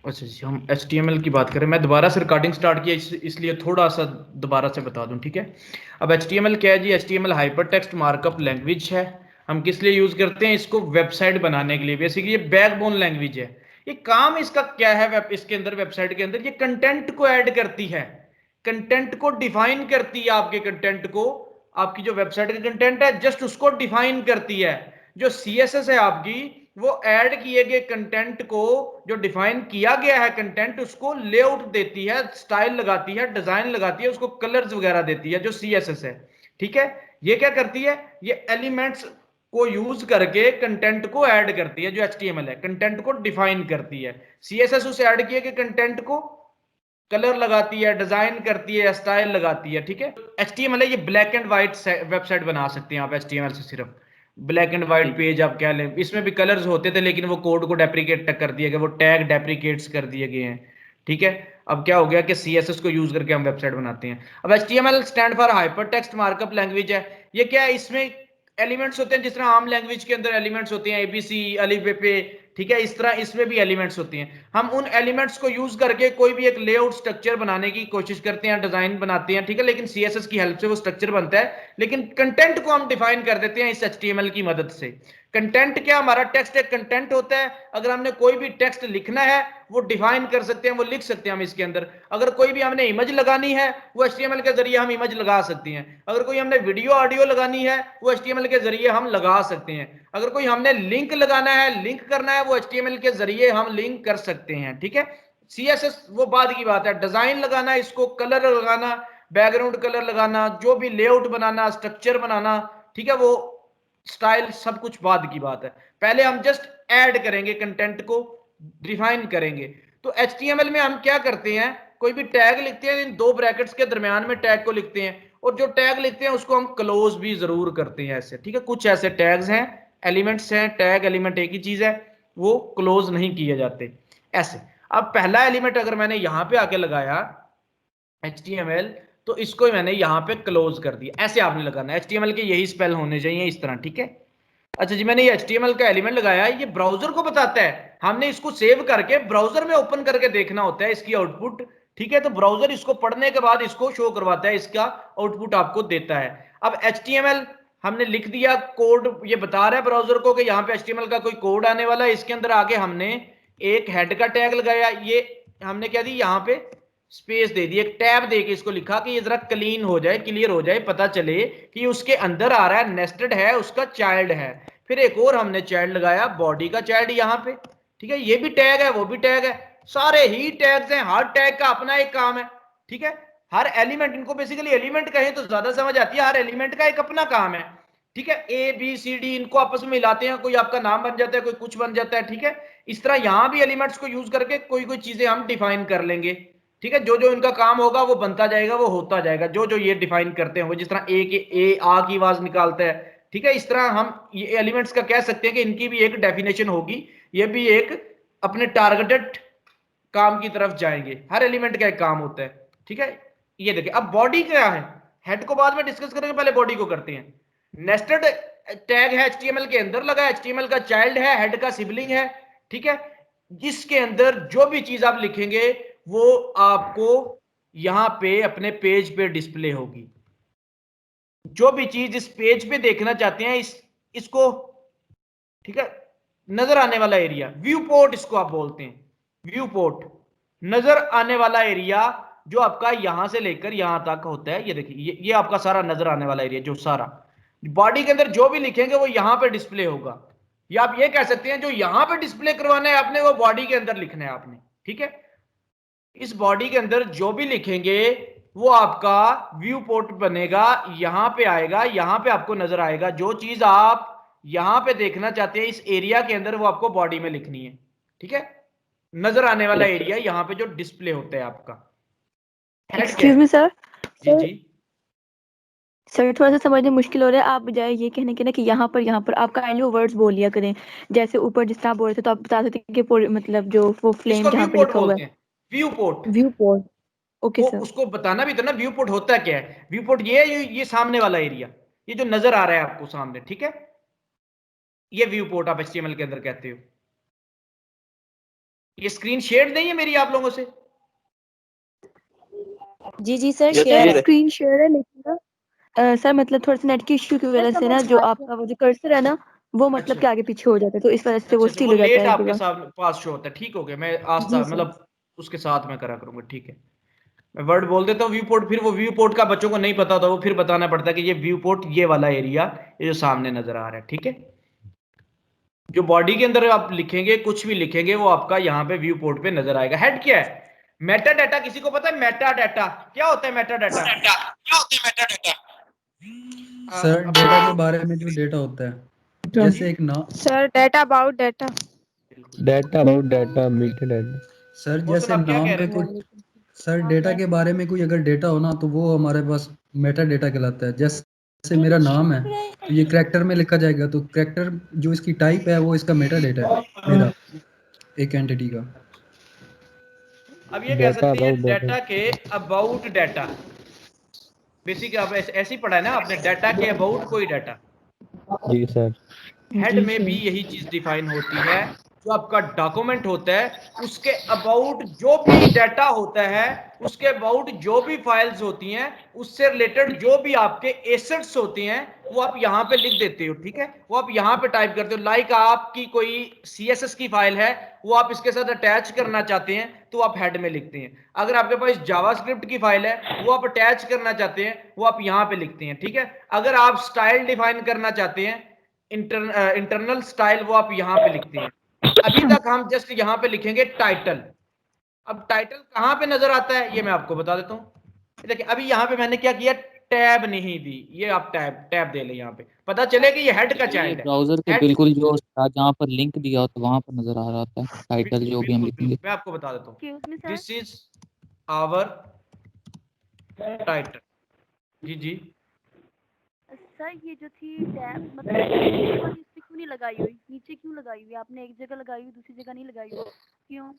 अच्छा जी, हम HTML की बात करें। मैं दोबारा से रिकॉर्डिंग स्टार्ट किया इसलिए थोड़ा सा दोबारा से बता दूं, ठीक है। अब HTML क्या है जी? HTML hyper text markup language है। हम किस लिए यूज करते हैं इसको? वेबसाइट बनाने के लिए। बेसिकली ये बैकबोन लैंग्वेज है। ये काम इसका क्या है? वेब इसके अंदर, वेबसाइट के अंदर ये कंटेंट को ऐड करती है, कंटेंट को डिफाइन करती है। आपके कंटेंट को, आपकी जो वेबसाइट का कंटेंट है जस्ट उसको डिफाइन करती है। जो CSS है आपकी, वो ऐड किए गए कंटेंट को, जो डिफाइन किया गया है कंटेंट, उसको लेआउट देती है, स्टाइल लगाती है, डिजाइन लगाती है, उसको कलर्स वगैरह देती है, जो CSS है। ठीक है। ये क्या करती है? ये एलिमेंट्स को यूज करके कंटेंट को ऐड करती है। जो HTML है कंटेंट को डिफाइन करती है, CSS उस ऐड किए गए कंटेंट को कलर लगाती है, डिजाइन करती है, स्टाइल लगाती है। ठीक है। HTML है, ये ब्लैक एंड व्हाइट वेबसाइट बना सकते हैं आप HTML से। सिर्फ ब्लैक एंड व्हाइट पेज आप कह लें। इसमें भी कलर्स होते थे लेकिन वो कोड को डेप्रिकेट कर दिया गया, वो टैग डेप्रिकेट्स कर दिए गए हैं। ठीक है। अब क्या हो गया कि CSS को यूज करके हम वेबसाइट बनाते हैं। अब HTML stand for hyper text markup language है। ये क्या है? इसमें एलिमेंट्स होते हैं जिस तरह आम लैंग्वेज के अंदर एलिमेंट्स होते हैं, ABC, अलिफ बे पे। ठीक है। इस तरह इसमें भी एलिमेंट्स होती हैं। हम उन एलिमेंट्स को यूज करके कोई भी एक लेआउट स्ट्रक्चर बनाने की कोशिश करते हैं, डिजाइन बनाते हैं। ठीक है। लेकिन CSS की हेल्प से वो स्ट्रक्चर बनता है, लेकिन कंटेंट को हम डिफाइन कर देते हैं इस HTML की मदद से। कंटेंट क्या? हमारा टेक्स्ट एक कंटेंट होता है। अगर हमने कोई भी टेक्स्ट लिखना है वो डिफाइन कर सकते हैं, वो लिख सकते हैं हम इसके अंदर। अगर कोई भी हमने इमेज लगानी है वो HTML के जरिए हम इमेज लगा सकते हैं। अगर कोई हमने वीडियो ऑडियो लगानी है वो HTML के जरिए हम लगा सकते हैं। अगर कोई हमने लिंक लगाना है, लिंक करना है, वो HTML के जरिए हम लिंक कर सकते हैं। ठीक है। CSS वो बाद की बात है। डिजाइन लगाना, इसको कलर लगाना, बैकग्राउंड कलर लगाना, जो भी लेआउट बनाना, स्ट्रक्चर बनाना, ठीक है, वो स्टाइल सब कुछ बाद की बात है। पहले हम जस्ट ऐड करेंगे, कंटेंट को डिफाइन करेंगे। तो HTML में हम क्या करते हैं? कोई भी टैग लिखते हैं, इन दो ब्रैकेट्स के दरमियान में टैग को लिखते हैं, और जो टैग लिखते हैं उसको हम क्लोज भी जरूर करते हैं ऐसे। ठीक है। कुछ ऐसे टैग्स हैं, एलिमेंट्स हैं, टैग एलिमेंट एक ही चीज है, वो क्लोज नहीं किए जाते ऐसे। अब पहला एलिमेंट अगर मैंने यहां पे आके लगाया HTML, तो इसको मैंने यहां पे क्लोज कर दिया। ऐसे आपने लगाना है। HTML के यही स्पेल होने चाहिए इस तरह। ठीक है। अच्छा जी, मैंने ये HTML का एलिमेंट लगाया है, ये ब्राउजर को बताता है। हमने इसको सेव करके ब्राउजर में ओपन करके देखना होता है इसकी आउटपुट। ठीक है। तो ब्राउजर इसको पढ़ने के बाद इसको शो करवाता है, इसका आउटपुट आपको देता है। अब HTML हमने लिख दिया, कोड ये बता रहा है ब्राउजर को कि यहाँ पे HTML का कोई कोड आने वाला है। इसके अंदर आगे हमने एक हेड का टैग लगाया, ये हमने क्या दी, यहाँ पे स्पेस दे दी, एक टैब दे के इसको लिखा कि ये जरा क्लीन हो जाए, क्लियर हो जाए, पता चले कि उसके अंदर आ रहा है, नेस्टेड है, उसका चाइल्ड है। फिर एक और हमने चाइल्ड लगाया, बॉडी का चाइल्ड यहाँ पे। ठीक है। ये भी टैग है, वो भी टैग है, सारे ही टैग्स हैं। हर टैग का अपना एक काम है। ठीक है। हर एलिमेंट, इनको बेसिकली एलिमेंट कहें तो ज्यादा समझ आती है। हर एलिमेंट का एक अपना काम है। ठीक है। ABCD इनको आपस में मिलाते हैं, कोई आपका नाम बन जाता है, कोई कुछ बन जाता है। ठीक है। इस तरह यहां भी एलिमेंट्स को यूज करके कोई कोई चीजें हम डिफाइन कर लेंगे। ठीक है। जो जो इनका काम होगा वो बनता जाएगा, वो होता जाएगा, जो जो ये डिफाइन करते हैं। वो जिस तरह ए आ की आवाज निकालता है। ठीक है। इस तरह हम ये एलिमेंट्स का कह सकते हैं कि इनकी भी एक डेफिनेशन होगी, ये भी एक अपने टारगेटेड काम की तरफ जाएंगे। हर एलिमेंट का एक काम होता है। ठीक है। ये देखिए, अब बॉडी क्या है? हेड को बाद में डिस्कस करेंगे, पहले बॉडी को करते हैं। नेस्टेड टैग है HTML के अंदर लगा, HTML का चाइल्ड है, हेड का सिबलिंग है। ठीक है। जिसके अंदर जो भी चीज आप लिखेंगे वो आपको यहां पे अपने पेज पे डिस्प्ले होगी। जो भी चीज इस पेज पे देखना चाहते हैं, इसको, ठीक है, नजर आने वाला एरिया, व्यू पोर्ट इसको आप बोलते हैं। व्यू पोर्ट, नजर आने वाला एरिया, जो आपका यहां से लेकर यहां तक होता है। ये देखिए, ये आपका सारा नजर आने वाला एरिया, जो सारा बॉडी के अंदर जो भी लिखेंगे वो यहां पे डिस्प्ले होगा। या आप ये कह सकते हैं जो यहां पे डिस्प्ले करवाना है आपने, वो बॉडी के अंदर लिखना है आपने। ठीक है। इस बॉडी के अंदर जो भी लिखेंगे वो आपका व्यू पोर्ट बनेगा, यहां पे आएगा, यहां पे आपको नजर आएगा। जो चीज आप यहां पे देखना चाहते हैं इस एरिया के अंदर, वो आपको बॉडी में लिखनी है। ठीक है। नजर आने वाला एरिया यहां पे जो डिस्प्ले होता है आपका। हेड क्या एक्सक्यूज है? मी सर। जी सर जी। सर थोड़ा सा समझने मुश्किल हो रहा है। आप बजाय ये कहने के ना कि यहाँ पर आप काइंडली वो वर्ड्स बोल लिया करें। जैसे ऊपर जिस तरह आप बोल रहे थे, तो आप बता सकते हैं कि मतलब जो वो फ्लेम इसको व्यू जहाँ पे पोर्ट लिखा हुआ है। बोलते हैं, view port. View port. Okay वो सर। उसको बताना भी था ना, व्यू पोर्ट होता क्या है। व्यू पोर्ट ये है, ये सामने वाला एरिया, ये जो नजर आ रहा है आपको सामने। ठीक है। ये व्यू पोर्ट आप HTML के अंदर कहते हो। ये स्क्रीन शेयर नहीं है मेरी आप लोगों से? जी जी सर, शेयर है। स्क्रीन शेयर है, लेकिन ना सर मतलब थोड़ा सा नेट की इश्यू की वजह से ना जो आपका वो जो कर्सर है ना वो मतलब अच्छा कि आगे पीछे हो जाता है, तो इस वजह से वो अच्छा, स्टिल वो हो जाता लेट है एक आपके जगह। साथ पास शो होता है, ठीक हो गया, मैं आस्था जी सर। मतलब उसके साथ मैं करा करूंगा, ठीक है। मैं वर्ड बोल देता हूँ व्यू पोर्ट, फिर वो व्यू पोर्ट का बच्चों को नहीं पता था, वो फिर बताना पड़ता है कि ये व्यू पोर्ट ये वाला एरिया, ये जो सामने नजर आ रहा है, ठीक है। जो बॉडी के अंदर आप लिखेंगे, कुछ भी लिखेंगे, वो आपका यहाँ पे व्यू पोर्ट पे नजर आएगा। हेड क्या है? मेटा डाटा, किसी को पता है मेटा डाटा क्या होता है? मेटा डाटा सर डेटा के बारे में जो डेटा होता है, जैसे एक नाम। Sir data about data. Data about data metadata. Sir मौसम जैसे आप क्या कह नाम पे रहे कुछ, हैं? सर डेटा के बारे में कोई अगर डेटा हो ना तो वो हमारे पास मेटा डेटा कहलाता है। जैसे मेरा नाम है तो ये करैक्टर में लिखा जाएगा, तो करैक्टर जो इसकी टाइप है वो इसका मेटा डेटा है मेरा एक एंटिटी का। अब ये कह डाटा सकते हैं अबाउट डाटा। डाटा के अबाउट डाटा, बेसिक आप ऐसे ही पढ़ा है ना आपने, डाटा के अबाउट कोई डाटा। जी सर। हेड जी में सर। भी यही चीज डिफाइन होती है, जो आपका डॉक्यूमेंट होता है उसके अबाउट जो भी डाटा होता है, उसके अबाउट जो भी फाइल्स होती हैं, उससे रिलेटेड जो भी आपके एसेट्स होती हैं, वो आप यहाँ पे लिख देते हो, ठीक है। वो आप यहाँ पे टाइप करते हो। लाइक आपकी कोई CSS की फाइल है, वो आप इसके साथ अटैच करना चाहते हैं, तो आप हेड में लिखते हैं। अगर आपके पास जावास्क्रिप्ट की फाइल है, वो आप अटैच करना चाहते हैं, वो आप यहाँ पे लिखते हैं, ठीक है। अगर आप स्टाइल डिफाइन करना चाहते हैं, इंटरनल स्टाइल, वो आप यहाँ पे लिखते हैं। अभी तक हम जस्ट यहाँ पे लिखेंगे टाइटल। अब टाइटल कहाँ पे नजर आता है ये मैं आपको बता देता हूँ। देखिए अभी यहाँ पे मैंने क्या किया, टैब नहीं दी, ये आप टैब टैब दे ले, यहाँ पे पता चले कि ये हेड का ये चाइल्ड है। ब्राउजर के हेड, बिल्कुल जो था जहाँ पर लिंक दिया होता है वहां पर नजर आ रहा था टाइटल जो भी हम बिल्कुल लिखेंगे। मैं आपको बता देता हूँ। Excuse me sir. This is our title. जी जी, सर ये जो थी टैब मतलब नीचे वाली इस पे क्यों नहीं लगाई हुई, नीचे क्यों लगाई हुई? आपने एक जगह लगाई हुई, दूसरी जगह नहीं लगाई हुई, क्यों?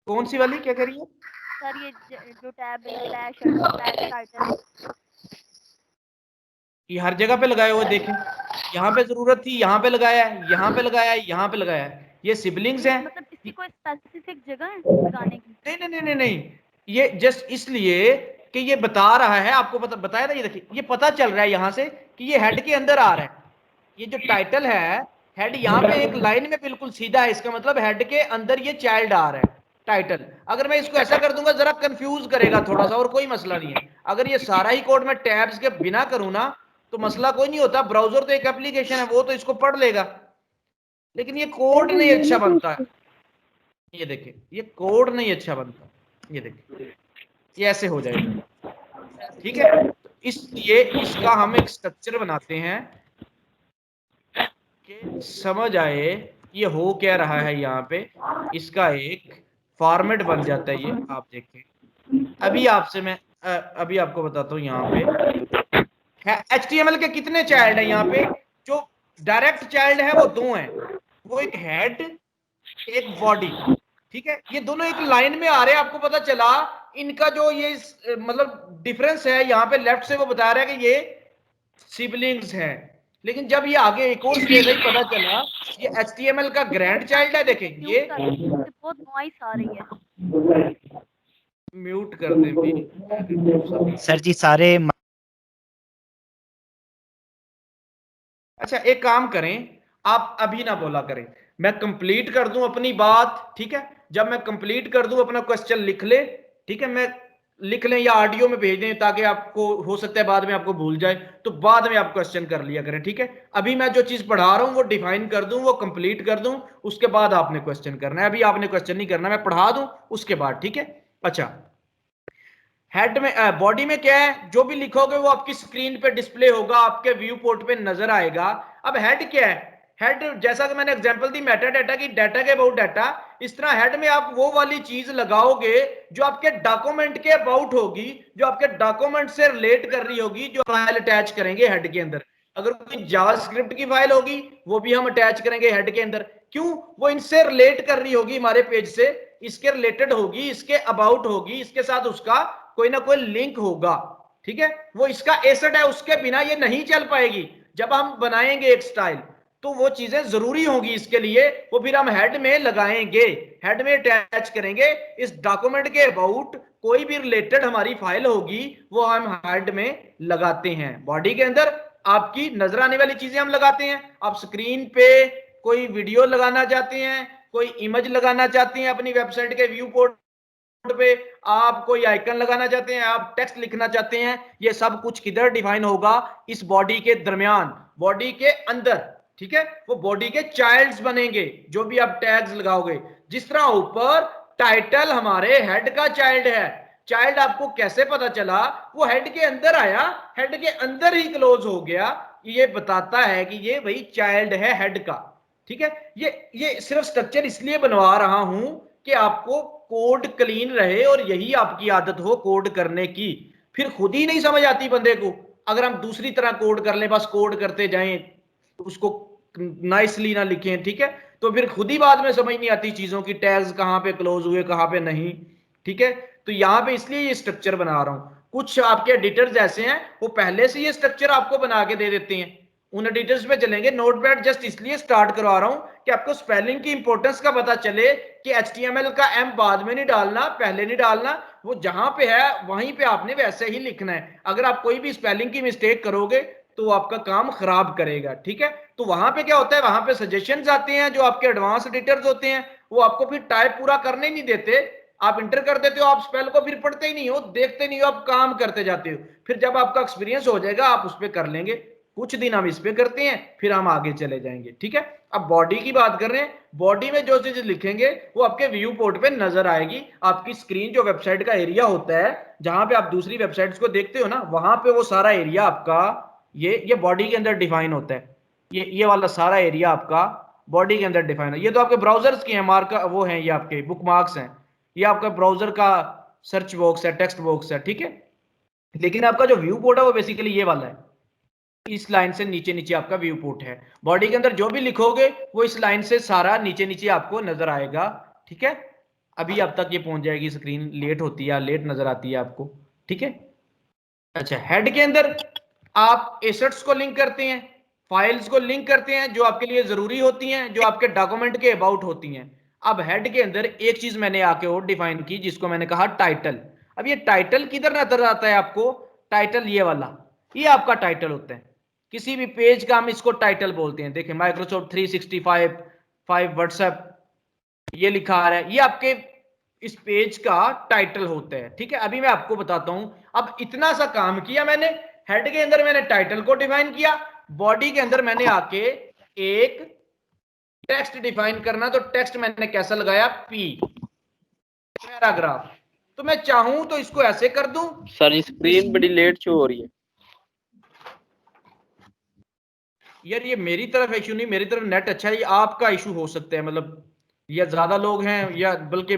कौन सी वाली, क्या कह रही है? सर ये जो टैब है, स्लैश स्लैश टाइटल। ये हर जगह पे लगाए हुए देखें, यहाँ पे जरूरत थी, यहाँ पे लगाया है, यहाँ पे लगाया है, यहाँ पे लगाया है। ये सिबलिंग्स हैं। मतलब इसकी कोई स्पेसिफिक जगह है लगाने की? नहीं नहीं नहीं नहीं नहीं, ये जस्ट इसलिए कि ये बता रहा है आपको, बताया था। ये देखिए, ये पता चल रहा है यहाँ से कि ये हेड के अंदर आ रहा है। ये जो टाइटल है, हेड यहाँ पे एक लाइन में बिल्कुल सीधा है, इसका मतलब हेड के अंदर ये चाइल्ड आ रहा है टाइटल। अगर मैं इसको ऐसा कर दूंगा, जरा कंफ्यूज करेगा थोड़ा सा, और कोई मसला नहीं है। अगर ये सारा ही कोड मैं टैब्स के बिना करूँ ना, तो मसला कोई नहीं होता। ब्राउजर तो एक एप्लीकेशन है, वो तो इसको पढ़ लेगा, लेकिन ये कोड नहीं अच्छा बनता है। ये देखिए, ये कोड नहीं अच्छा बनता। ये देखिए, ये ऐसे हो जाएगा, ठीक है। तो इसलिए इसका हम एक स्ट्रक्चर बनाते हैं कि समझ आए ये हो क्या रहा है। यहाँ पे इसका एक फॉर्मेट बन जाता है, ये आप देखें। अभी आपसे मैं अभी आपको बताता हूँ। यहाँ पे HTML के कितने चाइल्ड है? यहाँ पे जो डायरेक्ट चाइल्ड है वो दो हैं, वो एक हेड, एक बॉडी, ठीक है। ये दोनों एक लाइन में आ रहे हैं। आपको पता चला इनका जो ये मतलब डिफरेंस है, यहाँ पे लेफ्ट से वो बता रहा है कि ये सिबलिंग्स हैं, लेकिन जब ये आगे एक और सिरे से ही पता चला ये HTML का ग्रैंड चाइल्ड है। देखें ये, बहुत नॉइस आ रही है। म्यूट कर दें भी सर जी सारे। अच्छा एक काम करें, आप अभी ना बोला करें, मैं कंप्लीट कर दूं अपनी बात, ठीक है। जब मैं कंप्लीट कर दूं, अपना क्वेश्चन लिख ले, ठीक है। मैं लिख लें या ऑडियो में भेज दें, ताकि आपको हो सकता है बाद में आपको भूल जाए, तो बाद में आप क्वेश्चन कर लिया करें, ठीक है। अभी मैं जो चीज पढ़ा रहा हूं वो डिफाइन कर दूं, वो कंप्लीट कर दूं, उसके बाद आपने क्वेश्चन करना है। अभी आपने क्वेश्चन नहीं करना, मैं पढ़ा दूं उसके बाद, ठीक है। अच्छा, हेड में बॉडी में क्या है, जो भी लिखोगे वो आपकी स्क्रीन पे डिस्प्ले होगा, आपके व्यू पोर्ट पे नजर आएगा। अब हेड क्या है? हेड, जैसा कि मैंने एग्जांपल दी मेटा डाटा की, डाटा के अबाउट डाटा, इस तरह हेड में आप वो वाली चीज लगाओगे जो आपके डॉक्यूमेंट के अबाउट होगी, जो आपके डॉक्यूमेंट से रिलेट कर रही होगी, जो फाइल अटैच करेंगे हेड के अंदर। अगर कोई जावास्क्रिप्ट की फाइल होगी, वो भी हम अटैच करेंगे हेड के अंदर। क्यों? वो इनसे रिलेट कर रही होगी, हमारे पेज से इसके रिलेटेड होगी, इसके अबाउट होगी, इसके साथ उसका कोई ना कोई लिंक होगा, ठीक है। वो इसका एसेट है, उसके बिना ये नहीं चल पाएगी। जब हम बनाएंगे एक स्टाइल, तो वो चीजें जरूरी होंगी इसके लिए, वो फिर हम हेड में लगाएंगे, हेड में अटैच करेंगे। इस डॉक्यूमेंट के अबाउट कोई भी रिलेटेड हमारी फाइल होगी वो हम हेड में लगाते हैं। बॉडी के अंदर आपकी नजर आने वाली चीजें हम लगाते हैं। आप स्क्रीन पे कोई वीडियो लगाना चाहते हैं, कोई इमेज लगाना चाहते हैं अपनी वेबसाइट के व्यू पोर्ट पे, आप कोई आइकन लगाना चाहते हैं, आप टेक्स्ट लिखना चाहते हैं, ये सब कुछ किधर डिफाइन होगा? इस बॉडी के दरमियान, बॉडी के अंदर, ठीक है? वो बॉडी के चाइल्ड्स बनेंगे जो भी आप टैग्स लगाओगे। जिस तरह ऊपर टाइटल हमारे हेड का चाइल्ड है, चाइल्ड आपको कैसे पता चला? वो हेड के अंदर आया, हेड के अंदर ही क्लोज हो गया, ये बताता है कि ये भाई चाइल्ड है हेड का, ठीक है? ये सिर्फ स्ट्रक्चर इसलिए बनवा रहा हूं कि आपको कोड क्लीन रहे और यही आपकी आदत हो कोड करने की। फिर खुद ही नहीं समझ आती बंदे को, अगर हम दूसरी तरह कोड कर लें, बस कोड करते जाएं, उसको नाइसली ना लिखें, ठीक है? तो फिर खुद ही बाद में समझ नहीं आती चीजों की, टैग्स कहां पे क्लोज हुए कहां पे नहीं, ठीक है? तो यहां पे इसलिए ये स्ट्रक्चर बना रहा हूं। कुछ आपके एडिटर्स ऐसे हैं वो पहले से ये स्ट्रक्चर आपको बना के दे देते हैं, उन एडिटर्स पे चलेंगे। नोटपैड जस्ट इसलिए स्टार्ट करवा रहा हूं कि आपको स्पेलिंग की इंपॉर्टेंस का पता चले कि HTML का M बाद में नहीं डालना, पहले नहीं डालना, वो जहां पे है वहीं पे आपने वैसे ही लिखना है। अगर आप कोई भी स्पेलिंग की मिस्टेक करोगे तो वो आपका काम खराब करेगा, ठीक है? तो वहां पे क्या होता है, वहां पे सजेशंस आते हैं, जो आपके एडवांस एडिटर्स होते हैं वो आपको फिर टाइप पूरा करने नहीं देते, आप इंटर कर देते हो, आप स्पेल को फिर पढ़ते ही नहीं हो, देखते नहीं हो, आप काम करते जाते हो। फिर जब आपका एक्सपीरियंस हो जाएगा आप उस पर कर लेंगे। कुछ दिन हम इस पे करते हैं, फिर हम आगे चले जाएंगे, ठीक है? अब बॉडी की बात कर रहे हैं, बॉडी में जो चीज लिखेंगे वो आपके व्यू पोर्ट पे नजर आएगी। आपकी स्क्रीन जो वेबसाइट का एरिया होता है, जहां पे आप दूसरी वेबसाइट्स को देखते हो ना, वहां पे वो सारा एरिया आपका ये बॉडी के अंदर डिफाइन होता है। ये वाला सारा एरिया आपका बॉडी के अंदर डिफाइन है। ये तो आपके ब्राउजर्स की है, मार्क वो हैं, ये आपके बुक मार्क्स हैं, ये आपका ब्राउजर का सर्च बॉक्स है, टेक्स्ट बॉक्स है, ठीक है? लेकिन आपका जो व्यू पोर्ट है वो बेसिकली ये वाला है, इस लाइन से नीचे नीचे आपका व्यू पोर्ट है। बॉडी के अंदर जो भी लिखोगे वो इस लाइन से सारा नीचे नीचे आपको नजर आएगा, ठीक है? अभी अब तक ये पहुंच जाएगी, स्क्रीन लेट होती है, लेट नजर आती है आपको, ठीक है? अच्छा, हेड के अंदर आप एसेट्स को लिंक करते हैं, फाइल्स को लिंक करते हैं जो आपके लिए जरूरी होती हैं, जो आपके डॉक्यूमेंट के अबाउट होती हैं। अब हेड के अंदर एक चीज मैंने आके और डिफाइन की जिसको मैंने कहा टाइटल। अब ये टाइटल किधर नजर आता है आपको? टाइटल ये वाला, ये आपका टाइटल होता है। किसी भी पेज का हम इसको टाइटल बोलते हैं। देखिए माइक्रोसॉफ्ट 365 व्हाट्सएप ये लिखा आ रहा है, ये आपके इस पेज का टाइटल होता है, ठीक है? अभी मैं आपको बताता हूं। अब इतना सा काम किया मैंने, हेड के अंदर मैंने टाइटल को डिफाइन किया, बॉडी के अंदर मैंने आके एक टेक्स्ट डिफाइन करना, तो टेक्स्ट मैंने कैसा लगाया? P, paragraph. तो मैं चाहूं तो इसको ऐसे कर दूं। सर स्क्रीन बड़ी लेट शो हो रही है यार ये मेरी तरफ इशू नहीं, मेरी तरफ नेट अच्छा है, ये आपका इशू हो सकता है, मतलब या ज्यादा लोग हैं या बल्कि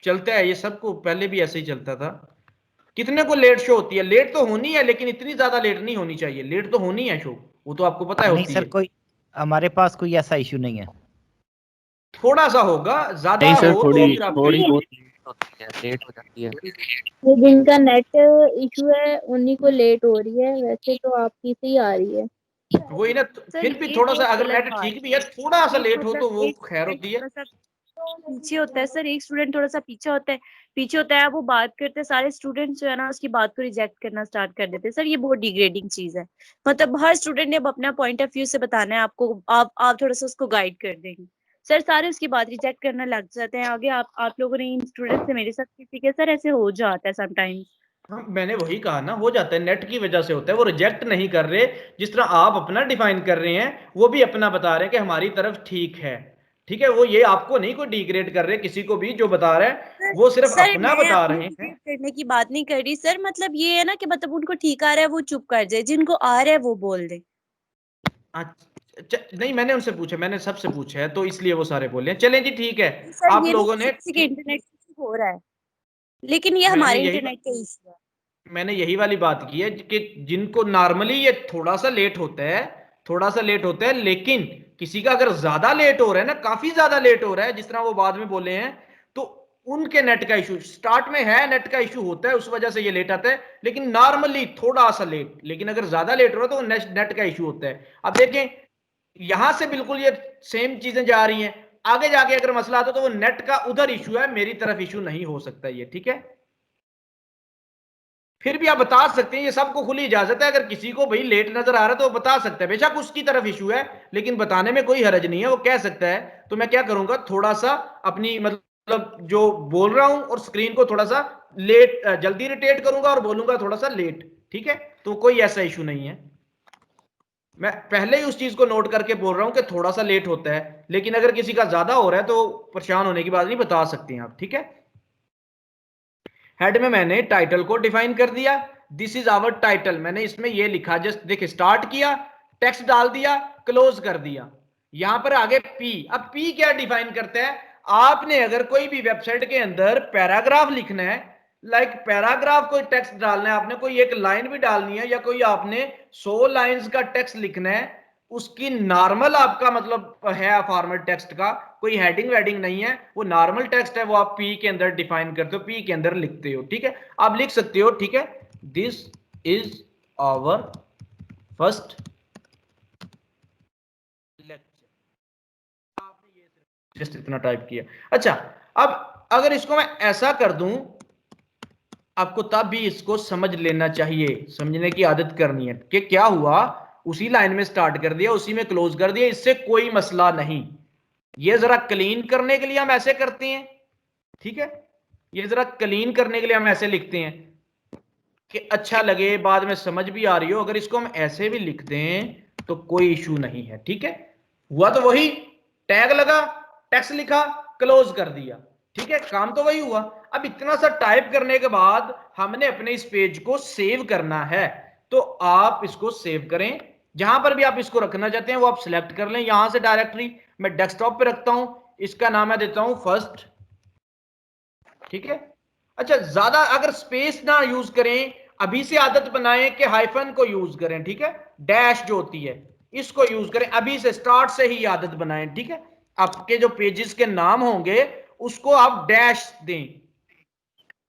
चलता है, ये सबको पहले भी ऐसे ही चलता था। कितने को लेट शो होती है? लेट तो होनी है लेकिन इतनी ज्यादा लेट नहीं होनी चाहिए, लेट तो होनी है शो, वो तो आपको पता है नहीं होती सर, है। कोई हमारे पास कोई ऐसा इशू नहीं है। थोड़ा सा होगा, ज्यादा नहीं सर, हो तो थोड़ी फिर आपको थोड़ी बहुत लेट होती है, लेट हो जाती है। ये जिनका नेट इशू है उन्हीं को लेट हो रही है, वैसे तो आपकी से ही आ रही है। वही ना, फिर भी थोड़ा सा अगर नेट ठीक भी है, थोड़ा सा लेट हो तो वो खैर होती है। पीछे होता है सर, एक स्टूडेंट थोड़ा सा पीछे होता है, वो बात करते हैं, सारे स्टूडेंट्स जो है ना उसकी बात को रिजेक्ट करना स्टार्ट कर देते हैं। सर ये बहुत डिग्रेडिंग चीज है, मतलब हर स्टूडेंट ने अब अपना पॉइंट ऑफ व्यू से बताना है आपको, आप थोड़ा सा उसको गाइड कर देंगे। सर सारे उसकी बात रिजेक्ट करना लग जाते हैं आगे। आप लोगों ने इन स्टूडेंट से मेरे साथ किसी के सर ऐसे हो जाता है समटाइम्स। हाँ, मैंने वही कहा ना, हो जाता है, नेट की वजह से होता है, वो रिजेक्ट नहीं कर रहे। जिस तरह आप अपना डिफाइन कर रहे हैं वो भी अपना बता रहे हैं कि हमारी तरफ ठीक है, ठीक है? वो ये आपको नहीं कोई डिग्रेड कर रहे, किसी को भी जो बता रहे हैं वो सिर्फ अपना बता रहे हैं। करने की बात नहीं कर रही सर, मतलब ये है ना कि मतलब उनको ठीक आ रहा है वो चुप कर जाए, जिनको आ रहा है वो बोल दे। अच्छा, नहीं मैंने उनसे पूछा, मैंने सबसे पूछा है तो इसलिए वो सारे बोले हैं। चलें जी ठीक है, सर आप ये लोगों ने किसी के इंटरनेट इशू हो रहा है, लेकिन ये मैंने हमारे यही इंटरनेट का इशू है। मैंने यही वाली बात की है कि जिनको नॉर्मली ये थोड़ा सा लेट होता है, थोड़ा सा लेट होता है, लेकिन किसी का अगर ज्यादा लेट हो रहा है ना, काफी ज्यादा लेट हो रहा है, जिस तरह वो बाद में बोले हैं, तो उनके नेट का इशू स्टार्ट में है, नेट का इशू होता है, उस वजह से ये लेट आता है। लेकिन नॉर्मली थोड़ा सा लेट, लेकिन अगर ज्यादा लेट हो रहा है तो नेट का इशू होता है। अब देखें यहां से बिल्कुल ये सेम चीजें जा रही हैं, आगे जाके अगर मसला आता तो वो नेट का उधर इशू है, मेरी तरफ इशू नहीं हो सकता ये, ठीक है। फिर भी आप बता सकते हैं, ये सबको खुली इजाजत है, अगर किसी को भाई लेट नजर आ रहा है तो वो बता सकता है, बेशक उसकी तरफ इशू है, लेकिन बताने में कोई हरज नहीं है, वो कह सकता है। तो मैं क्या करूंगा, थोड़ा सा अपनी मतलब जो बोल रहा हूं और स्क्रीन को थोड़ा सा लेट जल्दी रोटेट करूंगा और बोलूंगा थोड़ा सा लेट, ठीक है। तो कोई ऐसा इशू नहीं है, मैं पहले ही उस चीज को नोट करके बोल रहा हूं कि थोड़ा सा लेट होता है, लेकिन अगर किसी का ज्यादा हो रहा है तो परेशान होने की बात नहीं, बता सकते हैं आप, ठीक है। हेड में मैंने टाइटल को डिफाइन कर दिया, दिस इज आवर टाइटल, मैंने इसमें ये लिखा, जस्ट देखिए स्टार्ट किया, टेक्स्ट डाल दिया, क्लोज कर दिया। यहां पर आगे पी, अब पी क्या डिफाइन करता है, आपने अगर कोई भी वेबसाइट के अंदर पैराग्राफ लिखना है, लाइक पैराग्राफ कोई टेक्स्ट डालना है, आपने कोई एक लाइन भी डालनी है, या कोई आपने 100 लाइंस का टेक्स्ट लिखना है, उसकी नॉर्मल आपका मतलब है फॉर्मेट टेक्स्ट का, कोई हेडिंग वेडिंग नहीं है, वो नॉर्मल टेक्स्ट है, वो आप पी के अंदर डिफाइन करते हो, पी के अंदर लिखते हो, ठीक है। आप लिख सकते हो, ठीक है, this is our first lecture, आपने ये जस्ट इतना टाइप किया। अच्छा, अब अगर इसको मैं ऐसा कर दूं, आपको तब भी इसको समझ लेना चाहिए, समझने की आदत करनी है कि क्या हुआ, उसी लाइन में स्टार्ट कर दिया, उसी में क्लोज कर दिया, इससे कोई मसला नहीं। ये जरा क्लीन करने के लिए हम ऐसे करते हैं, ठीक है, ये जरा क्लीन करने के लिए हम ऐसे लिखते हैं कि अच्छा लगे, बाद में समझ भी आ रही हो। अगर इसको हम ऐसे भी लिख दें तो कोई इशू नहीं है, ठीक है। हुआ तो वही, टैग लगा, टेक्स्ट लिखा, क्लोज कर दिया, ठीक है, काम तो वही हुआ। अब इतना सा टाइप करने के बाद हमने अपने इस पेज को सेव करना है, तो आप इसको सेव करें, जहां पर भी आप इसको रखना चाहते हैं वो आप सिलेक्ट कर लें, यहां से डायरेक्टरी मैं डेस्कटॉप पे रखता हूं, इसका नाम मैं देता हूं फर्स्ट, ठीक है। अच्छा, ज्यादा अगर स्पेस ना यूज करें, अभी से आदत बनाएं कि हाइफन को यूज करें, ठीक है, डैश जो होती है इसको यूज करें, अभी से स्टार्ट से ही आदत बनाएं, ठीक है। आपके जो पेजेस के नाम होंगे उसको आप डैश दें,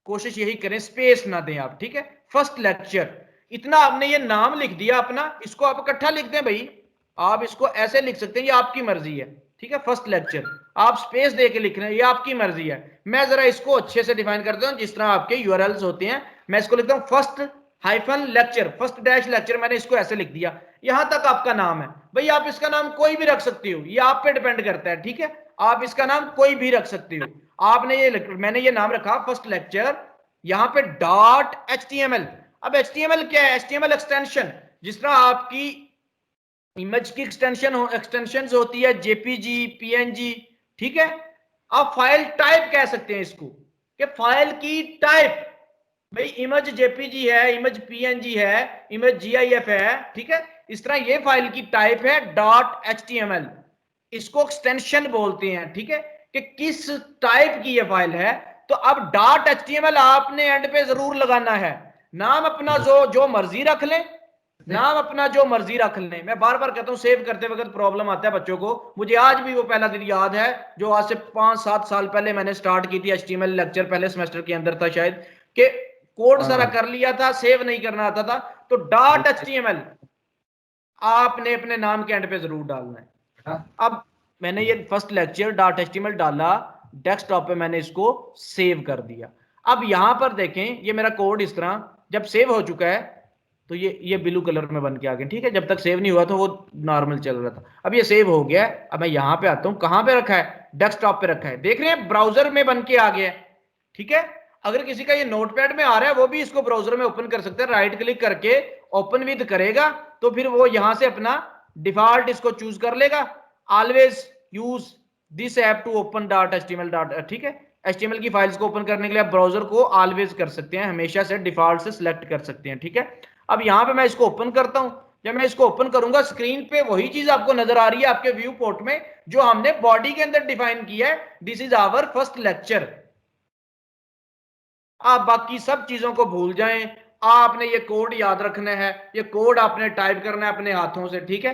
कोशिश यही करें स्पेस ना दें आप, ठीक है। फर्स्ट लेक्चर, इतना आपने ये नाम लिख दिया अपना, इसको आप इकट्ठा लिख दें भाई, आप इसको ऐसे लिख सकते हैं, ये आपकी मर्जी है, ठीक है। फर्स्ट लेक्चर आप स्पेस दे के लिख रहे हैं, ये आपकी मर्जी है। मैं जरा इसको अच्छे से डिफाइन करता हूं, जिस तरह आपके यूआरएल्स होते हैं, मैं इसको लिखता हूं first hyphen lecture, first dash lecture, मैंने इसको ऐसे लिख दिया, यहां तक आपका नाम है भाई। आप इसका नाम कोई भी रख सकते हो, ये आप पे डिपेंड करता है, ठीक है। आप इसका नाम कोई भी रख सकते हो, आपने ये मैंने ये नाम रखा फर्स्ट लेक्चर, यहां पे डॉट एचटीएमएल। अब एचटीएमएल क्या है, एचटीएमएल एक्सटेंशन, जिस तरह आपकी इमेज की एक्सटेंशन होती है, जेपीजी, पीएनजी, ठीक है। आप फाइल टाइप कह सकते हैं इसको, कि फाइल की टाइप, भाई इमेज जेपीजी है, इमेज पीएनजी है, इमेज जीआईएफ है, ठीक है। इस तरह ये फाइल की टाइप है डॉट एचटीएमएल, इसको एक्सटेंशन बोलते हैं, ठीक है, कि किस टाइप की ये फाइल है। तो अब डॉट एचटीएमएल आपने एंड पे जरूर लगाना है, नाम अपना जो मर्जी रख लें, नाम अपना जो मर्जी रख लें। मैं बार बार कहता हूं सेव करते वक्त प्रॉब्लम आता है बच्चों को, मुझे आज भी वो पहला दिन याद है जो आज से 5-7 साल पहले मैंने स्टार्ट की थी एचटीएमएल लेक्चर, पहले सेमेस्टर के अंदर था शायद, कि कोड सारा कर लिया था, सेव नहीं करना आता था, तो डॉट एचटीएमएल आपने अपने नाम के एंड पे जरूर डालना है। अब मैंने ये फर्स्ट लेक्चर डॉट एचटीएमएल डाला, डेस्कटॉप पे मैंने इसको सेव कर दिया। अब यहां पर देखें, ये मेरा कोड इस तरह जब सेव हो चुका है तो ये ब्लू कलर में बन के आ गया, ठीक है। जब तक सेव नहीं हुआ तो वो नॉर्मल चल रहा था, अब ये सेव हो गया है। अब मैं यहां पे आता हूं, कहां पे रखा है, डेस्कटॉप पे रखा है, देख रहे हैं ब्राउजर में बन के आ गया है, ठीक है। अगर किसी का ये नोटपैड में आ रहा है वो भी इसको ब्राउजर में ओपन कर सकते हैं, राइट क्लिक करके ओपन विद करेगा तो फिर वो यहां से अपना डिफॉल्ट इसको चूज कर लेगा, always use this app to open dot HTML dot, ठीक है। एचटीएमएल की फाइल्स को ओपन करने के लिए आप ब्राउजर को ऑलवेज कर सकते हैं, हमेशा से डिफॉल्ट से सिलेक्ट कर सकते हैं, ठीक है। अब यहां पे मैं इसको ओपन करता हूं, जब मैं इसको ओपन करूंगा स्क्रीन पे वही चीज आपको नजर आ रही है आपके व्यू पोर्ट में जो हमने बॉडी के अंदर डिफाइन किया है, this is our first lecture. आप बाकी सब चीजों को भूल जाएं, आपने ये कोड याद रखना है, ये कोड आपने टाइप करना है अपने हाथों से, ठीक है।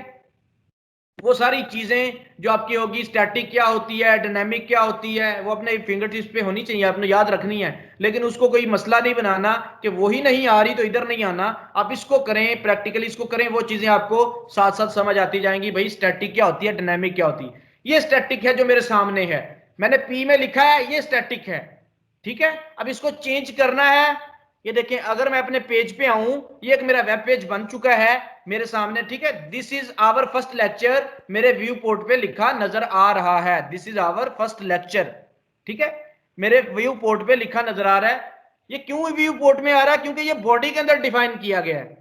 वो सारी चीजें जो आपकी होगी, स्टैटिक क्या होती है, डायनेमिक क्या होती है, वो अपने फिंगर टिप्स पे होनी चाहिए, आपने याद रखनी है। लेकिन उसको कोई मसला नहीं बनाना कि वही नहीं आ रही तो इधर नहीं आना। आप इसको करें, प्रैक्टिकली इसको करें, वो चीजें आपको साथ साथ समझ आती जाएंगी। भाई स्टैटिक क्या होती है, डायनेमिक क्या होती है। ये स्टैटिक है जो मेरे सामने है, मैंने पी में लिखा है, ये स्टैटिक है, ठीक है। अब इसको चेंज करना है। ये देखें, अगर मैं अपने पेज पे आऊं, ये एक मेरा वेब पेज बन चुका है मेरे सामने, ठीक है। This is our first lecture, मेरे व्यू पोर्ट पे लिखा नजर आ रहा है, this is our first lecture, ठीक है। मेरे व्यू पोर्ट पे लिखा नजर आ रहा है। ये क्यों व्यू पोर्ट में आ रहा है? क्योंकि ये बॉडी के अंदर डिफाइन किया गया है,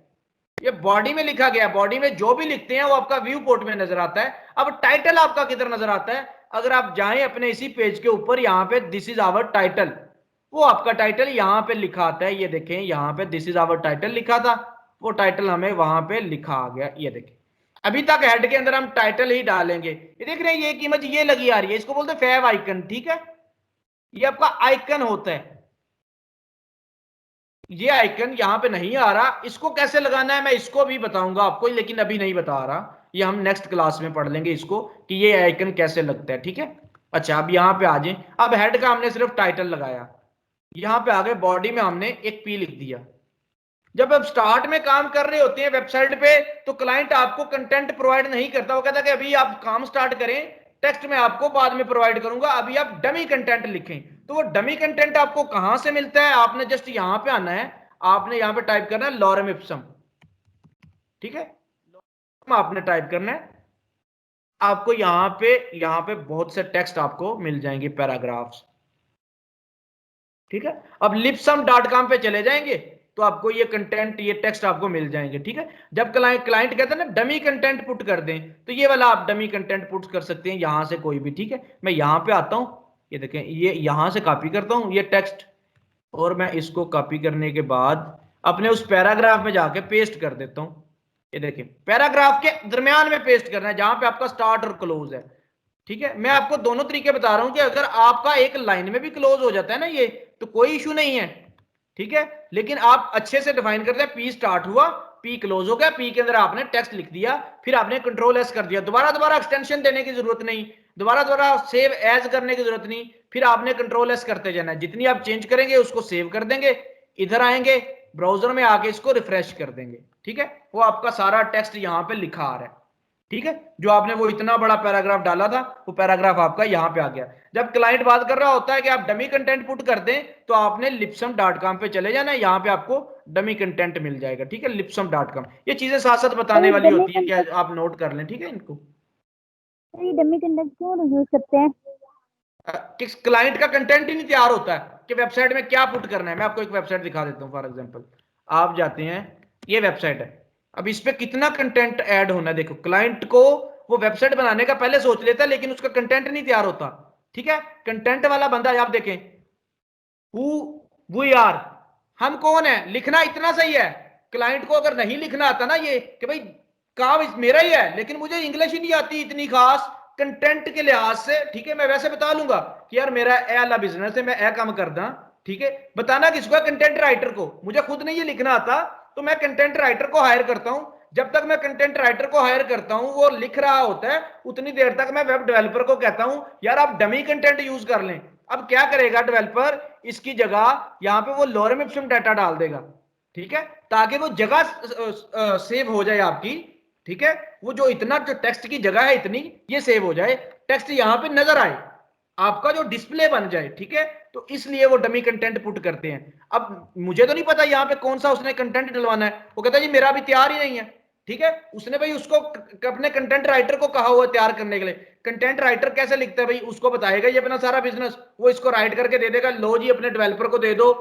ये बॉडी में लिखा गया है। बॉडी में जो भी लिखते हैं वो आपका व्यू पोर्ट में नजर आता है। अब टाइटल आपका किधर नजर आता है? अगर आप जाएं अपने इसी पेज के ऊपर, यहां पे दिस इज आवर टाइटल, वो आपका टाइटल यहां पे लिखा आता है। ये देखें, यहां पे दिस इज आवर टाइटल लिखा था, वो टाइटल हमें वहां पे लिखा आ गया। ये देखें, अभी तक हेड के अंदर हम टाइटल ही डालेंगे। ये देख रहे हैं, ये एक इमेज ये लगी आ रही है, इसको बोलते हैं फैव आइकन, ठीक है। ये आपका आइकन होता है, ये आइकन यहां पे नहीं आ रहा, इसको कैसे लगाना है मैं इसको भी बताऊंगा आपको, लेकिन अभी नहीं बता रहा। ये हम नेक्स्ट क्लास में पढ़ लेंगे इसको कि ये आइकन कैसे लगता है, ठीक है। अच्छा, अब यहां पे आ जाए। अब हेड का हमने सिर्फ टाइटल लगाया, यहां पे आ गए बॉडी में हमने एक पी लिख दिया। जब आप स्टार्ट में काम कर रहे होते हैं वेबसाइट पे, तो क्लाइंट आपको कंटेंट प्रोवाइड नहीं करता, वो कहता है कि अभी आप काम स्टार्ट करें, टेक्स्ट में आपको बाद में प्रोवाइड करूंगा, अभी आप डमी कंटेंट लिखें। तो वो डमी कंटेंट आपको कहां से मिलता है? आपने जस्ट यहां पे आना है, आपने यहां पे टाइप करना है लॉरेम इप्सम, ठीक है। आपने टाइप करना है, आपको यहां पे बहुत से टेक्स्ट आपको मिल जाएंगे, पैराग्राफ्स, ठीक है। अब lipsum.com पे चले जाएंगे तो आपको ये कंटेंट, ये टेक्स्ट आपको मिल जाएंगे, ठीक है। जब क्लाइंट कहता है ना डमी कंटेंट पुट कर दें, तो ये वाला आप डमी कंटेंट पुट कर सकते हैं यहां से कोई भी, ठीक है। मैं यहां पे आता हूं, ये देखें, ये यहां से कॉपी करता हूं ये टेक्स्ट, और मैं इसको कॉपी करने के बाद अपने उस पैराग्राफ में जाके पेस्ट कर देता हूं। ये देखें, पैराग्राफ के दरमियान में पेस्ट करना है जहां पे आपका स्टार्ट और क्लोज है, ठीक है। मैं आपको दोनों तरीके बता रहा हूं कि अगर आपका एक लाइन में भी क्लोज हो जाता है ना ये, तो कोई इशू नहीं है, ठीक है। लेकिन आप अच्छे से डिफाइन करते हैं, पी स्टार्ट हुआ, पी क्लोज हो गया, पी के अंदर आपने टेक्स्ट लिख दिया, फिर आपने कंट्रोल एस कर दिया, दोबारा एक्सटेंशन देने की जरूरत नहीं, दोबारा सेव एज करने की जरूरत नहीं, फिर आपने कंट्रोल एस करते जाना है। जितनी आप चेंज करेंगे उसको सेव कर देंगे, इधर आएंगे ब्राउजर में आके इसको रिफ्रेश कर देंगे, ठीक है। वो आपका सारा टेक्स्ट यहां पे लिखा आ रहा है, ठीक है। जो आपने वो इतना बड़ा पैराग्राफ डाला था, वो पैराग्राफ आपका यहां पे आ गया। जब क्लाइंट बात कर रहा होता है कि आप डमी कंटेंट पुट कर दें, तो आपने lipsum.com पे चले जाना है, यहां पे आपको डमी कंटेंट मिल जाएगा, ठीक है, lipsum.com। ये चीजें साथ साथ बताने वाली होती है, कि आप नोट कर लें, ठीक है इनको। ये डमी कंटेंट क्यों यूज करते हैं? किस क्लाइंट का कंटेंट ही नहीं तैयार होता है कि वेबसाइट में क्या पुट करना है। मैं आपको एक वेबसाइट दिखा देता हूं, फॉर एग्जांपल आप जाते हैं, ये वेबसाइट है, अब इस पे कितना कंटेंट ऐड होना है। देखो, क्लाइंट को वो वेबसाइट बनाने का पहले सोच लेता है, लेकिन उसका कंटेंट नहीं तैयार होता, ठीक है। कंटेंट वाला बंदा, आप देखें, हु वी आर, हम कौन है, लिखना इतना सही है। क्लाइंट को अगर नहीं लिखना आता ना ये कि भाई काम मेरा ही है, लेकिन मुझे इंग्लिश ही नहीं आती इतनी खास कंटेंट के लिहाज से, ठीक है। मैं वैसे बता लूंगा कि यार मेरा ए वाला बिजनेस है, मैं ए काम करदा, ठीक है। बताना किसको है? कंटेंट राइटर को। मुझे खुद नहीं ये लिखना आता, तो मैं कंटेंट राइटर को हायर करता हूं। जब तक मैं कंटेंट राइटर को हायर करता हूं, वो लिख रहा होता है, उतनी देर तक मैं वेब डेवलपर को कहता हूं यार आप डमी कंटेंट यूज कर लें। अब क्या करेगा डेवलपर? इसकी जगह यहां पे वो लॉरेम इप्सम डाटा डाल देगा, ठीक है, ताकि वो जगह सेव हो जाए आपकी, ठीक है। वो जो इतना जो टेक्स्ट की जगह है इतनी, ये सेव हो जाए, टेक्स्ट यहां पे नजर आए, आपका जो डिस्प्ले बन जाए, ठीक है। तो इसलिए वो डमी कंटेंट पुट करते हैं। अब मुझे तो नहीं पता यहाँ पे कौन सा उसने कंटेंट डलवाना है, वो कहता है जी मेरा भी तैयार ही नहीं है, ठीक है। उसने भाई उसको अपने कंटेंट राइटर को कहा हुआ तैयार करने के लिए। कंटेंट राइटर कैसे लिखता है भाई? उसको बताएगा ये अपना सारा बिजनेस, वो इसको राइट करके दे देगा, लो जी अपने डेवलपर को दे दो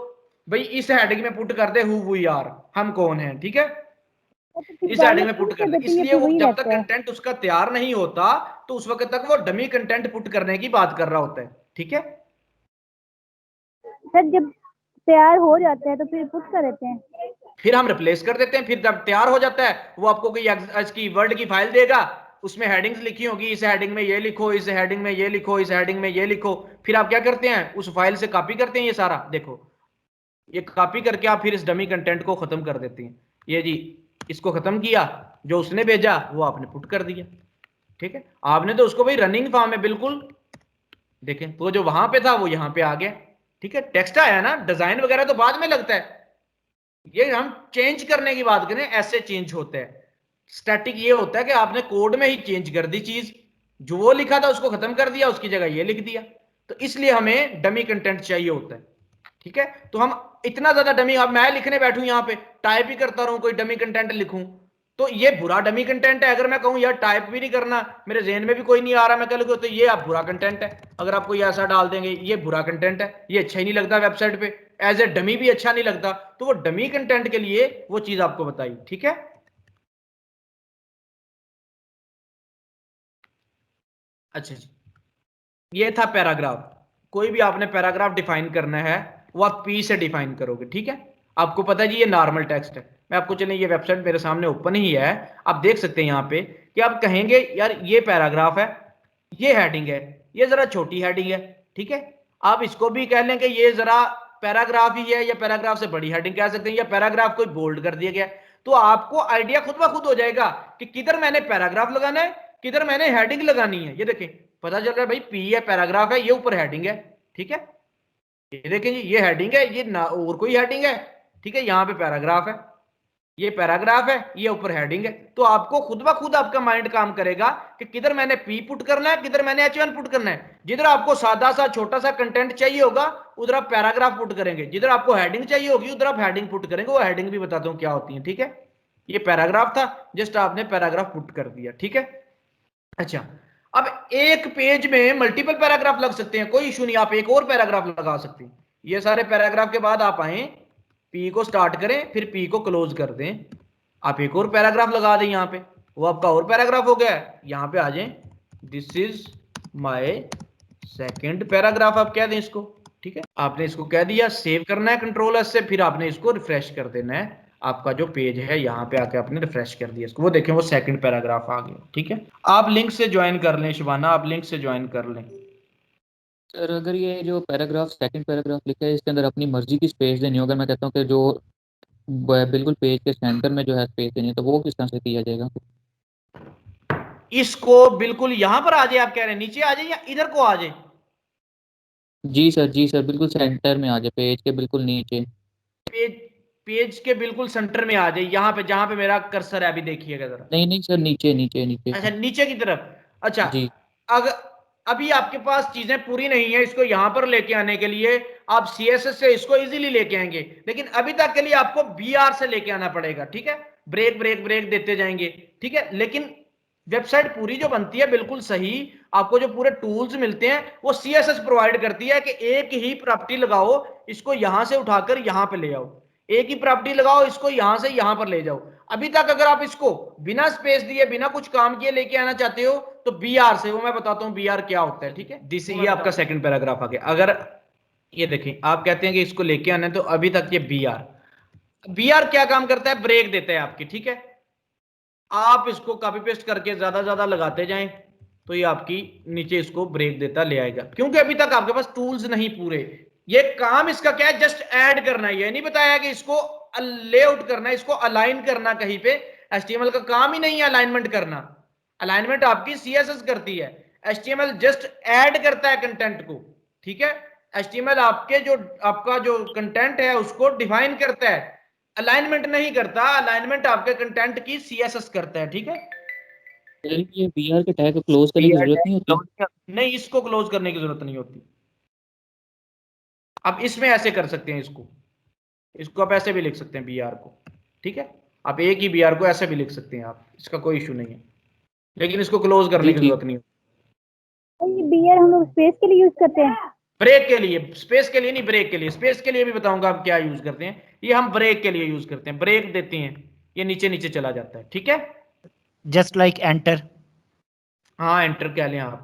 भाई, इस हेडिंग में पुट कर दे हु वी आर, हम कौन हैं, ठीक है, इस हेडिंग में पुट कर दे। इसलिए वो जब तक कंटेंट उसका तैयार नहीं होता, तो उस वक्त तक वो डमी कंटेंट पुट करने की बात कर रहा होता है, ठीक है। सर जब तैयार हो जाता है तो फिर पुट कर देते हैं, फिर हम रिप्लेस कर देते हैं। फिर जब तैयार हो जाता है, वो आपको कोई इसकी वर्ड की फाइल देगा, उसमें हेडिंग्स लिखी होगी, इस हेडिंग में ये लिखो, इस हेडिंग में ये लिखो, इस हेडिंग में ये लिखो। फिर आप क्या करते हैं? उस फाइल से कॉपी करते हैं ये सारा, देखो ये कॉपी करके आप फिर इस डमी कंटेंट को खत्म कर देते हैं। ये जी इसको खत्म किया, जो उसने भेजा वो आपने पुट कर दिया, ठीक है, आपने तो उसको भाई रनिंग फॉर्म में बिल्कुल देखें, वो जो वहां पे था वो यहाँ पे आ गया। ठीक है, टेक्स्ट आया ना, डिजाइन वगैरह तो बाद में लगता है, ये हम चेंज करने की बात करें ऐसे चेंज होता है। स्टैटिक ये होता है कि आपने कोड में ही चेंज कर दी चीज, जो वो लिखा था उसको खत्म कर दिया, उसकी जगह ये लिख दिया, तो इसलिए हमें डमी कंटेंट चाहिए होता है। ठीक है, तो हम इतना ज्यादा डमी, अब मैं लिखने बैठूं यहाँ पे टाइप ही करता रहूं, कोई डमी कंटेंट लिखूं, तो ये बुरा डमी कंटेंट है। अगर मैं कहूं यार टाइप भी नहीं करना, मेरे ज़हन में भी कोई नहीं आ रहा, मैं कह लूंगा तो ये आप बुरा कंटेंट है। अगर आप कोई ऐसा डाल देंगे ये बुरा कंटेंट है, ये अच्छा ही नहीं लगता वेबसाइट पे, एज ए डमी भी अच्छा नहीं लगता, तो वो डमी कंटेंट के लिए वो चीज आपको बताई। ठीक है, अच्छा जी, ये था पैराग्राफ। कोई भी आपने पैराग्राफ डिफाइन करना है वो आप पी से डिफाइन करोगे। ठीक है, आपको पता है जी ये नॉर्मल टेक्स्ट है। मैं आपको, चलें ये वेबसाइट मेरे सामने ओपन ही है, आप देख सकते हैं यहाँ पे कि आप कहेंगे यार ये पैराग्राफ है, ये हेडिंग है, ये जरा छोटी हेडिंग है। ठीक है, आप इसको भी कह लें कि ये जरा पैराग्राफ ही है, या पैराग्राफ से बड़ी हेडिंग कह सकते हैं, या पैराग्राफ को बोल्ड कर दिया गया, तो आपको आइडिया खुद ब खुद हो जाएगा कि किधर मैंने पैराग्राफ लगाना है, किधर मैंने हेडिंग लगानी है। ये देखें, पता चल रहा है भाई पी है, पैराग्राफ है, ये ऊपर हेडिंग है। ठीक है, ये देखें जी, ये हेडिंग है, ये ना और कोई हेडिंग है। ठीक है, यहाँ पे पैराग्राफ है, ये पैराग्राफ है, ये ऊपर हेडिंग है। तो आपको खुद ब खुद आपका माइंड काम करेगा कि किधर मैंने पी पुट करना है, किधर मैंने H1 पुट करना है। जिधर आपको सादा सा छोटा सा कंटेंट चाहिए होगा उधर आप पैराग्राफ पुट करेंगे, जिधर आपको हेडिंग चाहिए होगी उधर आप हेडिंग पुट करेंगे। वो हेडिंग भी बताता हूँ क्या होती है। ठीक है, ये पैराग्राफ था, जस्ट आपने पैराग्राफ पुट कर दिया। ठीक है, अच्छा, अब एक पेज में मल्टीपल पैराग्राफ लग सकते हैं, कोई इशू नहीं, आप एक और पैराग्राफ लगा सकते हैं। ये सारे पैराग्राफ के बाद आप आए, पी को स्टार्ट करें, फिर पी को क्लोज कर दें, आप एक और पैराग्राफ लगा दें यहाँ पे, वो आपका और पैराग्राफ हो गया है। यहाँ पे आ जाएं, this is my second paragraph आप कह दें इसको। ठीक है, आपने इसको कह दिया, सेव करना है कंट्रोल एस से, फिर आपने इसको रिफ्रेश कर देना है। आपका जो पेज है यहाँ पे आके आपने रिफ्रेश कर दिया इसको, वो देखें वो सेकंड पैराग्राफ आ गया। ठीक है, आप लिंक से ज्वाइन कर लें, शिबाना आप लिंक से ज्वाइन कर लें। सर अगर ये जो पैराग्राफ सेकंड पैराग्राफ लिखा है इसके अंदर अपनी मर्जी की स्पेस देनी हो, अगर मैं कहता हूँ कि जो बिल्कुल पेज के सेंटर में जो है स्पेस देनी है, तो वो किस तरह से किया जाएगा? इसको बिल्कुल यहाँ पर आ जाए, आप कह रहे हैं नीचे आ जाए या इधर को आ जाए? जी सर, बिल्कुल सेंटर में आ जाए, पेज के बिल्कुल नीचे। पेज के बिल्कुल सेंटर में आ जाए, यहाँ पे जहां पे मेरा कर्सर है, अभी देखिएगा जरा। नहीं सर, नीचे नीचे नीचे। अच्छा, नीचे की तरफ। अच्छा जी, अगर अभी आपके पास चीजें पूरी नहीं है, इसको यहां पर लेके आने के लिए आप सीएसएस से इसको इजीली लेके आएंगे, लेकिन अभी तक के लिए आपको बीआर से लेके आना पड़ेगा। ठीक है, ब्रेक ब्रेक ब्रेक देते जाएंगे। ठीक है, लेकिन वेबसाइट पूरी जो बनती है बिल्कुल सही, आपको जो पूरे टूल्स मिलते हैं वो सीएसएस प्रोवाइड करती है कि एक ही प्रॉपर्टी लगाओ, इसको यहां से उठाकर यहां पे ले आओ, एक ही प्रॉपर्टी लगाओ, इसको यहां से यहां पर ले जाओ। अभी तक अगर आप इसको बिना स्पेस दिए, बिना कुछ काम किए लेके आना चाहते हो तो बीआर से, वो मैं बताता हूँ बीआर क्या होता है। ठीक है, दिस ये आपका सेकंड पैराग्राफ आ गया। अगर ये देखें, आप कहते हैं कि इसको लेके आना है, तो अभी तक ये बीआर क्या काम करता है, ब्रेक देता है आपकी। ठीक है, आप इसको कॉपी पेस्ट करके ज्यादा लगाते जाएं तो ये आपकी नीचे इसको ब्रेक देता ले आएगा, क्योंकि अभी तक आपके पास टूल्स नहीं पूरे। ये काम इसका क्या है, जस्ट ऐड करना है, ये नहीं बताया कि इसको लेआउट करना है, इसको अलाइन करना कहीं पे। एचटीएमएल का काम ही नहीं है अलाइनमेंट करना, अलाइनमेंट आपकी सीएसएस करती है, एचटीएमएल जस्ट ऐड करता है कंटेंट को। ठीक है, एचटीएमएल आपका जो कंटेंट है उसको डिफाइन करता है, अलाइनमेंट नहीं करता, अलाइनमेंट आपके कंटेंट की सीएसएस करता है। ठीक है, ये बीआर के टैग को क्लोज करने की जरूरत नहीं होती? नहीं, इसको क्लोज करने की जरूरत नहीं होती। अब इसमें ऐसे कर सकते हैं, इसको आप ऐसे भी लिख सकते हैं बीआर को। ठीक है, आप एक ही बीआर को ऐसे भी लिख सकते हैं आप, इसका कोई इशू नहीं है, लेकिन इसको क्लोज करने की जरूरत नहीं होती। बीआर हम लोग स्पेस के लिए यूज करते हैं, ब्रेक के लिए, स्पेस के लिए नहीं, ब्रेक के लिए। स्पेस के लिए भी बताऊंगा आप क्या यूज करते हैं, ये हम ब्रेक के लिए यूज करते हैं, ब्रेक देते हैं, ये नीचे नीचे चला जाता है। ठीक है, जस्ट लाइक एंटर। हाँ, एंटर कह लें आप।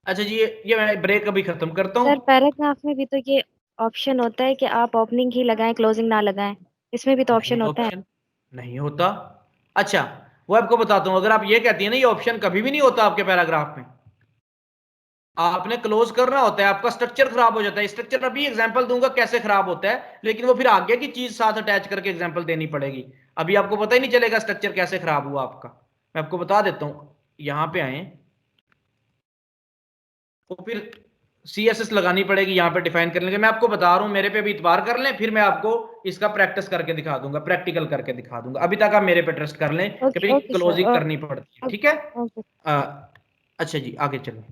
अच्छा जी, ये मैं ब्रेक अभी खत्म करता हूँ। सर पैराग्राफ में भी तो ये ऑप्शन होता है कि आप ओपनिंग ही लगाएं, क्लोजिंग ना लगाएं, इसमें भी तो ऑप्शन होता है। नहीं होता। अच्छा, वो आपको बताता हूँ, अगर आप ये कहती है ना, ये ऑप्शन कभी भी नहीं होता आपके पैराग्राफ में, आपने क्लोज करना होता है, आपका स्ट्रक्चर खराब हो जाता है। स्ट्रक्चर अभी एग्जांपल दूंगा कैसे खराब होता है, लेकिन वो फिर आगे की चीज साथ अटैच करके एग्जांपल देनी पड़ेगी। अभी आपको पता ही नहीं चलेगा स्ट्रक्चर कैसे खराब हुआ आपका, मैं आपको बता देता हूँ। यहां पे आए तो फिर CSS लगानी पड़ेगी यहाँ पे डिफाइन करने के। मैं आपको बता रहा हूँ, मेरे पे भी इतबार कर लें, फिर मैं आपको इसका प्रैक्टिस करके दिखा दूंगा, प्रैक्टिकल करके दिखा दूंगा। अभी तक आप मेरे पे ट्रस्ट कर लें कि भाई ओके क्लोजिंग सर। करनी पड़ती है, ठीक है। ओके। अच्छा जी, आगे चलो,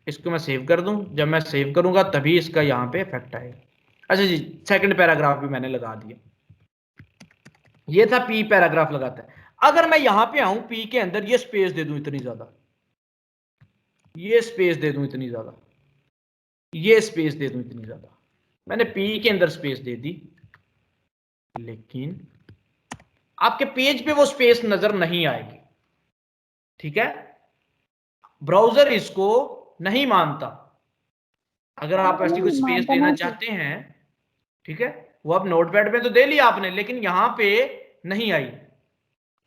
इसको मैं सेव कर दूं। जब मैं सेव करूंगा तभी इसका यहाँ पे इफेक्ट आएगा। अच्छा जी, सेकंड पैराग्राफ भी मैंने लगा दिया। ये था P पैराग्राफ लगाता है। अगर मैं यहां पे आऊं P के अंदर, ये स्पेस दे दूं इतनी ज्यादा, ये स्पेस दे दूं इतनी ज्यादा, ये स्पेस दे दूं इतनी ज्यादा, मैंने P के अंदर स्पेस दे दी, लेकिन आपके पेज पे वो स्पेस नजर नहीं आएगी, ठीक है। ब्राउजर इसको नहीं मानता। अगर आप ऐसी कोई स्पेस देना चाहते हैं, ठीक है, वो आप नोटपैड में तो दे लिया आपने, लेकिन यहां पे नहीं आई,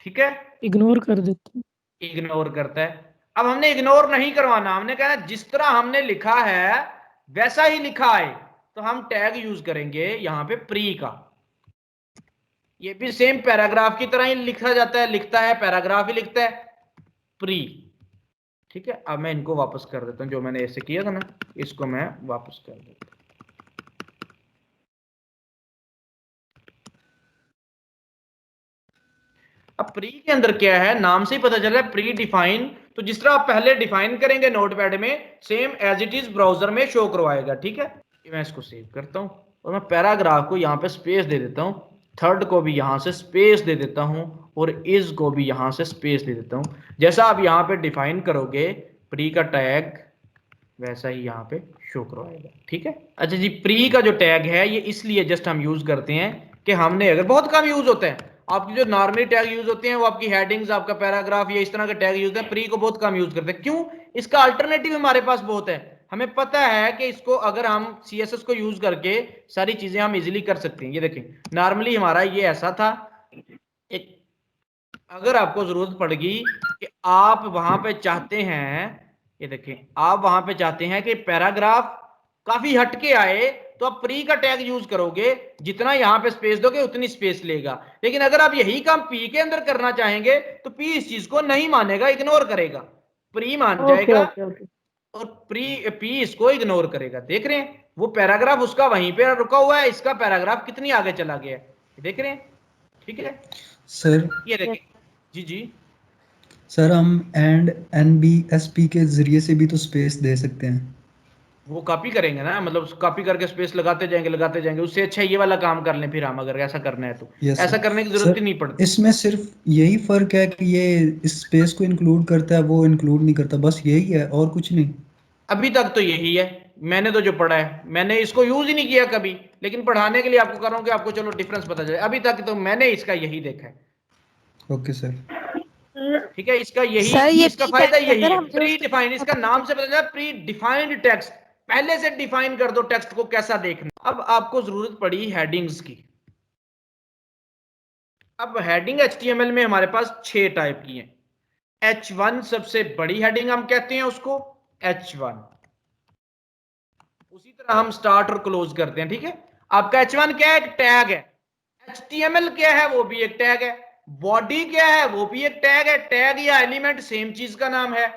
ठीक है, इग्नोर कर देते हैं। इग्नोर करता है। अब हमने इग्नोर नहीं करवाना, हमने कहना जिस तरह हमने लिखा है वैसा ही लिखा है, तो हम टैग यूज करेंगे यहां पे प्री का। ये भी सेम पैराग्राफ की तरह ही लिखा जाता है, लिखता है पैराग्राफ ही लिखता है, प्री, ठीक है। अब मैं इनको वापस कर देता हूं, जो मैंने ऐसे किया था ना, इसको मैं वापस कर देता हूं। अब प्री के अंदर क्या है, नाम से ही पता चल रहा है, प्री डिफाइन। तो जिस तरह आप पहले डिफाइन करेंगे नोटपैड में, same as it is browser में शो करवाएगा, ठीक है। मैं इसको सेव करता हूं और मैं पैराग्राफ को यहां पे स्पेस दे देता हूं, थर्ड को भी यहां से स्पेस दे देता हूं, और इज को भी यहां से स्पेस दे देता हूं। जैसा आप यहां पे डिफाइन करोगे प्री का टैग, वैसा ही यहाँ पे शो करवाएगा, ठीक है। अच्छा जी, प्री का जो टैग है ये इसलिए जस्ट हम यूज करते हैं कि हमने, अगर बहुत कम यूज होता है, आपकी जो नॉर्मली टैग यूज होते हैं वो आपकी हेडिंग्स, आपका पैराग्राफ, ये इस तरह के टैग यूज है, प्री को बहुत कम यूज करते हैं। क्यों? इसका अल्टरनेटिव हमारे पास बहुत है। हमें पता है कि इसको अगर हम CSS को यूज करके सारी चीजें हम इजीली कर सकते हैं। ये देखें, नॉर्मली हमारा ये ऐसा था, एक अगर आपको जरूरत पड़ेगी कि आप वहां पे चाहते हैं, ये देखें, आप वहां पे चाहते हैं कि पैराग्राफ काफी हटके आए, तो आप प्री का टैग यूज करोगे, जितना यहां पे स्पेस दोगे उतनी स्पेस लेगा। लेकिन अगर आप यही काम P के अंदर करना चाहेंगे तो P इस चीज को नहीं मानेगा, इग्नोर करेगा, प्री मान जाएगा और P इसको इग्नोर करेगा। देख रहे हैं, वो पैराग्राफ उसका वहीं पे रुका हुआ है, इसका पैराग्राफ कितनी आगे चला गया है, देख रहे हैं, ठीक है सर। ये देखिए जी जी सर, हम एंड NBSP के जरिए से भी तो स्पेस दे सकते हैं। वो कॉपी करेंगे ना, मतलब कॉपी करके स्पेस लगाते जाएंगे। उससे अच्छा ये वाला काम कर लें फिर हम, अगर ऐसा करना है तो। ऐसा करने की जरूरत ही नहीं पड़ती। इसमें सिर्फ यही फर्क है कि ये इस स्पेस को इंक्लूड करता है, वो इंक्लूड नहीं करता, बस यही है और कुछ नहीं। अभी तक तो यही है, मैंने तो जो पढ़ा है, मैंने इसको यूज ही नहीं किया कभी, लेकिन पढ़ाने के लिए आपको कर रहा हूं कि आपको चलो डिफरेंस पता चले। अभी तक तो मैंने इसका यही देखा है। ओके सर, ठीक है, इसका यही सर, ये इसका P फायदा टैग यही अगर है, हम प्री use डिफाइन। इसका नाम से पता चला, प्री डिफाइंड टेक्स्ट, पहले से डिफाइन कर दो टेक्स्ट को कैसा देखना। अब आपको जरूरत पड़ी हेडिंग्स की। अब हेडिंग HTML में हमारे पास 6 टाइप की हैं। H1 सबसे बड़ी हेडिंग हम कहते हैं उसको, H1। उसी तरह हम स्टार्ट और क्लोज करते हैं, ठीक है। आपका H1 क्या है? एक टैग है। HTML क्या है? वो भी एक टैग है। बॉडी क्या है? वो भी एक टैग है। टैग या एलिमेंट सेम चीज का नाम है।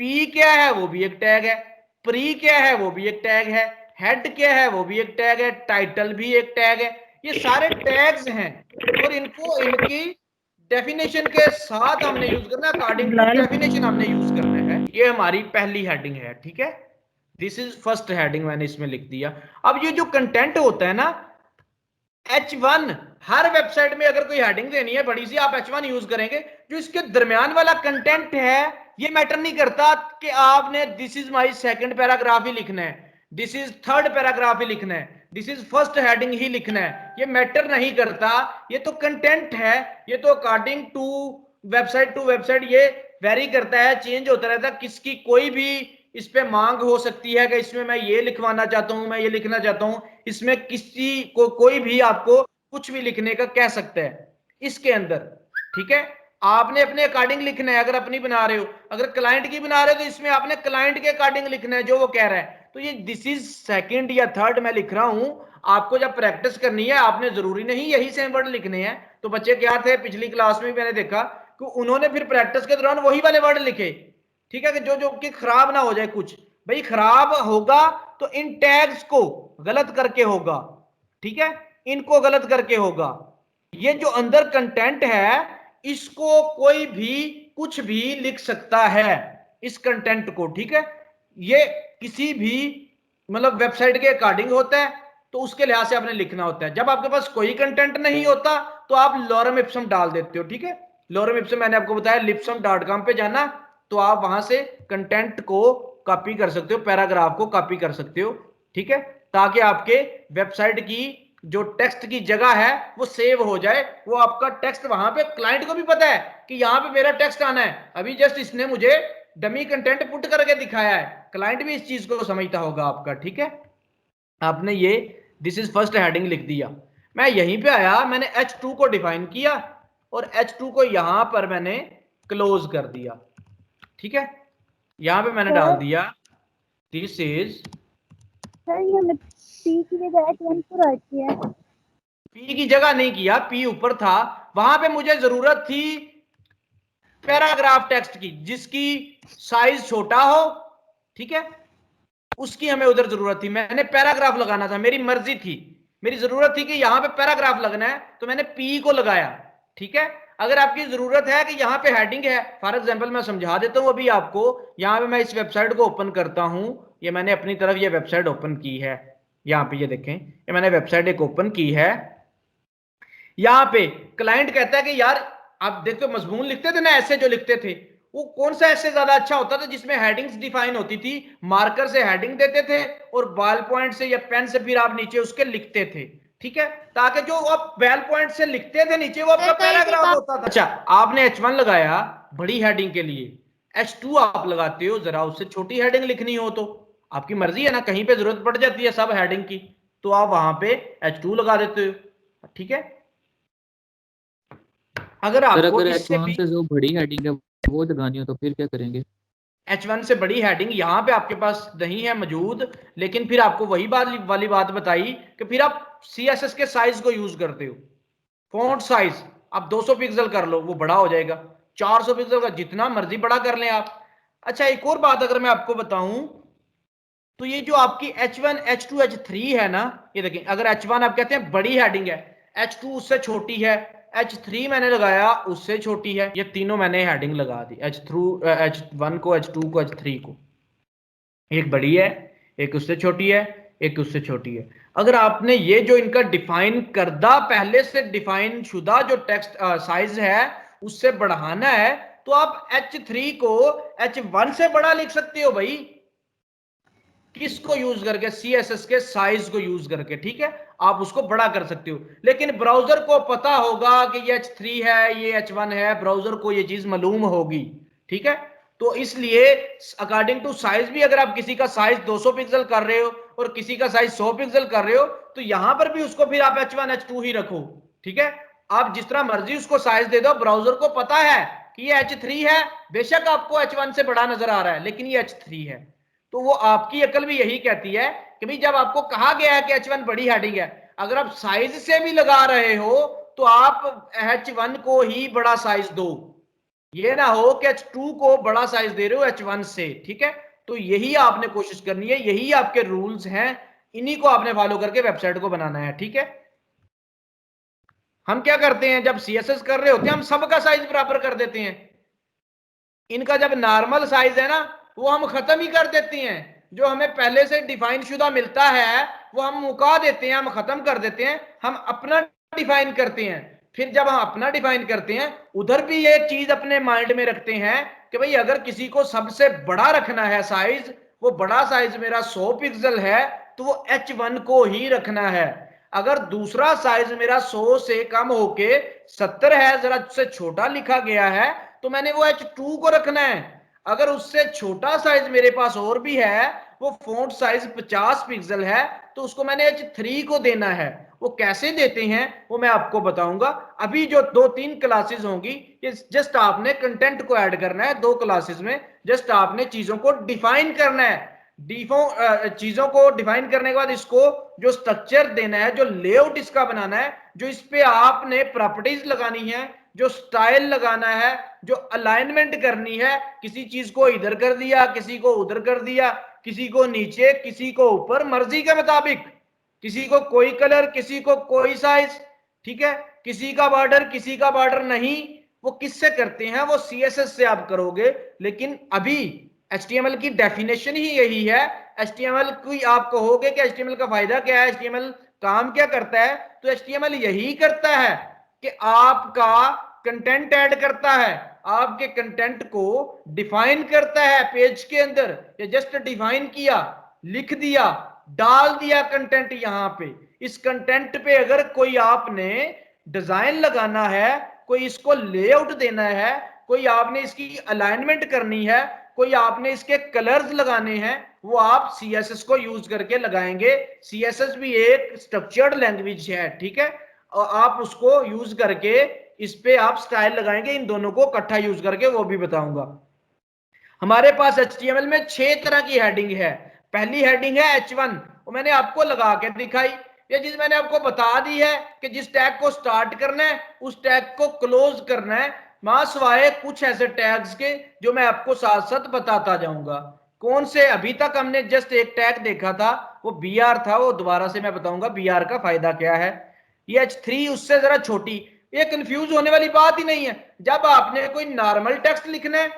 P क्या है? वो भी एक टैग है। प्री क्या है? वो भी एक टैग है। हेड क्या है? वो भी एक टैग है। टाइटल भी एक टैग है। ये सारे टैग्स हैं और इनको इनकी डेफिनेशन के साथ हमने यूज करना है, अकॉर्डिंग टू डेफिनेशन हमने यूज करना है। ये हमारी पहली हेडिंग है, ठीक है। दिस इज फर्स्ट हेडिंग, मैंने इसमें लिख दिया। अब ये जो कंटेंट होता है ना, H1, हर वेबसाइट में अगर कोई हेडिंग देनी है बड़ी सी, आप H1 यूज करेंगे। जो इसके दरमियान वाला कंटेंट है, ये मैटर नहीं करता कि आपने this is my second paragraph ही लिखना है, दिस इज थर्ड पैराग्राफ ही लिखना है, दिस इज फर्स्ट हेडिंग ही लिखना है, ये मैटर नहीं करता। ये तो कंटेंट है, ये तो अकॉर्डिंग टू वेबसाइट ये वेरी करता है, चेंज होता रहता है। किसकी कोई भी इस पे मांग हो सकती है कि इसमें मैं ये लिखवाना चाहता हूं, मैं ये लिखना चाहता हूं, इसमें किसी को कोई भी आपको कुछ भी लिखने का कह सकता है इसके अंदर, ठीक है। आपने अपने अकॉर्डिंग लिखना है, अगर अपनी बना रहे हो, अगर क्लाइंट की बना रहे हो तो इसमें आपने क्लाइंट के अकॉर्डिंग लिखना है जो वो कह रहा है। तो ये दिस इज सेकंड या थर्ड मैं लिख रहा हूं, आपको जब प्रैक्टिस करनी है आपने जरूरी नहीं यही सेम वर्ड लिखने हैं। तो बच्चे क्या थे, पिछली क्लास में मैंने देखा कि उन्होंने फिर प्रैक्टिस के दौरान वही वाले वर्ड लिखे, ठीक है, कि जो जो कि खराब ना हो जाए कुछ। भाई खराब होगा तो इन टैग्स को गलत करके होगा, ठीक है, इनको गलत करके होगा। ये जो अंदर कंटेंट है इसको कोई भी कुछ भी लिख सकता है, इस कंटेंट को, ठीक है। ये किसी भी मतलब वेबसाइट के अकॉर्डिंग होता है, तो उसके लिहाज से आपने लिखना होता है। जब आपके पास कोई कंटेंट नहीं होता तो आप लॉरम इप्सम डाल देते हो, ठीक है। लॉरम इप्सम मैंने आपको बताया lipsum.com पे जाना, तो आप वहां से कंटेंट को कॉपी कर सकते हो, पैराग्राफ को कॉपी कर सकते हो, ठीक है, ताकि आपके वेबसाइट की जो टेक्स्ट की जगह है वो सेव हो जाए। वो आपका टेक्स्ट वहां पे क्लाइंट को भी पता है कि यहाँ पे मेरा टेक्स्ट आना है। अभी जस्ट इसने मुझे डमी कंटेंट पुट करके दिखाया है, क्लाइंट भी इस चीज को समझता होगा आपका, ठीक है। आपने ये दिस इज फर्स्ट हेडिंग लिख दिया। मैं यहीं पे आया, मैंने H2 को डिफाइन किया और H2 को यहां पर मैंने क्लोज कर दिया, ठीक है। यहां पे मैंने डाल दिया दिस इज, सर ये हमने पी की जगह H1 को रख किया है। पी की जगह नहीं किया, पी ऊपर था, वहां पे मुझे जरूरत थी पैराग्राफ टेक्स्ट की जिसकी साइज छोटा हो, ठीक है, उसकी हमें उधर जरूरत थी। मैंने पैराग्राफ लगाना था, मेरी मर्जी थी, मेरी जरूरत थी कि यहां पे पैराग्राफ लगना है, तो मैंने पी को लगाया, ठीक है। अगर आपकी जरूरत है कि यहाँ पे हेडिंग है, फॉर एग्जांपल मैं समझा देता हूं अभी आपको। यहाँ पे मैं इस वेबसाइट को ओपन करता हूं, ये मैंने अपनी तरफ ये वेबसाइट ओपन की है, यहाँ पे ये देखें, ये मैंने वेबसाइट एक ओपन की है। यहाँ पे क्लाइंट कहता है कि यार आप देखो मजमून लिखते थे ना, ऐसे जो लिखते थे, वो कौन सा ऐसे ज्यादा अच्छा होता था जिसमें हेडिंग्स डिफाइन होती थी, मार्कर से हेडिंग देते थे और बॉल पॉइंट से या पेन से फिर आप नीचे उसके लिखते थे, ठीक है, ताकि जो आप बॉल पॉइंट से लिखते थे नीचे वो आपका पैराग्राफ होता था। अच्छा, आपने H1 लगाया बड़ी हेडिंग के लिए, H2 आप लगाते हो जरा उससे छोटी हेडिंग लिखनी हो तो आपकी मर्जी है ना, कहीं पे जरूरत पड़ जाती है सब हेडिंग की, तो आप वहां पे H2 लगा देते हो, ठीक है। अगर आपको H1 से जो बड़ी हेडिंग है वो लगानी हो तो फिर क्या करेंगे? H1 से बड़ी हेडिंग यहाँ पे आपके पास नहीं है मौजूद, लेकिन फिर आपको वही वाली बात बताई कि फिर आप CSS के साइज को यूज करते हो। फॉन्ट साइज आप 200 पिक्सल कर लो, वो बड़ा हो जाएगा, 400 पिक्सल का जितना मर्जी बड़ा कर लें आप। अच्छा, एक और बात अगर मैं आपको बताऊं, तो ये जो आपकी H1, H2, H3 है ना, ये देखें, अगर H1 आप कहते हैं बड़ी हेडिंग है, H2 उससे छोटी है, H3 मैंने लगाया उससे छोटी है, ये तीनों मैंने हेडिंग लगा दी, H1 को, H2 को, H3 को। एक बड़ी है, एक उससे छोटी है, एक उससे छोटी है। अगर आपने ये जो इनका डिफाइन करदा पहले से डिफाइन शुदा जो टेक्स्ट साइज है उससे बढ़ाना है, तो आप H3 को H1 से बड़ा लिख सकते हो भाई। किसको यूज करके? CSS के साइज को यूज करके, ठीक है, आप उसको बड़ा कर सकते हो। लेकिन ब्राउजर को पता होगा कि ये H3 है, ये H1 है, ब्राउजर को ये चीज मालूम होगी, ठीक है। तो इसलिए अकॉर्डिंग टू साइज भी, अगर आप किसी का साइज 200 पिक्सल कर रहे हो और किसी का साइज 100 पिक्सल कर रहे हो, तो यहां पर भी उसको फिर आप H1 H2 ही रखो, ठीक है। आप जिस तरह मर्जी उसको साइज दे दो, ब्राउजर को पता है कि ये H3 है, बेशक आपको H1 से बड़ा नजर आ रहा है लेकिन ये H3 है। तो वो आपकी अकल भी यही कहती है कि भाई जब आपको कहा गया है कि H1 बड़ी हेडिंग है, अगर आप साइज से भी लगा रहे हो तो आप H1 को ही बड़ा साइज दो, ये ना हो कि H2 को बड़ा साइज दे रहे हो H1 से, ठीक है। तो यही आपने कोशिश करनी है, यही आपके रूल्स हैं, इन्हीं को आपने फॉलो करके वेबसाइट को बनाना है, ठीक है। हम क्या करते हैं, जब CSS कर रहे होते हैं हम सबका साइज बराबर कर देते हैं, इनका जब नॉर्मल साइज है ना वो हम खत्म ही कर देते हैं, जो हमें पहले से डिफाइन शुदा मिलता है वो हम मुका देते हैं, हम खत्म कर देते हैं, हम अपना डिफाइन करते हैं। फिर जब हम अपना डिफाइन करते हैं उधर भी ये चीज अपने माइंड में रखते हैं कि भाई अगर किसी को सबसे बड़ा रखना है साइज, वो बड़ा साइज मेरा 100 पिक्सल है तो वो H1 को ही रखना है। अगर दूसरा साइज मेरा 100 से कम होके 70 है, जरा उससे छोटा लिखा गया है, तो मैंने वो H2 को रखना है। अगर उससे छोटा साइज मेरे पास और भी है, वो फॉन्ट साइज 50 पिक्सल है, तो उसको मैंने H3 को देना है। वो कैसे देते हैं वो मैं आपको बताऊंगा। अभी जो 2-3 क्लासेस होंगी, ये जस्ट आपने कंटेंट को ऐड करना है, 2 क्लासेस में जस्ट आपने चीजों को डिफाइन करना है। चीजों को डिफाइन करने के बाद इसको जो स्ट्रक्चर देना है, जो लेआउट इसका बनाना है, जो इस पे आपने प्रॉपर्टीज लगानी है, जो स्टाइल लगाना है, जो अलाइनमेंट करनी है, किसी चीज को इधर कर दिया, किसी को उधर कर दिया, किसी को नीचे, किसी को ऊपर, मर्जी के मुताबिक, किसी को कोई कलर, किसी को कोई साइज, ठीक है, किसी का बॉर्डर, किसी का बॉर्डर नहीं, वो किससे करते हैं? वो CSS से आप करोगे। लेकिन अभी HTML की डेफिनेशन ही यही है। HTML की आप कहोगे कि HTML का फायदा क्या है, HTML काम क्या करता है, तो HTML यही करता है कि आपका कंटेंट ऐड करता है, आपके कंटेंट को डिफाइन करता है पेज के अंदर। या जस्ट डिफाइन किया, लिख दिया, डाल दिया कंटेंट यहां पे। इस कंटेंट पे अगर कोई आपने डिजाइन लगाना है, कोई इसको लेआउट देना है, कोई आपने इसकी अलाइनमेंट करनी है, कोई आपने इसके कलर्स लगाने हैं, वो आप CSS को यूज करके लगाएंगे। CSS भी एक स्ट्रक्चर्ड लैंग्वेज है, ठीक है, और आप उसको यूज करके इस पे आप स्टाइल लगाएंगे। इन दोनों को इकट्ठा यूज करके वो भी बताऊंगा। हमारे पास HTML में 6 तरह की हेडिंग है। पहली हेडिंग है H1, वो मैंने आपको लगा के दिखाई। ये चीज मैंने आपको बता दी है कि जिस टैग को स्टार्ट करना है उस टैग को क्लोज करना है, मां सिवाय कुछ ऐसे टैग्स के जो मैं आपको साथ साथ बताता जाऊंगा। कौन से? अभी तक हमने जस्ट एक टैग देखा था, वो BR था, वो दोबारा से मैं बताऊंगा BR का फायदा क्या है। ये H3 उससे जरा छोटी, ये कंफ्यूज होने वाली बात ही नहीं है। जब आपने कोई नॉर्मल टेक्स्ट लिखना है,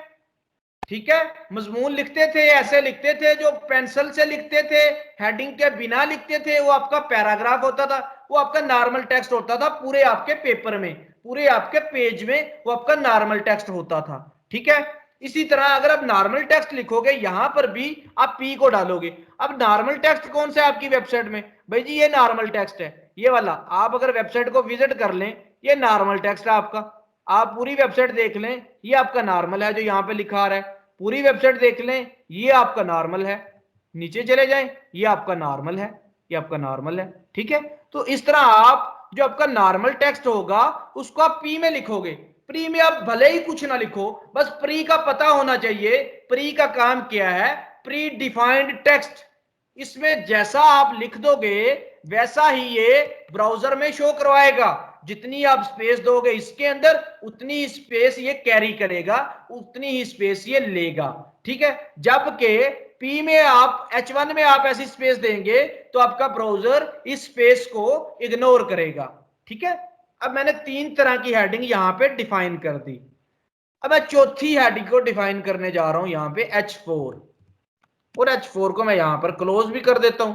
ठीक है, मजमून लिखते थे, ऐसे लिखते थे, जो पेंसिल से लिखते थे, हेडिंग के बिना लिखते थे, वो आपका पैराग्राफ होता था, वो आपका नॉर्मल टेक्स्ट होता था। पूरे आपके पेपर में, पूरे आपके पेज में वो आपका नॉर्मल टेक्स्ट होता था, ठीक है। इसी तरह अगर आप नॉर्मल टेक्स्ट लिखोगे, यहां पर भी आप P को डालोगे। अब नॉर्मल टेक्स्ट कौन सा है आपकी वेबसाइट में? भाई जी ये नॉर्मल टेक्स्ट है, ये वाला। आप अगर वेबसाइट को विजिट कर लें, ये नॉर्मल टेक्स्ट है आपका। आप पूरी वेबसाइट देख लें, ये आपका नॉर्मल है जो यहाँ पे लिखा आ रहा है। पूरी वेबसाइट देख लें, ये आपका नॉर्मल है। नीचे चले जाएं, ये आपका नॉर्मल है, ये आपका नॉर्मल है, ठीक है। तो इस तरह आप जो आपका नॉर्मल टेक्स्ट होगा उसको आप P में लिखोगे। प्री में आप भले ही कुछ ना लिखो, बस प्री का पता होना चाहिए। प्री का काम क्या है? Pre defined text. इसमें जैसा आप लिख दोगे वैसा ही ये ब्राउजर में शो करवाएगा। जितनी आप स्पेस दोगे इसके अंदर, उतनी स्पेस ये कैरी करेगा, उतनी ही स्पेस ये लेगा, ठीक है। जबकि P में आप, H1 में आप ऐसी स्पेस देंगे तो आपका ब्राउजर इस स्पेस को इग्नोर करेगा, ठीक है। अब मैंने 3 तरह की हेडिंग यहां पे डिफाइन कर दी। अब मैं चौथी हेडिंग को डिफाइन करने जा रहा हूं यहां पे H4, और H4 को मैं यहां पर क्लोज भी कर देता हूं,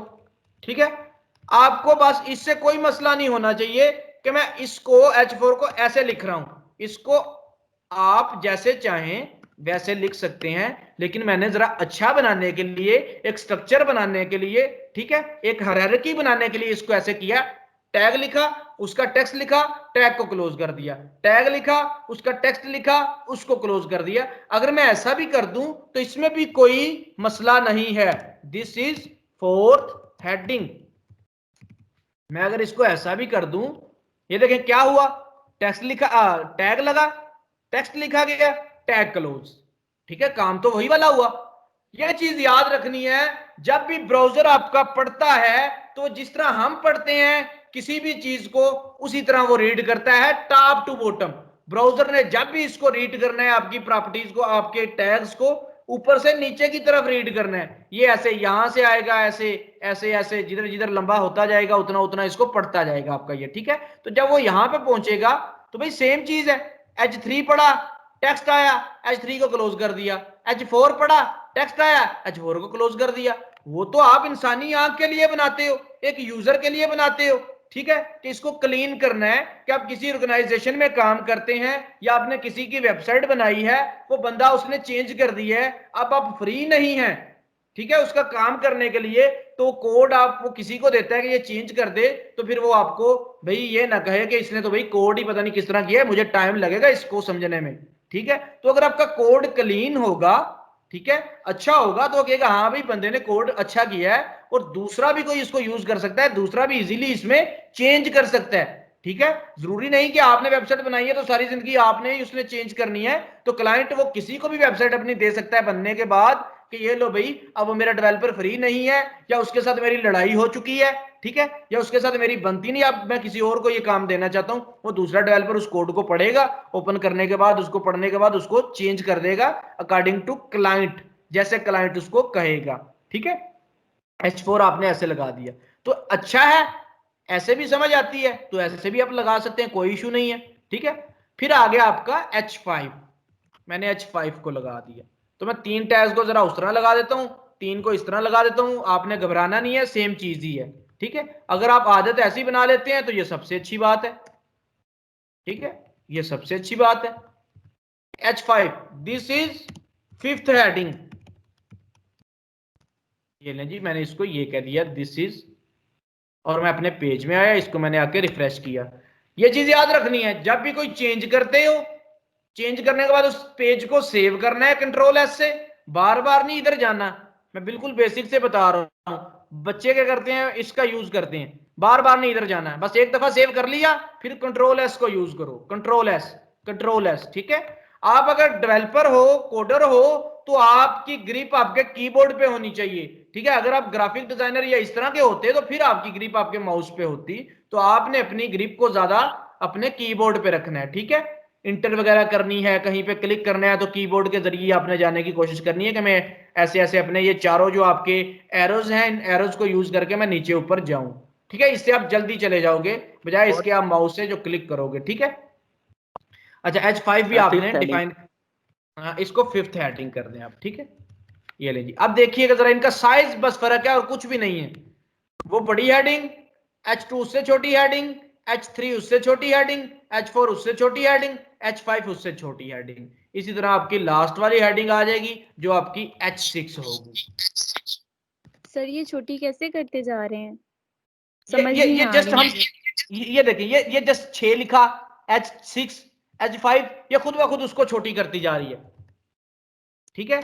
ठीक है। आपको बस इससे कोई मसला नहीं होना चाहिए कि मैं इसको H4 को ऐसे लिख रहा हूं। इसको आप जैसे चाहें वैसे लिख सकते हैं, लेकिन मैंने जरा अच्छा बनाने के लिए, एक स्ट्रक्चर बनाने के लिए, ठीक है, एक हायरार्की बनाने के लिए इसको ऐसे किया। टैग लिखा, उसका टेक्स्ट लिखा, टैग को क्लोज कर दिया, टैग लिखा, उसका टेक्स्ट लिखा, उसको क्लोज कर दिया। अगर मैं ऐसा भी कर दूं तो इसमें भी कोई मसला नहीं है। This is 4th heading. मैं अगर इसको ऐसा भी कर दूं, ये देखें क्या हुआ, टेक्स्ट लिखा, टैग लगा, टेक्स्ट लिखा गया, टैग क्लोज, ठीक है, काम तो वही वाला हुआ। यह चीज याद रखनी है, जब भी ब्राउजर आपका पढ़ता है तो जिस तरह हम पढ़ते हैं किसी भी चीज को, उसी तरह वो रीड करता है टॉप टू बॉटम। ब्राउजर ने जब भी इसको रीड करना है, आपकी प्रॉपर्टीज को, आपके टैग्स को ऊपर से नीचे की तरफ रीड करना है। ये ऐसे यहां से आएगा, ऐसे ऐसे ऐसे, जिधर जिधर लंबा होता जाएगा उतना उतना इसको पढ़ता जाएगा आपका ये, ठीक है। तो जब वो यहां पे पहुंचेगा तो भाई सेम चीज है। H3 पढ़ा, टेक्स्ट आया, H3 को क्लोज कर दिया। H4 पढ़ा, टेक्स्ट आया, H4 को क्लोज कर दिया। वो तो आप इंसानी आंख के लिए बनाते हो, एक यूजर के लिए बनाते हो, ठीक है, कि इसको क्लीन करना है। कि आप किसी ऑर्गेनाइजेशन में काम करते हैं या आपने किसी की वेबसाइट बनाई है, वो बंदा उसने चेंज कर दिया है, अब आप फ्री नहीं है, ठीक है, उसका काम करने के लिए। तो कोड आप वो किसी को देता है कि ये चेंज कर दे, तो फिर वो आपको भाई ये ना कहे कि इसने तो भाई कोड ही पता नहीं किस तरह किया है, मुझे टाइम लगेगा इसको समझने में, ठीक है। तो अगर आपका कोड क्लीन होगा, ठीक है, अच्छा होगा, तो कहेगा हाँ भाई बंदे ने कोड अच्छा किया है, और दूसरा भी कोई इसको यूज कर सकता है, दूसरा भी इजीली इसमें चेंज कर सकता है, ठीक है। जरूरी नहीं कि आपने वेबसाइट बनाई है तो सारी जिंदगी आपने ही उसने चेंज करनी है। तो क्लाइंट वो किसी को भी वेबसाइट अपनी दे सकता है बनने के बाद कि ये लो भाई अब वो मेरा डेवलपर फ्री नहीं है, या उसके साथ मेरी लड़ाई हो चुकी है, ठीक है, या उसके साथ मेरी बनती नहीं, अब मैं किसी और को ये काम देना चाहता हूं, वो दूसरा डेवलपर उस कोड को पढ़ेगा, ओपन करने के बाद उसको पढ़ने के बाद उसको चेंज कर देगा अकॉर्डिंग टू क्लाइंट, जैसे क्लाइंट उसको कहेगा, ठीक है। H4 आपने ऐसे लगा दिया तो अच्छा है, ऐसे भी समझ आती है तो ऐसे भी आप लगा सकते हैं, कोई इशू नहीं है, ठीक है। फिर आ गया आपका H5, मैंने H5 को लगा दिया, तो मैं 3 टैग्स को जरा उस तरह लगा देता हूं, 3 को इस तरह लगा देता हूं, आपने घबराना नहीं है, सेम चीज ही है, ठीक है। अगर आप आदत ऐसी बना लेते हैं तो ये सबसे अच्छी बात है, ठीक है, ये सबसे अच्छी बात है। H5 this is 5th heading, ये लें जी, मैंने इसको ये कह दिया दिस इज, और मैं अपने पेज में आया, इसको मैंने आके रिफ्रेश किया। ये चीज याद रखनी है, जब भी कोई चेंज करते हो, चेंज करने के बाद उस पेज को सेव करना है कंट्रोल एस से, बार बार नहीं इधर जाना। मैं बिल्कुल बेसिक से बता रहा हूं, बच्चे क्या करते हैं, इसका यूज करते हैं, बार बार नहीं इधर जाना है, बस एक दफा सेव कर लिया, फिर कंट्रोल एस को यूज करो, कंट्रोल एस, ठीक है। आप अगर डेवलपर हो, कोडर हो, तो आपकी ग्रिप आपके कीबोर्ड पे होनी चाहिए, ठीक है। अगर आप ग्राफिक डिजाइनर या इस तरह के होते तो फिर आपकी ग्रिप आपके माउस पे होती, तो आपने अपनी ग्रिप को ज्यादा अपने कीबोर्ड पे रखना है, ठीक है। इंटर वगैरह करनी है, कहीं पे क्लिक करना है, तो कीबोर्ड के जरिए आपने जाने की कोशिश करनी है कि मैं ऐसे ऐसे अपने ये चारों जो आपके एरोज हैं, इन एरोज को यूज करके मैं नीचे ऊपर जाऊं, ठीक है। इससे आप जल्दी चले जाओगे, बजाय इसके आप माउस से जो क्लिक करोगे, ठीक है। अच्छा H5 भी आपने डिफाइन, इसको 5th हेडिंग कर दें आप, ठीक है। ये ले जी, अब देखिएगा जरा, इनका साइज बस फर्क है और कुछ भी नहीं है। वो बड़ी हेडिंग, H2 उससे छोटी हेडिंग, H3 उससे छोटी हेडिंग, H4 उससे छोटी हेडिंग, H5 उससे छोटी हेडिंग। इसी तरह आपकी लास्ट वाली हेडिंग आ जाएगी जो आपकी H6 होगी। सर ये छोटी कैसे करते जा रहे हैं, ये जस्ट हम ये देखिए, ये जस्ट 6 लिखा, H6 H5, ये खुद ब खुद उसको छोटी करती जा रही है, ठीक है।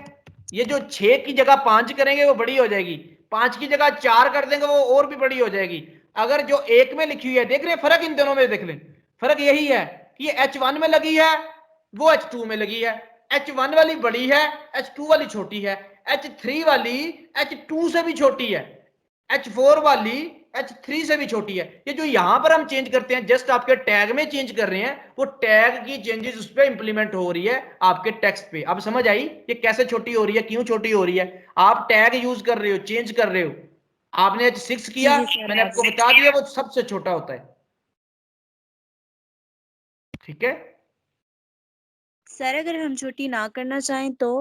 ये जो 6 की जगह 5 करेंगे वो बड़ी हो जाएगी, 5 की जगह 4 कर देंगे वो और भी बड़ी हो जाएगी। अगर जो 1 में लिखी हुई है, देख रहे हैं फर्क इन दोनों में, देख लें फर्क यही है कि ये H1 में लगी है, वो H2 में लगी है, H1 वाली बड़ी है, H2 वाली छोटी है, H3 वाली H2 से भी छोटी है, H4 वाली H3 से भी छोटी है। ये जो यहां पर हम चेंज करते हैं, जस्ट आपके टैग में चेंज कर रहे हैं, वो टैग की चेंजेस उस पर इंप्लीमेंट हो रही है आपके टेक्स्ट पे। अब समझ आई ये कैसे छोटी हो रही है, क्यों छोटी हो रही है। आप टैग यूज कर रहे हो, चेंज कर रहे हो, आपने H6 किया, मैंने आपको बता दिया वो सबसे छोटा होता है, ठीक है। सर अगर हम छोटी ना करना चाहें तो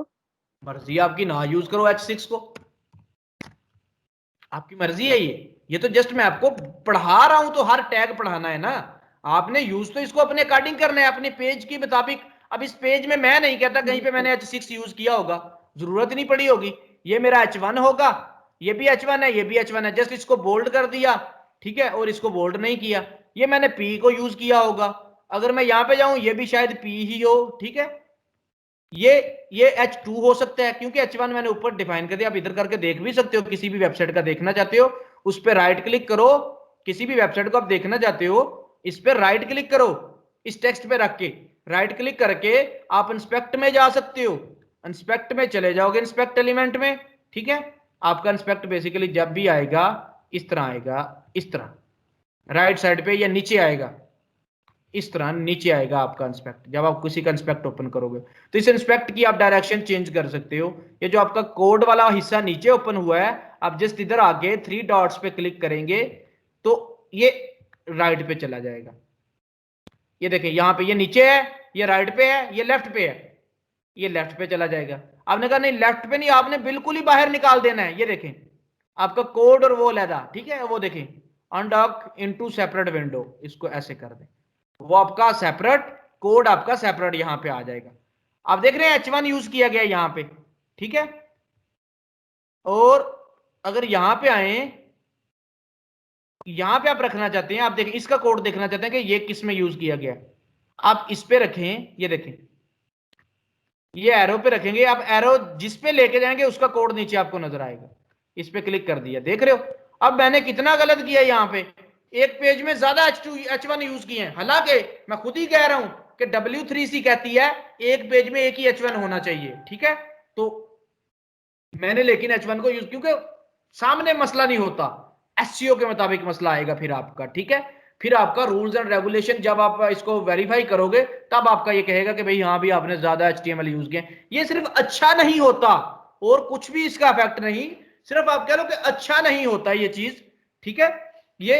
मर्जी आपकी, ना यूज करो H6 को, आपकी मर्जी है। ये तो जस्ट मैं आपको पढ़ा रहा हूं, तो हर टैग पढ़ाना है ना, आपने यूज तो इसको अपने अकॉर्डिंग करना है, अपने पेज के मुताबिक। अब इस पेज में मैं नहीं कहता कहीं पे मैंने H6 यूज किया होगा, जरूरत नहीं पड़ी होगी। ये मेरा H1 होगा, ये भी H1 है, ये भी H1 है, जस्ट इसको बोल्ड कर दिया, ठीक है, और इसको बोल्ड नहीं किया। ये मैंने P को यूज किया होगा, अगर मैं यहां पे जाऊं ये भी शायद P ही हो, ठीक है। ये H2 हो सकता है, क्योंकि H1 मैंने ऊपर डिफाइन कर दिया। आप इधर करके देख भी सकते हो, किसी भी वेबसाइट का देखना चाहते हो उस पर राइट क्लिक करो, किसी भी वेबसाइट को आप देखना चाहते हो इस पर राइट क्लिक करो, इस टेक्स्ट पे रख के राइट क्लिक करके आप इंस्पेक्ट में जा सकते हो, इंस्पेक्ट में चले जाओगे, इंस्पेक्ट एलिमेंट में, ठीक है। आपका इंस्पेक्ट बेसिकली जब भी आएगा इस तरह आएगा, इस तरह राइट साइड पे, या नीचे आएगा इस तरह, नीचे आएगा आपका इंस्पेक्ट। जब आप किसी का इंस्पेक्ट ओपन करोगे तो इस इंस्पेक्ट की आप डायरेक्शन चेंज कर सकते हो। ये जो आपका कोड वाला हिस्सा नीचे ओपन हुआ है, आप जस्ट इधर आगे 3 डॉट्स पे क्लिक करेंगे तो ये राइट पे चला जाएगा। ये देखिए यहाँ पे ये नीचे है, ये राइट पे है, ये लेफ्ट पे है, ये लेफ्ट पे चला जाएगा। आपने कहा नहीं लेफ्ट पे नहीं, आपने बिल्कुल ही बाहर निकाल देना है। ये देखें आपका कोड और वो लहदा, ठीक है, वो देखें अनडॉक इनटू सेपरेट विंडो, इसको ऐसे कर दें, वो आपका सेपरेट कोड आपका सेपरेट यहां पे आ जाएगा। आप देख रहे हैं H1 यूज किया गया यहां पे, ठीक है। और अगर यहां पे आए, यहां पे आप रखना चाहते हैं, आप देखें इसका कोड देखना चाहते हैं कि ये किस में यूज किया गया, आप इस पे रखें, ये देखें ये एरो पे रखेंगे, आप एरो जिस पे लेके जाएंगे उसका कोड नीचे आपको नजर आएगा। इस पे क्लिक कर दिया, देख रहे हो। अब मैंने कितना गलत किया यहाँ पे, एक पेज में ज्यादा H1 यूज किए हैं, हालांकि मैं खुद ही कह रहा हूं कि W3C कहती है एक पेज में एक ही H1 होना चाहिए, ठीक है। तो मैंने लेकिन H1 को यूज, क्योंकि सामने मसला नहीं होता, एससीओ के मुताबिक मसला आएगा फिर आपका, ठीक है। फिर आपका रूल्स एंड रेगुलेशन जब आप इसको वेरीफाई करोगे तब आपका ये कहेगा कि भाई हाँ भी आपने ज्यादा HTML यूज किया। ये सिर्फ अच्छा नहीं होता और कुछ भी इसका इफेक्ट नहीं, सिर्फ आप कह लो कि अच्छा नहीं होता ये चीज, ठीक है। ये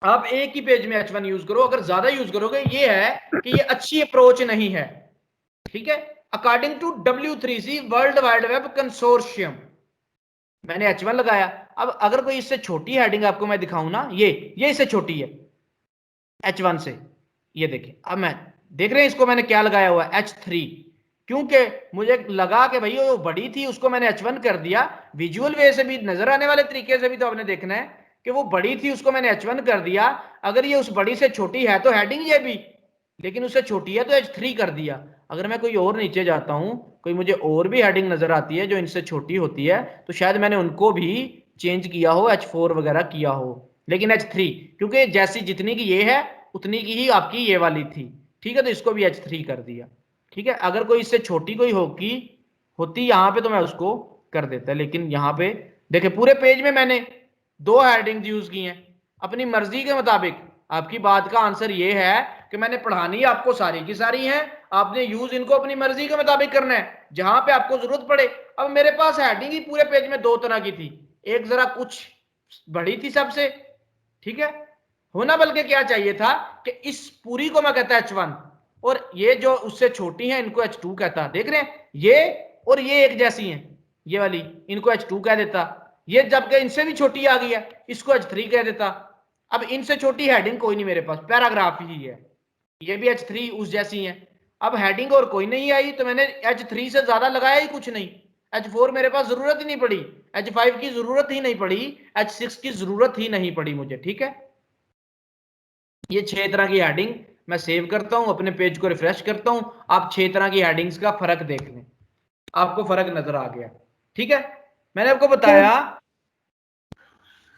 आप एक ही पेज में H1 यूज करो, अगर ज्यादा यूज करोगे ये है कि ये अच्छी अप्रोच नहीं है, ठीक है। According to W3C World Wide Web Consortium मैंने H1 लगाया। अब अगर कोई इससे छोटी हेडिंग आपको मैं दिखाऊं ना, ये इससे छोटी है H1 से, ये देखिए। अब मैं देख रहे हैं इसको मैंने क्या लगाया हुआ है, H3, क्योंकि मुझे लगा कि भाई वो बड़ी थी उसको मैंने H1 कर दिया। विजुअल वे से भी, नजर आने वाले तरीके से भी तो आपने देखना है कि वो बड़ी थी उसको मैंने H1 कर दिया। अगर ये उस बड़ी से छोटी है तो हेडिंग ये भी, लेकिन उससे छोटी है तो H3 कर दिया। अगर मैं कोई और नीचे जाता हूं, कोई मुझे और भी हेडिंग नजर आती है जो इनसे छोटी होती है, तो शायद मैंने उनको भी चेंज किया हो, H4 वगैरह किया हो, लेकिन H3 क्योंकि जैसी जितनी की ये है उतनी की ही आपकी ये वाली थी, ठीक है, तो इसको भी H3 कर दिया, ठीक है। अगर कोई इससे छोटी कोई होती यहाँ पे तो मैं उसको कर देता, लेकिन यहाँ पे देखे पूरे पेज में मैंने 2 हेडिंग्स यूज की हैं अपनी मर्जी के मुताबिक। आपकी बात का आंसर ये है कि मैंने पढ़ानी आपको सारी की सारी हैं, आपने यूज इनको अपनी मर्जी के मुताबिक करना है जहां पे आपको जरूरत पड़े। अब मेरे पास हेडिंग ही पूरे पेज में 2 तरह की थी, एक जरा कुछ बड़ी थी सबसे, ठीक है, होना बल्कि क्या चाहिए था कि इस पूरी को मैं कहता H1 और ये जो उससे छोटी है इनको H2 कहता। देख रहे हैं ये और ये एक जैसी हैं, ये वाली इनको H2 कह देता, ये जबकि इनसे भी छोटी आ गई है इसको H3 कह देता। अब इनसे छोटी हेडिंग कोई नहीं मेरे पास, पैराग्राफ ही है, ये भी H3 उस जैसी है। अब हेडिंग और कोई नहीं आई तो मैंने H3 से ज्यादा लगाया ही कुछ नहीं, H4 मेरे पास जरूरत ही नहीं पड़ी, H5 की जरूरत ही नहीं पड़ी, H6 की जरूरत ही नहीं पड़ी मुझे, ठीक है। ये 6 तरह की हेडिंग मैं सेव करता हूं, अपने पेज को रिफ्रेश करता हूं, आप 6 तरह की हेडिंग्स का फर्क देख लें, आपको फर्क नजर आ गया, ठीक है। मैंने आपको बताया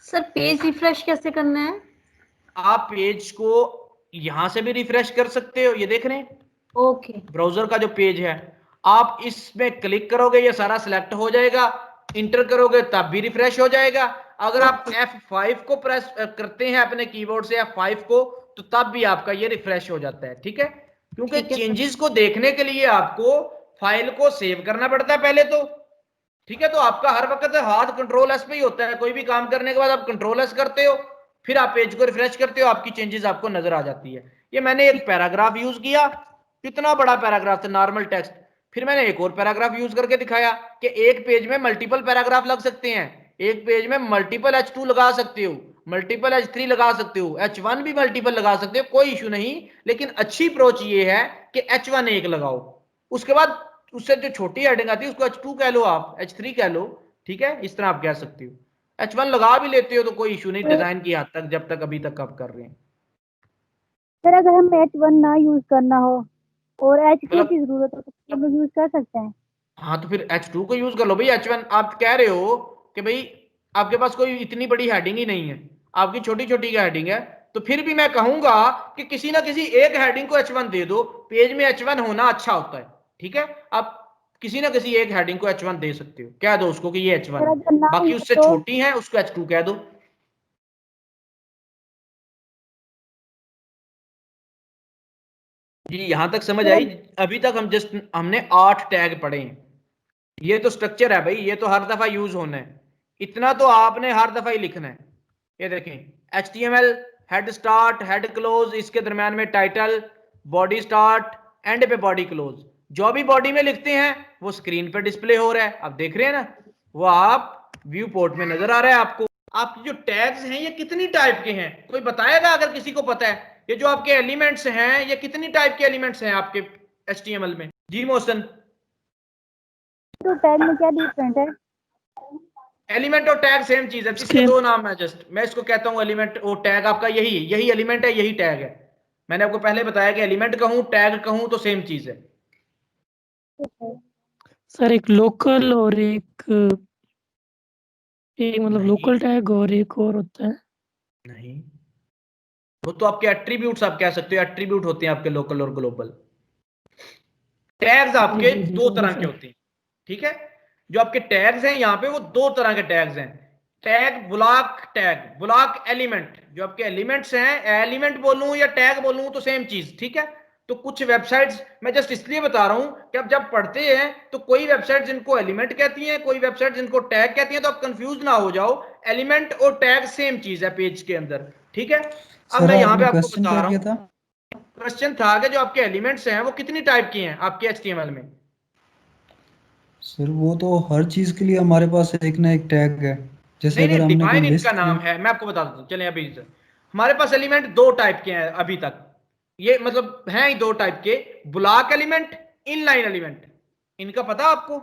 सर पेज रिफ्रेश कैसे करना है? आप पेज को यहां से भी रिफ्रेश कर सकते हो, ये देख रहे हैं ओके, ब्राउजर का जो पेज है, आप इसमें क्लिक करोगे ये सारा सिलेक्ट हो जाएगा, इंटर करोगे तब भी रिफ्रेश हो जाएगा। अगर आप F5 को प्रेस करते हैं अपने कीबोर्ड से F5 को तो तब भी आपका ये रिफ्रेश हो जाता है, ठीक है। क्योंकि चेंजेस को देखने के लिए आपको फाइल को सेव करना पड़ता है पहले तो, ठीक है। तो आपका हर वक्त हाथ कंट्रोल एस पे ही होता है, कोई भी काम करने के बाद आप कंट्रोल एस करते हो, फिर आप पेज को रिफ्रेश करते हो, आपकी चेंजेस आपको नजर आ जाती है। ये मैंने एक पैराग्राफ यूज किया, कितना बड़ा पैराग्राफ था, नॉर्मल टेक्स्ट, फिर मैंने एक और पैराग्राफ यूज करके दिखाया कि एक पेज में मल्टीपल पैराग्राफ लग सकते हैं, एक पेज में मल्टीपल H2 लगा सकते हो, मल्टीपल H3 लगा सकते हो, H1 भी मल्टीपल लगा सकते हो, कोई इशू नहीं। लेकिन अच्छी अप्रोच ये है कि H1 एक लगाओ, उसके बाद उससे जो छोटी हेडिंग आती है उसको H2 कह लो, आप H3 कह लो, ठीक है, इस तरह आप कह सकते हो। H1 लगा भी लेते हो तो कोई इशू नहीं डिजाइन की हद तक, जब तक अभी तक आप कर रहे हैं। सर अगर हम H1 ना यूज करना हो और H2 की जरूरत हो तो हम यूज कर सकते हैं? हाँ तो फिर H2 को यूज कर लो भाई। H1 आप कह रहे हो कि भाई आपके पास कोई इतनी बड़ी हेडिंग ही नहीं है, आपकी छोटी छोटी की हेडिंग है, तो फिर भी मैं कहूंगा कि किसी ना किसी एक हेडिंग को H1 दे दो, पेज में H1 होना अच्छा होता है, ठीक है। आप किसी ना किसी एक हेडिंग को H1 दे सकते हो, कह दो उसको कि ये H1 है, बाकी उससे छोटी है उसको H2 कह दो। जी यहां तक समझ आई? अभी तक हमने 8 टैग पढ़े हैं, ये तो स्ट्रक्चर है भाई, ये तो हर दफा यूज होना है, इतना तो आपने हर दफा ही लिखना है। ये देखें HTML head start head close, इसके दरम्यान में टाइटल, बॉडी स्टार्ट, एंड पे बॉडी क्लोज, जो भी बॉडी में लिखते हैं वो स्क्रीन पे डिस्प्ले हो रहा है, आप देख रहे हैं ना, वो आप व्यू पोर्ट में नजर आ रहा है आपको। आपके जो टैग्स हैं ये कितनी टाइप के हैं, कोई बताएगा अगर किसी को पता है? ये जो आपके एलिमेंट्स हैं ये कितनी टाइप के एलिमेंट्स हैं आपके HTML में? जी मोहसन, तो टैग में क्या डिफरेंट है? एलिमेंट और टैग सेम चीज है, इसके 2 नाम है, जस्ट मैं इसको कहता हूँ एलिमेंट और टैग, आपका यही एलिमेंट है, यही टैग है। मैंने आपको पहले बताया कि एलिमेंट कहूँ टैग कहूँ तो सेम चीज है। सर एक लोकल और एक मतलब लोकल टैग और एक और होता है? नहीं, वो तो आपके एट्रीब्यूट्स आप कह सकते हो, एट्रीब्यूट होते हैं आपके लोकल और ग्लोबल। टैग्स आपके 2 तरह के होते हैं, ठीक है। जो आपके टैग्स हैं यहाँ पे वो दो तरह के टैग्स हैं, tag block, tag block element. जो आपके एलिमेंट्स हैं, एलिमेंट बोलूं या टैग बोलूं तो सेम चीज, ठीक है। तो कुछ वेबसाइट्स मैं जस्ट इसलिए बता रहा हूं कि आप जब पढ़ते हैं तो कोई वेबसाइट जिनको एलिमेंट कहती हैं, कोई वेबसाइट जिनको टैग कहती हैं, तो आप कंफ्यूज ना हो जाओ। एलिमेंट और टैग सेम चीज है पेज के अंदर, ठीक है। अब सर मैं यहाँ पे आपने आपको क्वेश्चन बता क्या रहा किया हूँ, था? क्वेश्चन था कि जो आपके एलिमेंट्स हैं वो कितनी टाइप की हैं आपके HTML में। सर वो तो हर चीज के लिए हमारे पास एक ना एक टैग है। जैसे नहीं अगर नहीं, हमने कोई डिफाइन इनका लिस्ट नाम है, मैं आपको बता देता हूँ, चलिए अभी से हमारे पास एलिमेंट दो टाइप के हैं अभी तक, ये मतलब हैं ही दो टाइप के, ब्लॉक एलिमेंट, इनलाइन एलिमेंट। इनका पता आपको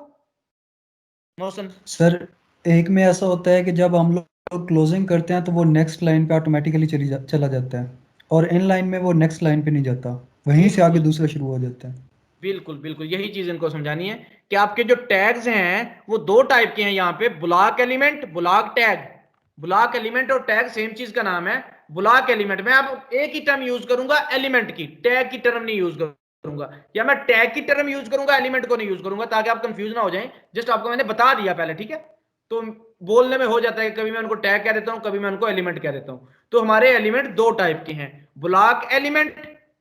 मोशन? सर एक में ऐसा होता है कि जब हम लोग क्लोजिंग करते हैं तो वो नेक्स्ट लाइन पे ऑटोमेटिकली चला जाता है, और इन लाइन में वो नेक्स्ट लाइन पे नहीं जाता, वहीं से आगे बिल्कुल दूसरा शुरू हो जाता है। बिल्कुल बिल्कुल, यही चीज इनको समझानी है कि आपके जो टैग्स हैं वो दो टाइप के हैं यहाँ पे, block element, block tag. Block element और टैग सेम चीज का नाम है। ब्लॉक एलिमेंट में आप एक ही टर्म यूज करूंगा, एलिमेंट की, टैग की टर्म नहीं यूज करूंगा, या मैं टैग की टर्म यूज करूंगा, एलिमेंट को नहीं यूज करूंगा, ताकि आप कंफ्यूज ना हो जाएं। जस्ट आपको मैंने बता दिया पहले, ठीक है। तो बोलने में हो जाता है कि कभी मैं उनको टैग कह देता हूं, कभी मैं उनको एलिमेंट कह देता हूं। तो हमारे एलिमेंट दो टाइप के हैं, block element,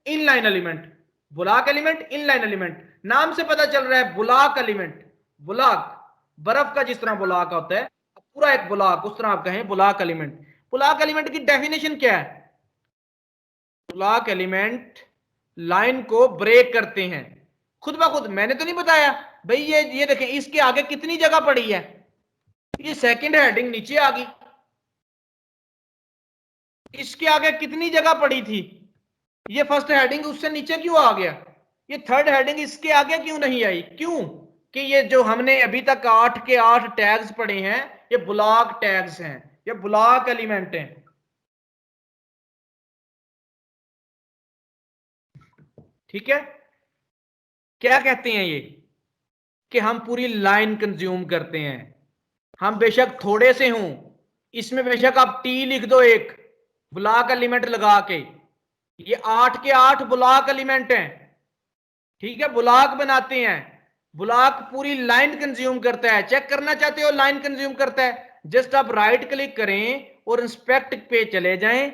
inline element. Block element, inline element, नाम से पता चल रहा है ब्लॉक एलिमेंट, ब्लॉक बर्फ का जिस तरह ब्लॉक होता है, पूरा एक ब्लॉक, उस तरह आप कहें ब्लॉक एलिमेंट। ब्लॉक एलिमेंट की डेफिनेशन क्या है? ब्लॉक एलिमेंट लाइन को ब्रेक करते हैं खुद ब खुद। मैंने तो नहीं बताया भाई, ये देखें, इसके आगे कितनी जगह पड़ी है, ये सेकंड हेडिंग नीचे आ गई, इसके आगे कितनी जगह पड़ी थी, ये फर्स्ट हेडिंग उससे नीचे क्यों आ गया, ये थर्ड हेडिंग इसके आगे क्यों नहीं आई? क्यों कि ये जो हमने अभी तक 8 के 8 टैग्स पढ़े हैं, ये ब्लॉक टैग्स हैं, ये ब्लॉक एलिमेंट हैं, ठीक है। क्या कहते हैं ये कि हम पूरी लाइन कंज्यूम करते हैं। हम बेशक थोड़े से हों, इसमें बेशक आप टी लिख दो एक ब्लॉक एलिमेंट लगा के, ये 8 के 8 ब्लॉक एलिमेंट हैं, ठीक है। ब्लॉक बनाते हैं, ब्लॉक पूरी लाइन कंज्यूम करता है। चेक करना चाहते हो लाइन कंज्यूम करता है, जस्ट आप राइट क्लिक करें और इंस्पेक्ट पे चले जाएं।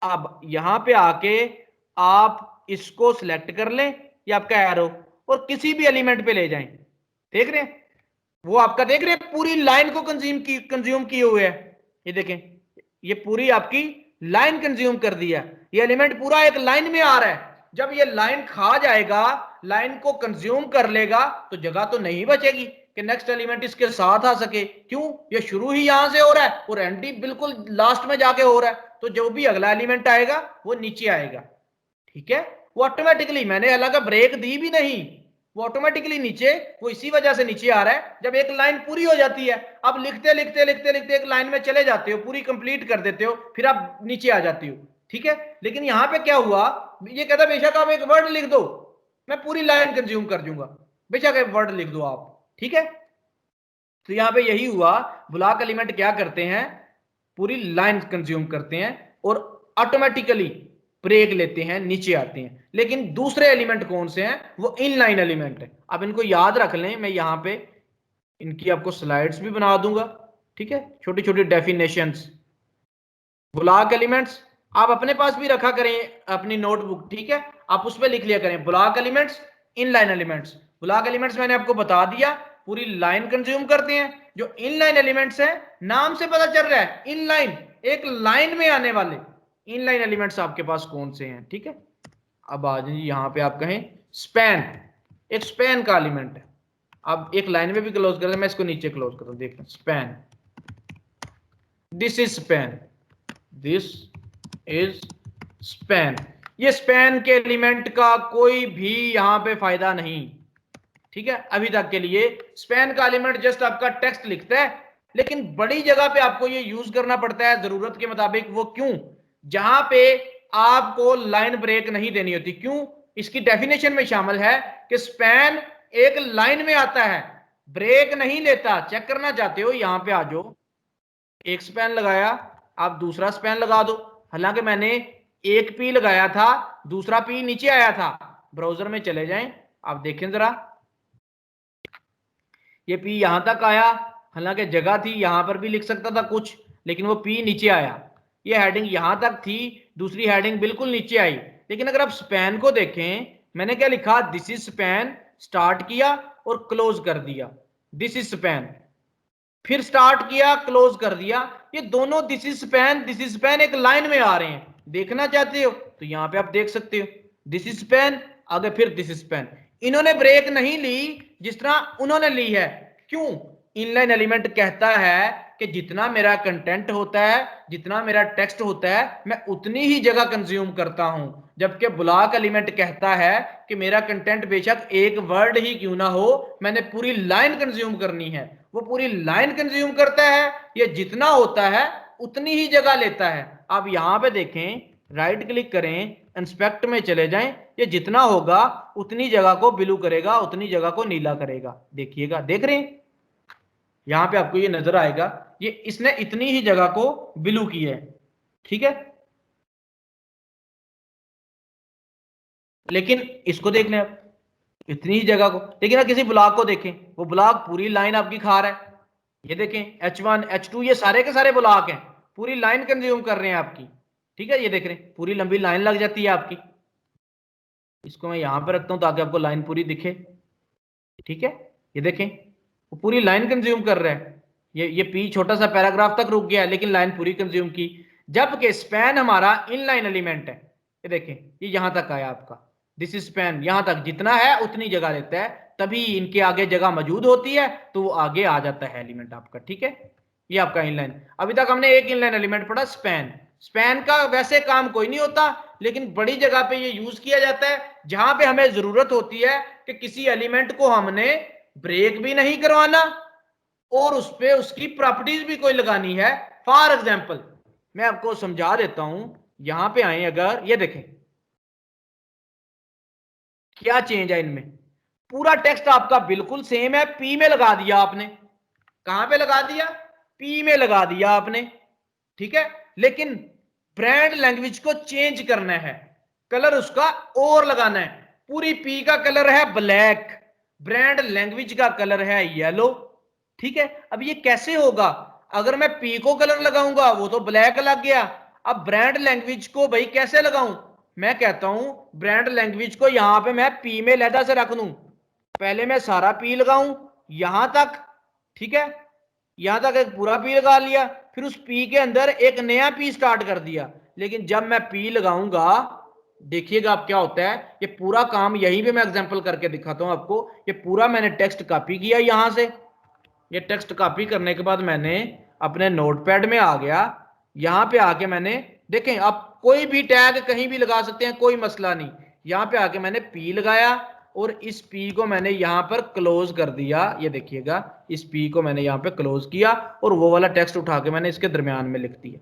अब यहां पे आके आप इसको सिलेक्ट कर लें, ये आपका एरो, और किसी भी एलिमेंट पे ले जाएं। देख रहे हैं वो आपका, देख रहे हैं पूरी लाइन को कंज्यूम किए हुए है। ये देखें, ये पूरी आपकी लाइन कंज्यूम कर दिया, ये एलिमेंट पूरा एक लाइन में आ रहा है। जब ये लाइन खा जाएगा, लाइन को कंज्यूम कर लेगा, तो जगह तो नहीं बचेगी कि नेक्स्ट एलिमेंट इसके साथ आ सके। क्यों? ये शुरू ही यहां से हो रहा है और एंड ही बिल्कुल लास्ट में जाके हो रहा है, तो जो भी अगला एलिमेंट आएगा वो नीचे आएगा, ठीक है। वो ऑटोमेटिकली, मैंने अलग ब्रेक दी भी नहीं, वो ऑटोमेटिकली नीचे, वो इसी वजह से नीचे आ रहा है। जब एक लाइन पूरी हो जाती है, आप लिखते लिखते लिखते लिखते एक लाइन में चले जाते हो, पूरी कंप्लीट कर देते हो, फिर आप नीचे आ जाती हो, ठीक है। लेकिन यहां पे क्या हुआ, ये कहता बेशक आप एक वर्ड लिख दो, मैं पूरी लाइन कंज्यूम कर दूंगा, बेशक एक वर्ड लिख दो आप, ठीक है। तो यहां पे यही हुआ, ब्लॉक एलिमेंट क्या करते हैं, पूरी लाइन कंज्यूम करते हैं और ऑटोमेटिकली ब्रेक लेते हैं, नीचे आते हैं। लेकिन दूसरे एलिमेंट कौन से हैं? वो इनलाइन एलिमेंट है। अब इनको याद रख लें, मैं यहां पे इनकी आपको स्लाइड्स भी बना दूंगा, ठीक है, छोटी छोटी डेफिनेशंस। ब्लॉक एलिमेंट्स आप अपने पास भी रखा करें अपनी नोटबुक, ठीक है, आप उस पर लिख लिया करें block elements, inline elements. Block elements मैंने आपको बता दिया, पूरी लाइन कंज्यूम करते हैं। जो इनलाइन एलिमेंट्स हैं, नाम से पता चल रहा है इनलाइन, एक लाइन में आने वाले इनलाइन एलिमेंट्स आपके पास कौन से हैं, ठीक है। अब आ जाइए यहां पे, आप कहें स्पैन, एक स्पैन का एलिमेंट है। अब एक लाइन में भी क्लोज कर, मैं इसको नीचे क्लोज करूं, देखें span, this is span, this is span. ये स्पैन के एलिमेंट का कोई भी यहां पे फायदा नहीं, ठीक है। अभी तक के लिए स्पैन का एलिमेंट जस्ट आपका टेक्स्ट लिखता है, लेकिन बड़ी जगह पे आपको ये यूज करना पड़ता है जरूरत के मुताबिक। वो क्यों? जहां पे आपको लाइन ब्रेक नहीं देनी होती। क्यों? इसकी डेफिनेशन में शामिल है कि स्पैन एक लाइन में आता है, ब्रेक नहीं लेता। चेक करना चाहते हो, यहां पे आ जाओ, एक स्पैन लगाया, आप दूसरा स्पैन लगा दो। हालांकि मैंने एक पी लगाया था, दूसरा पी नीचे आया था। ब्राउजर में चले जाएं, आप देखें जरा, ये P यहां तक आया, हालांकि जगह थी यहां पर भी लिख सकता था कुछ, लेकिन वो P नीचे आया। ये हेडिंग यहां तक थी, दूसरी हेडिंग बिल्कुल नीचे आई। लेकिन अगर आप स्पैन को देखें, मैंने क्या लिखा, दिस इज स्पैन, स्टार्ट किया और क्लोज कर दिया, दिस इज स्पैन, फिर स्टार्ट किया क्लोज कर दिया। ये दोनों दिस इज स्पैन एक लाइन में आ रहे हैं। देखना चाहते हो तो यहां पे आप देख सकते हो, दिस इज स्पैन, आगे फिर दिस इज स्पैन। इन्होंने ब्रेक नहीं ली जिस तरह उन्होंने ली है। क्यों? इनलाइन एलिमेंट कहता है कि जितना मेरा कंटेंट होता है, जितना मेरा टेक्स्ट होता है, मैं उतनी ही जगह कंज्यूम करता हूं। जबकि ब्लॉक एलिमेंट कहता है कि मेरा कंटेंट बेशक एक वर्ड ही क्यों ना हो, मैंने पूरी लाइन कंज्यूम करनी है। वो पूरी लाइन कंज्यूम करता है, ये जितना होता है उतनी ही जगह लेता है। आप यहां पे देखें, राइट क्लिक करें, इंस्पेक्ट में चले जाएं, ये जितना होगा उतनी जगह को ब्लू करेगा, उतनी जगह को नीला करेगा। देखिएगा, देख रहे हैं, यहां पे आपको ये नजर आएगा, ये इसने इतनी ही जगह को ब्लू की है, ठीक है। लेकिन इसको देख लें आप, इतनी ही जगह को। लेकिन आप किसी ब्लॉक को देखें, वो ब्लॉक पूरी लाइन आपकी खा रहा है। ये देखें H1 H2 ये सारे के सारे ब्लॉक हैं, पूरी लाइन कंज्यूम कर रहे हैं आपकी, ठीक है। ये देख रहे हैं, पूरी लंबी लाइन लग जाती है आपकी। इसको मैं यहां पर रखता हूं ताकि आपको लाइन पूरी दिखे, ठीक है। ये देखें, वो पूरी लाइन कंज्यूम कर रहा है। ये P छोटा सा पैराग्राफ तक रुक गया लेकिन लाइन पूरी कंज्यूम की। जबकि स्पैन हमारा इनलाइन एलिमेंट है। ये देखें, ये यहां तक आया आपका, दिस इज स्पैन, यहां तक जितना है उतनी जगह लेता है, तभी इनके आगे जगह मौजूद होती है तो वो आगे आ जाता है एलिमेंट आपका, ठीक है। ये आपका इनलाइन। अभी तक हमने एक इनलाइन एलिमेंट पढ़ा, स्पैन। स्पैन का वैसे काम कोई नहीं होता, लेकिन बड़ी जगह पे ये यूज किया जाता है, जहां पे हमें जरूरत होती है कि किसी एलिमेंट को हमने ब्रेक भी नहीं करवाना और उस पे उसकी प्रॉपर्टीज भी कोई लगानी है। फॉर एग्जांपल मैं आपको समझा देता हूं, यहां पे आए, अगर ये देखें क्या चेंज है इनमें। पूरा टेक्स्ट आपका बिल्कुल सेम है, P में लगा दिया आपने। कहां पे लगा दिया? P में लगा दिया आपने, ठीक है। लेकिन ब्रांड लैंग्वेज को चेंज करना है, कलर उसका और लगाना है। पूरी P का कलर है ब्लैक, ब्रांड लैंग्वेज का कलर है येलो, ठीक है। अब ये कैसे होगा? अगर मैं P को कलर लगाऊंगा वो तो ब्लैक लग गया, अब ब्रांड लैंग्वेज को भाई कैसे लगाऊं? मैं कहता हूं ब्रांड लैंग्वेज को यहां पे मैं P में लहदा से रख दूं। पहले मैं सारा P लगाऊं यहां तक, ठीक है, यहां तक एक पूरा P लगा लिया, फिर उस P के अंदर एक नया P स्टार्ट कर दिया। लेकिन जब मैं P लगाऊंगा, देखिएगा आप क्या होता है। ये पूरा काम यहीं पे मैं एग्जांपल करके दिखाता हूं आपको। ये पूरा मैंने टेक्स्ट कॉपी किया यहां से, ये टेक्स्ट कॉपी करने के बाद मैंने अपने नोटपैड में आ गया, यहां पे आके मैंने, देखें आप कोई भी टैग कहीं भी लगा सकते हैं, कोई मसला नहीं। यहां पे आके मैंने P लगाया और इस P को मैंने यहां पर क्लोज कर दिया। ये देखिएगा, इस P को मैंने यहां पे क्लोज किया और वो वाला टेक्स्ट उठा के मैंने इसके दरमियान में लिख दिया।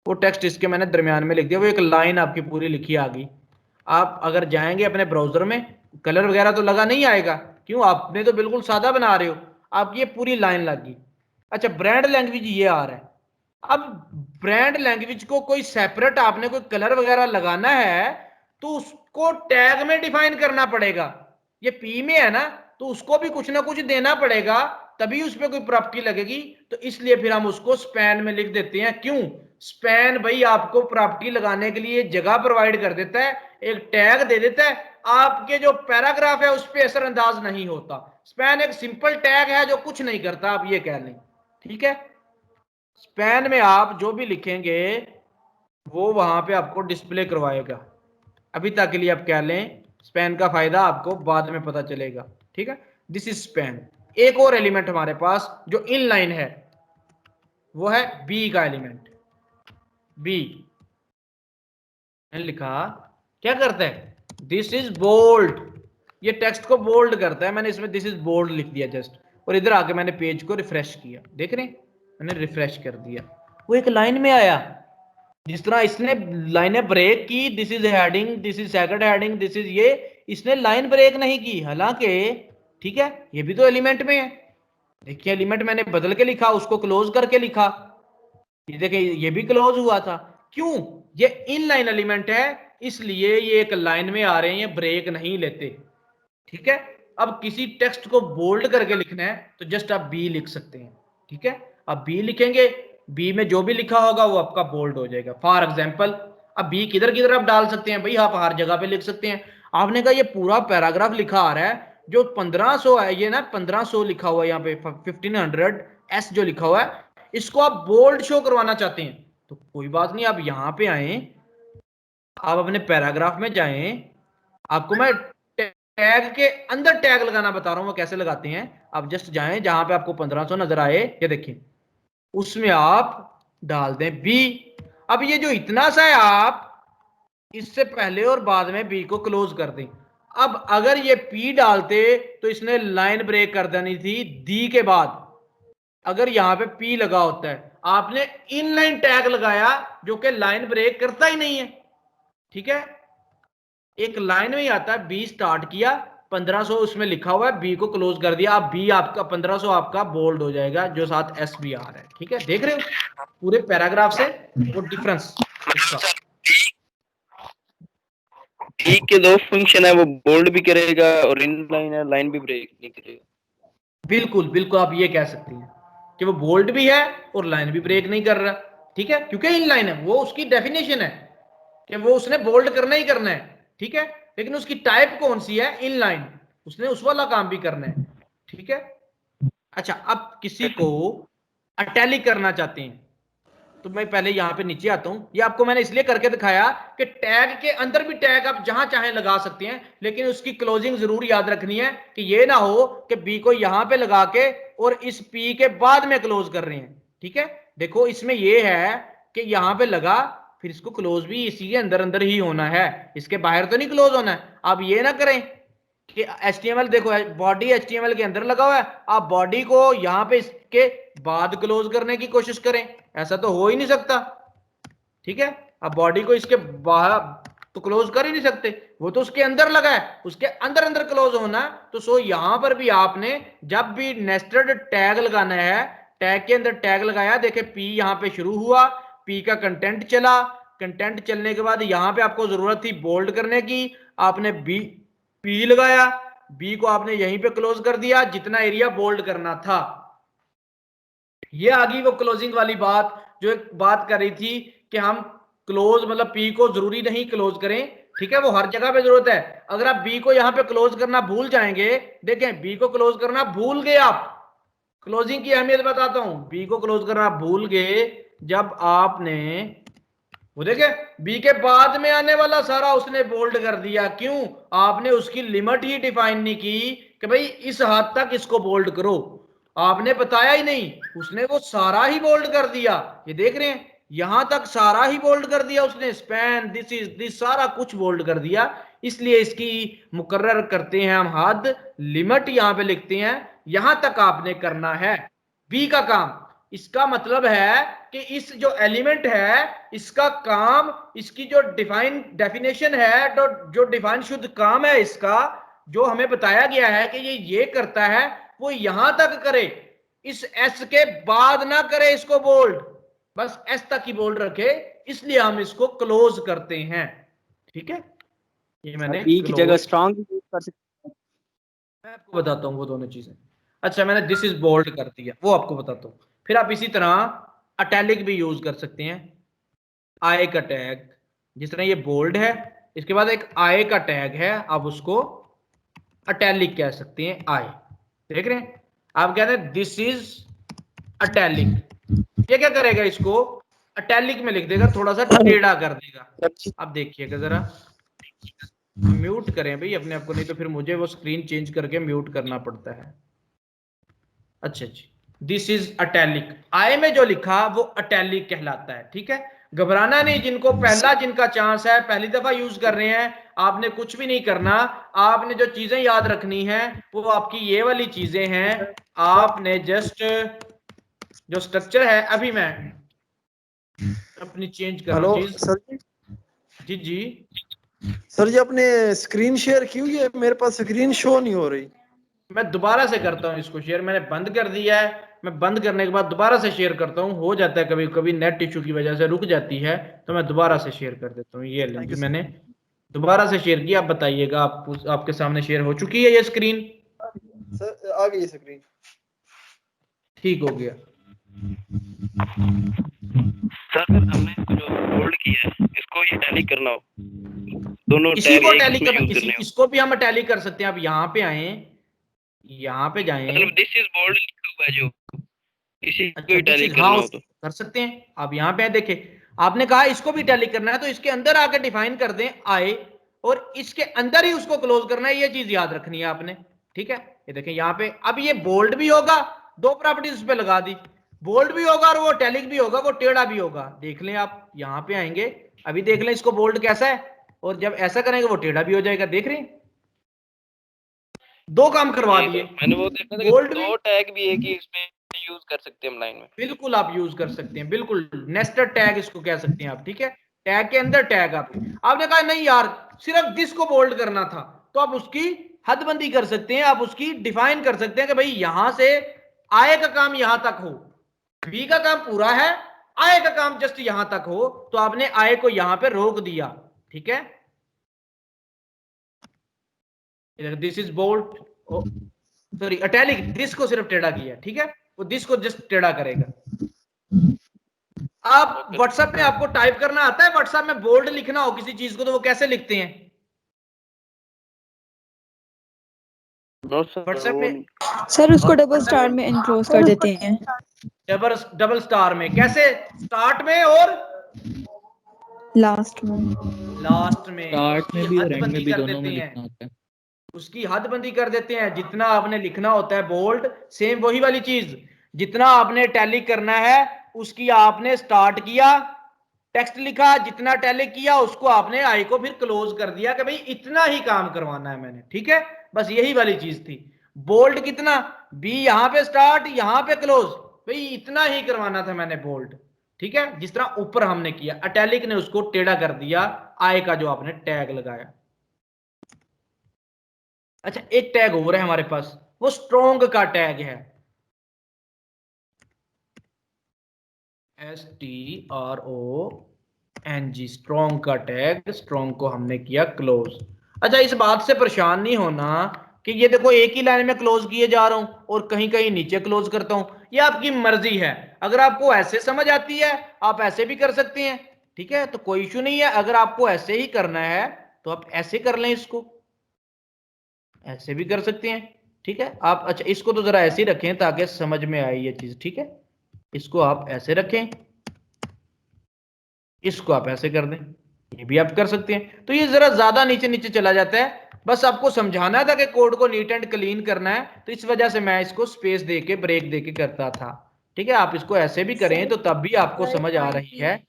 वो टेक्स्ट इसके मैंने दरमियान में लिख दिया, वो एक लाइन आपकी पूरी लिखी आ गई। आप अगर जाएंगे अपने ब्राउजर में, कलर वगैरह तो लगा नहीं आएगा, क्यों? आपने तो बिल्कुल सादा बना रहे हो, आपकी ये पूरी लाइन लग गई। अच्छा, ब्रांड लैंग्वेज ये आ रहा है। अब ब्रांड लैंग्वेज को कोई सेपरेट आपने कोई कलर वगैरह लगाना है तो उसको टैग में डिफाइन करना पड़ेगा। ये P में है ना, तो उसको भी कुछ ना कुछ देना पड़ेगा, तभी उस पर कोई प्रॉपर्टी लगेगी। तो इसलिए फिर हम उसको स्पैन में लिख देते हैं। क्यों? स्पैन भाई आपको प्रॉपर्टी लगाने के लिए जगह प्रोवाइड कर देता है, एक टैग दे देता है, आपके जो पैराग्राफ है उस पर असरअंदाज नहीं होता। स्पैन एक सिंपल टैग है जो कुछ नहीं करता, आप ये कह लें, ठीक है। स्पैन में आप जो भी लिखेंगे वो वहां पे आपको डिस्प्ले करवाएगा। अभी तक के लिए आप कह लें, स्पैन का फायदा आपको बाद में पता चलेगा, ठीक है। This is span. एक और एलिमेंट हमारे पास जो इनलाइन है वो है B का एलिमेंट। B लिखा, क्या करता है? दिस इज बोल्ड, ये टेक्स्ट को बोल्ड करता है। मैंने इसमें दिस इज बोल्ड लिख दिया जस्ट, और इधर आके मैंने पेज को रिफ्रेश किया, देख रहे हैं, मैंने रिफ्रेश कर दिया, वो एक लाइन में आया। जिस तरह इसने लाइनें ब्रेक की, this is heading, this is second heading, this is ये, इसने लाइन ब्रेक नहीं की, हालांकि ठीक है ये भी तो एलिमेंट में है। देखिए एलिमेंट मैंने बदल के लिखा, उसको क्लोज करके लिखा, ये देखिए ये भी क्लोज हुआ था। क्यों? ये इनलाइन एलिमेंट है, इसलिए ये एक लाइन में आ रहे हैं, ब्रेक नहीं लेते, ठीक है। अब किसी टेक्स्ट को बोल्ड करके लिखना है तो जस्ट आप बी लिख सकते हैं, ठीक है। अब बी लिखेंगे, बी में जो भी लिखा होगा वो आपका बोल्ड हो जाएगा। फॉर एग्जाम्पल अब बी किधर किधर आप डाल सकते हैं भाई, आप हर जगह पे लिख सकते हैं। आपने कहा ये पूरा पैराग्राफ लिखा आ रहा है, जो 1500 है ये ना 1500 लिखा हुआ है यहाँ पे 1500 एस जो लिखा हुआ है, इसको आप बोल्ड शो करवाना चाहते हैं तो कोई बात नहीं, आप यहाँ पे आए, आप अपने पैराग्राफ में जाएं, आपको मैं टैग के अंदर टैग लगाना बता रहा हूं वो कैसे लगाते हैं। आप जस्ट जाएं जहां पे आपको 1500 नजर आए, ये देखिए उसमें आप डाल दें बी। अब ये जो इतना सा है आप इससे पहले और बाद में बी को क्लोज कर दें। अब अगर ये पी डालते तो इसने लाइन ब्रेक कर देनी थी दी के बाद, अगर यहां पे पी लगा होता है, आपने इनलाइन टैग लगाया जो कि लाइन ब्रेक करता ही नहीं है, ठीक है। एक लाइन में ही आता है बी स्टार्ट किया, 1500 उसमें लिखा हुआ है, बी को क्लोज कर दिया, अब बी आपका 1500 आपका बोल्ड हो जाएगा जो साथ एस बी आ रहा है, ठीक है। देख रहे हो पूरे पैराग्राफ से वो डिफरेंस इसका। बी के दो फंक्शन है, वो बोल्ड भी करेगा और इनलाइन है, लाइन भी ब्रेक नहीं करेगा। बिल्कुल बिल्कुल आप ये कह सकते हैं कि वो बोल्ड भी है और लाइन भी ब्रेक नहीं कर रहा, ठीक है, क्योंकि इनलाइन है, वो उसकी डेफिनेशन है कि वो उसने बोल्ड करना ही करना है, ठीक है। लेकिन उसकी टाइप कौन सी है, इनलाइन, उसने उस वाला काम भी करना है, ठीक है। अच्छा अब किसी को अटैलिक करना चाहते हैं तो मैं पहले यहां पे नीचे आता हूं, ये आपको मैंने इसलिए करके दिखाया कि टैग के अंदर भी टैग आप जहां चाहें लगा सकते हैं, लेकिन उसकी क्लोजिंग जरूर याद रखनी है कि ये ना हो कि बी को यहां पे लगा के और इस पी के बाद में क्लोज कर रहे हैं, ठीक है। देखो इसमें ये है कि यहां पे लगा, फिर इसको क्लोज भी इसी के अंदर अंदर ही होना है, इसके बाहर तो नहीं क्लोज होना है। आप ये ना करें कि HTML देखो बॉडी HTML के अंदर लगा हुआ है, आप बॉडी को यहां पे इसके बाद क्लोज करने की कोशिश करें, ऐसा तो हो ही नहीं सकता, ठीक है। अब बॉडी को इसके बाहर तो क्लोज कर ही नहीं सकते, वो तो उसके अंदर लगा है, उसके अंदर अंदर क्लोज होना। तो सो यहां पर भी आपने जब भी नेस्टेड टैग लगाना है, टैग के अंदर टैग लगाया, देखे पी यहां पे शुरू हुआ, पी का कंटेंट चला, कंटेंट चलने के बाद यहां पे आपको जरूरत थी बोल्ड करने की, आपने बी पी लगाया, बी को आपने यहीं पे क्लोज कर दिया जितना एरिया बोल्ड करना था। ये आ गई वो क्लोजिंग वाली बात जो एक बात कर रही थी कि हम क्लोज मतलब पी को जरूरी नहीं क्लोज करें, ठीक है, वो हर जगह पे जरूरत है। अगर आप बी को यहां पे क्लोज करना भूल जाएंगे, देखें बी को क्लोज करना भूल गए आप, क्लोजिंग की अहमियत बताता हूं, बी को क्लोज करना भूल गए जब आपने वो देखे बी के बाद में आने वाला सारा उसने बोल्ड कर दिया, क्यों, आपने उसकी लिमिट ही डिफाइन नहीं की कि भाई इस हद तक इसको बोल्ड करो, आपने बताया ही नहीं, उसने वो सारा ही बोल्ड कर दिया। ये देख रहे हैं यहां तक सारा ही बोल्ड कर दिया उसने, स्पैन दिस इज दिस सारा कुछ बोल्ड कर दिया। इसलिए इसकी मुकर्रर करते हैं हम हद, लिमिट यहां पे लिखते हैं, यहां तक आपने करना है बी का काम। इसका मतलब है कि इस जो एलिमेंट है इसका काम, इसकी जो डिफाइन डेफिनेशन है, जो डिफाइन शुद्ध काम है इसका, जो हमें बताया गया है कि ये करता है, वो यहां तक करे, इस एस के बाद ना करे इसको बोल्ड, बस एस तक ही बोल्ड रखे, इसलिए हम इसको क्लोज करते हैं, ठीक है। ये मैंने बी की जगह स्ट्रांग यूज कर सकते हैं। मैं आपको बताता हूँ वो दोनों चीजें। अच्छा मैंने दिस इज बोल्ड कर दिया, वो आपको बताता हूँ। फिर आप इसी तरह अटैलिक भी यूज कर सकते हैं, आई का टैग, जिस तरह ये बोल्ड है, इसके बाद एक आई का टैग है, आप उसको अटैलिक कह सकते हैं, आई, देख रहे हैं, आप कहते हैं दिस इज अटैलिक, ये क्या करेगा, इसको अटैलिक में लिख देगा, थोड़ा सा टेढ़ा कर देगा। अब देखिएगा जरा, म्यूट करें भाई अपने आप को, नहीं तो फिर मुझे वो स्क्रीन चेंज करके म्यूट करना पड़ता है। अच्छा जी, दिस इज अटैलिक, आई में जो लिखा वो अटैलिक कहलाता है, ठीक है। घबराना नहीं, जिनको पहला जिनका चांस है, पहली दफा यूज कर रहे हैं, आपने कुछ भी नहीं करना, आपने जो चीजें याद रखनी है वो आपकी ये वाली चीजें हैं, आपने जस्ट जो स्ट्रक्चर है, अभी मैं अपनी चेंज कर रहा हूं चीज। सर जी जी सर जी आपने स्क्रीन शेयर की हुई है, मेरे पास स्क्रीन शो नहीं हो रही। मैं दोबारा से करता हूँ इसको शेयर, मैंने बंद कर दिया है, मैं बंद करने के बाद दोबारा से शेयर करता हूँ, हो जाता है कभी कभी नेट इशू की वजह से रुक जाती है, तो मैं दोबारा से शेयर कर देता हूँ। ये मैंने दोबारा से शेयर किया, आप बताइएगा, आपके सामने शेयर हो चुकी है ये स्क्रीन। सर आ गई स्क्रीन। ठीक हो गया। सर हमने इसको जो बोल्ड किया है इसको ये टैली करना हो, दोनों इसी टैग को एक टैली इसमें कर, यूज करने हो। इसको भी हम टैली कर सकते हैं। आप यहाँ पे आए, यहाँ पे जाएं। मतलब दिस इज बोल्ड लिखा हुआ है जो, इसी को अच्छा ही दिस टैली इज, करना हाँ हो तो कर सकते हैं। आप यहाँ पे देखिए, आपने कहा इसको भी टैली करना है तो इसके अंदर आके डिफाइन कर दें आए, और इसके अंदर ही उसको क्लोज करना है। ये चीज याद रखनी है आपने, ठीक है। ये देखें यहाँ पे, अब ये बोल्ड भी होगा, दो प्रॉपर्टीज उस पे लगा दी, बोल्ड भी होगा और वो टैलिक भी होगा, वो टेढ़ा भी होगा। देख लें आप यहाँ पे आएंगे, अभी देख लें इसको बोल्ड कैसा है, और जब ऐसा करेंगे वो टेढ़ा भी हो जाएगा। देख रहे हैं, दो काम करवा दिए। मैंने वो देखा था कि बोल्ड दो टैग भी एक ही इसमें यूज कर सकते हैं हम लाइन में। बिल्कुल आप यूज कर सकते हैं, बिल्कुल नेस्टेड टैग इसको कह सकते हैं आप, ठीक है। टैग के अंदर टैग आपने कहा नहीं यार सिर्फ दिस को बोल्ड करना था, तो आप उसकी हदबंदी कर सकते हैं, आप उसकी डिफाइन कर सकते हैं कि भाई यहां से आए का काम यहां तक हो, बी का काम पूरा है, आए का काम जस्ट यहां तक हो, तो आपने आए को यहां पे रोक दिया, ठीक है। This is bold, sorry italic, this को सिर्फ टेढ़ा किया, ठीक है, वो दिस को जस्ट टेढ़ा करेगा। आप व्हाट्सएप में आपको टाइप करना आता है, व्हाट्सएप में बोल्ड लिखना हो किसी चीज को तो वो कैसे लिखते हैं व्हाट्सएप में? सर उसको डबल स्टार में एनक्लोज कर देते हैं। डबल स्टार में कैसे? स्टार्ट में और लास्ट में। लास्ट में, स्टार्ट में भी और एंड में हदबंदी भी कर दोनों में देते लिखना हैं, होता है। उसकी हदबंदी कर देते हैं। जितना आपने लिखना होता है बोल्ड, सेम वही वाली चीज, जितना आपने टैली करना है उसकी आपने स्टार्ट किया, टेक्स्ट लिखा, जितना टैली किया उसको आपने आई को फिर क्लोज कर दिया कि भाई इतना ही काम करवाना है मैंने, ठीक है। बस यही वाली चीज थी। बोल्ड कितना, बी यहां पे स्टार्ट यहां पे क्लोज, भाई इतना ही करवाना था मैंने बोल्ड, ठीक है। जिस तरह ऊपर हमने किया, अटैलिक ने उसको टेढ़ा कर दिया आई का जो आपने टैग लगाया। अच्छा एक टैग और है हमारे पास, वो स्ट्रोंग का टैग है, STRONG, स्ट्रोंग का टैग। स्ट्रोंग को हमने किया क्लोज। अच्छा इस बात से परेशान नहीं होना कि ये देखो एक ही लाइन में क्लोज किए जा रहा हूं और कहीं कहीं नीचे क्लोज करता हूं, ये आपकी मर्जी है। अगर आपको ऐसे समझ आती है आप ऐसे भी कर सकते हैं, ठीक है, तो कोई इशू नहीं है। अगर आपको ऐसे ही करना है तो आप ऐसे कर लें, इसको ऐसे भी कर सकते हैं, ठीक है आप। अच्छा इसको तो जरा ऐसे ही रखें ताकि समझ में आए ये चीज, ठीक है। इसको आप ऐसे रखें, इसको आप ऐसे कर दें, ये भी आप कर सकते हैं। तो ये जरा ज्यादा नीचे नीचे चला जाता है, बस आपको समझाना था कि कोड को नीट एंड क्लीन करना है, तो इस वजह से मैं इसको स्पेस देके ब्रेक देके करता था, ठीक है। आप इसको ऐसे भी करें तो तब भी आपको समझ आ रही है।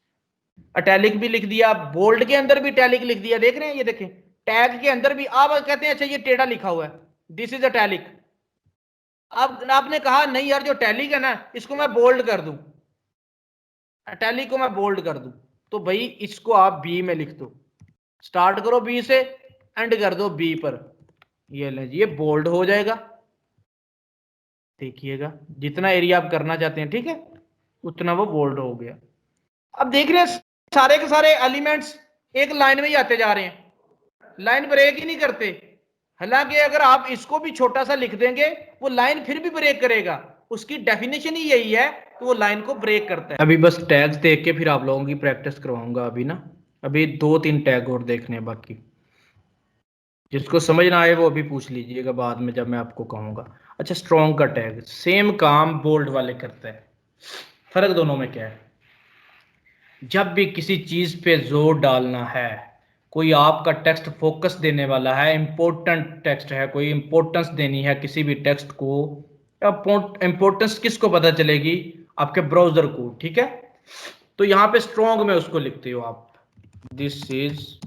अटैलिक भी लिख दिया, बोल्ड के अंदर भी टैलिक लिख दिया, देख रहे हैं ये देखें, टैग के अंदर भी आप कहते हैं अच्छा ये टेढ़ा लिखा हुआ है, दिस इज अटैलिक। अब आपने कहा नहीं यार जो टैलिक है ना इसको मैं बोल्ड कर दूं, टैलिक को मैं बोल्ड कर दूं, तो भाई इसको आप बी में लिख दो, स्टार्ट करो बी से, एंड कर दो बी पर, ये ले ये बोल्ड हो जाएगा। देखिएगा जितना एरिया आप करना चाहते हैं, ठीक है, उतना वो बोल्ड हो गया। अब देख रहे हैं सारे के सारे एलिमेंट्स एक लाइन में ही आते जा रहे हैं, लाइन ब्रेक ही नहीं करते। हालांकि अगर आप इसको भी छोटा सा लिख देंगे वो लाइन फिर भी ब्रेक करेगा, उसकी डेफिनेशन ही यही है कि वो लाइन को ब्रेक करता है। अभी बस टैग्स देख के फिर आप लोगों की प्रैक्टिस करवाऊंगा अभी ना, अभी 2-3 टैग और देखने हैं बाकी। जिसको समझ ना आए वो अभी पूछ लीजिएगा बाद में जब मैं आपको कहूंगा। अच्छा स्ट्रॉन्ग का टैग सेम काम बोल्ड वाले करता है, फर्क दोनों में क्या है? जब भी किसी चीज पे जोर डालना है, कोई आपका टेक्स्ट फोकस देने वाला है, इंपॉर्टेंट टेक्स्ट है, कोई इंपॉर्टेंस देनी है किसी भी टेक्स्ट को, इंपॉर्टेंस किसको पता चलेगी? आपके ब्राउजर को, ठीक है। तो यहाँ पे स्ट्रॉन्ग में उसको लिखते हो आप, दिस इज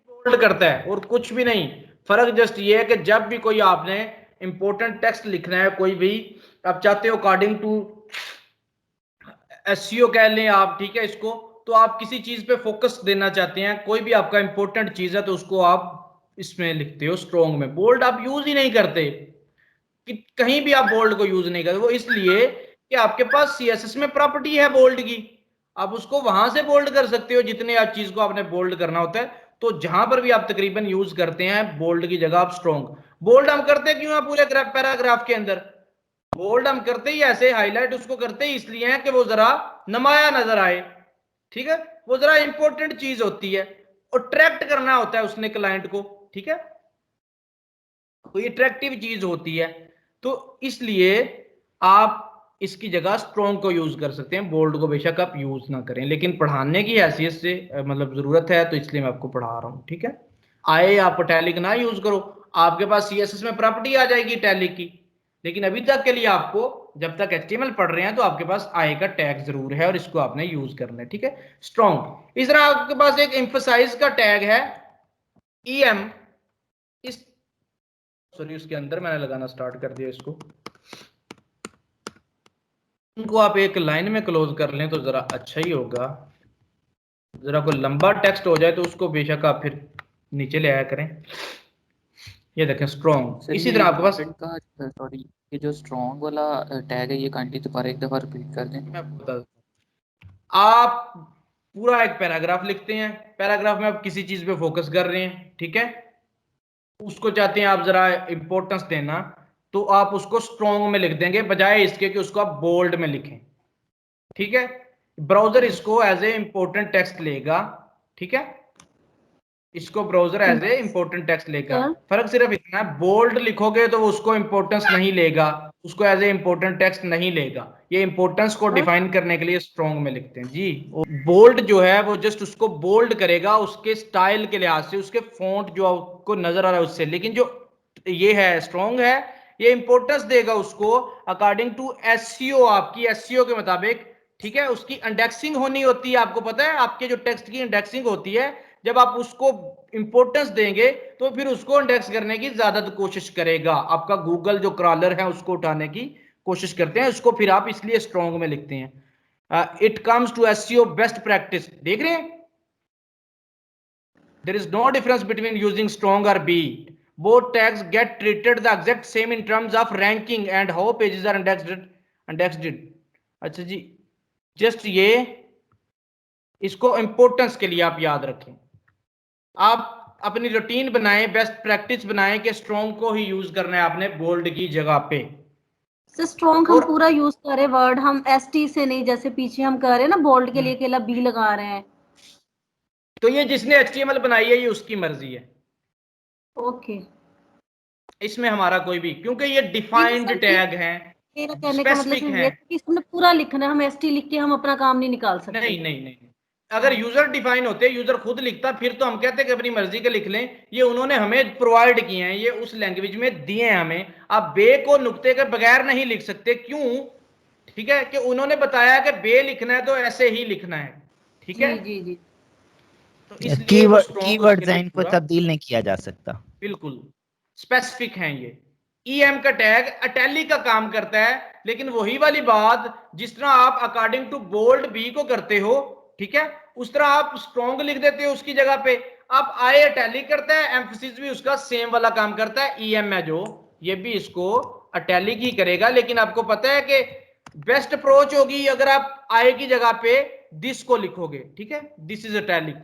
बोल्ड करता है और कुछ भी नहीं। फर्क जस्ट ये है कि जब भी कोई आपने इंपॉर्टेंट टेक्स्ट लिखना है, कोई भी आप चाहते हो अकॉर्डिंग टू एसईओ कह लें आप, ठीक है इसको, तो आप किसी चीज पे फोकस देना चाहते हैं, कोई भी आपका इंपॉर्टेंट चीज है तो उसको आप इसमें लिखते हो स्ट्रॉन्ग में। बोल्ड आप यूज ही नहीं करते, कि कहीं भी आप बोल्ड को यूज नहीं करते, वो इसलिए कि आपके पास सीएसएस में प्रॉपर्टी है बोल्ड की, आप उसको वहां से बोल्ड कर सकते हो जितने आप चीज को आपने बोल्ड करना होता है, तो जहां पर भी आप तकरीबन यूज करते हैं बोल्ड की जगह आप स्ट्रॉन्ग, बोल्ड हम करते क्यों हैं पूरे पैराग्राफ के अंदर, बोल्ड हम करते ही ऐसे, हाईलाइट उसको करते ही इसलिए है कि वो जरा नुमाया नजर आए, ठीक है, वो जरा इंपॉर्टेंट चीज होती है, अट्रैक्ट करना होता है उसने क्लाइंट को, ठीक है, तो ये अट्रैक्टिव चीज होती है, तो इसलिए आप इसकी जगह स्ट्रॉन्ग को यूज कर सकते हैं, बोल्ड को बेशक आप यूज ना करें, लेकिन पढ़ाने की हैसियत से मतलब जरूरत है तो इसलिए मैं आपको पढ़ा रहा हूं, ठीक है। आए आप इटैलिक ना यूज करो, आपके पास सीएसएस में प्रॉपर्टी आ जाएगी इटैलिक की, लेकिन अभी तक के लिए आपको जब तक एचटीएमएल पढ़ रहे हैं तो आपके पास आए का टैग जरूर है और इसको आपने यूज करना है, ठीक है, स्ट्रॉन्ग। इस तरह आपके पास एक एम्फसाइज का टैग है ईएम, इस सॉरी उसके अंदर मैंने लगाना स्टार्ट कर दिया इसको, इनको आप एक लाइन में क्लोज कर लें तो जरा अच्छा ही होगा, जरा कोई लंबा टेक्स्ट हो जाए तो उसको बेशक आप फिर नीचे ले आया करें। ये देखें स्ट्रॉन्ग, इसी तरह आपके पास सॉरी ये जो स्ट्रॉन्ग वाला टैग है ये काइंडली दोबारा एक दफा रिपीट कर दें। मैं बता, आप पूरा एक पैराग्राफ लिखते हैं, पैराग्राफ में आप किसी चीज पे फोकस कर रहे हैं, ठीक है, उसको चाहते हैं आप जरा इंपॉर्टेंस देना, तो आप उसको स्ट्रॉन्ग में लिख देंगे बजाय इसके कि उसको आप बोल्ड में लिखें, ठीक है। ब्राउजर इसको एज ए इंपॉर्टेंट टेक्स्ट लेगा, ठीक है, इसको browser as a important text लेगा, फर्क सिर्फ इतना है बोल्ड लिखोगे तो वो उसको इंपॉर्टेंस नहीं लेगा, उसको एज ए इंपॉर्टेंट टेक्स्ट नहीं लेगा, ये इंपॉर्टेंस को डिफाइन करने के लिए स्ट्रॉन्ग में लिखते हैं जी। बोल्ड जो है वो जस्ट उसको बोल्ड करेगा उसके स्टाइल के लिहाज से, उसके फॉन्ट जो आपको नजर आ रहा है उससे, लेकिन जो ये है स्ट्रॉन्ग है ये इंपॉर्टेंस देगा उसको अकॉर्डिंग टू एसईओ, आपकी एसईओ के मुताबिक, ठीक है, उसकी इंडेक्सिंग होनी होती है, आपको पता है आपके जो टेक्स्ट की इंडेक्सिंग होती है, जब आप उसको इंपॉर्टेंस देंगे तो फिर उसको इंडेक्स करने की ज्यादा कोशिश करेगा, आपका गूगल जो क्रॉलर है उसको उठाने की कोशिश करते हैं, उसको फिर आप इसलिए स्ट्रॉन्ग में लिखते हैं। It comes to SEO best practice, देख रहे हैं, there is no difference between using strong और B, both tags get treated the exact same in terms of ranking and how pages are indexed। अच्छा जी, just ये इसको importance के लिए आप याद रखें, आप अपनी रूटीन बनाएं, बेस्ट प्रैक्टिस बनाएं कि स्ट्रॉन्ग को ही यूज करना है आपने बोल्ड की जगह पे। सर स्ट्रॉन्ग हम पूरा यूज कर रहे वर्ड, हम एसटी से नहीं, जैसे पीछे हम कर रहे हैं ना बोल्ड के लिए अकेला बी लगा रहे हैं, तो ये जिसने एचटीएमएल बनाई है ये उसकी मर्जी है, ओके, इसमें हमारा कोई भी, क्योंकि ये डिफाइंड टैग हैं, मेरा कहने का मतलब ये है कि इसमें पूरा लिखना है, हम एसटी लिख के हम अपना काम नहीं निकाल सकते। नहीं नहीं नहीं, अगर यूजर डिफाइन होते, यूजर खुद लिखता फिर तो हम कहते कि अपनी मर्जी के लिख लें, ये उन्होंने हमें प्रोवाइड किए हैं, ये उस लैंग्वेज में दिए हैं हमें, आप बे को नुक्ते के बगैर नहीं लिख सकते, क्यों, ठीक है, कि उन्होंने बताया कि बे लिखना है तो ऐसे ही लिखना है, ठीक है जी जी, तो इसलिए कीवर्ड डिजाइन को तब्दील नहीं किया जा सकता, बिल्कुल स्पेसिफिक हैं ये। ईएम का टैग इटैलिक का काम करता है, लेकिन वही वाली बात जिस तरह आप अकॉर्डिंग टू बोल्ड बी को करते हो, ठीक है, उस तरह आप स्ट्रॉन्ग लिख देते हो उसकी जगह पे, आप आई इटैलिक करता है, एम्फसिस भी उसका सेम वाला काम करता है, ईएम है जो ये भी इसको इटैलिक ही करेगा, लेकिन आपको पता है कि बेस्ट अप्रोच होगी अगर आप आई की जगह पे दिस को लिखोगे, ठीक है, दिस इज इटैलिक,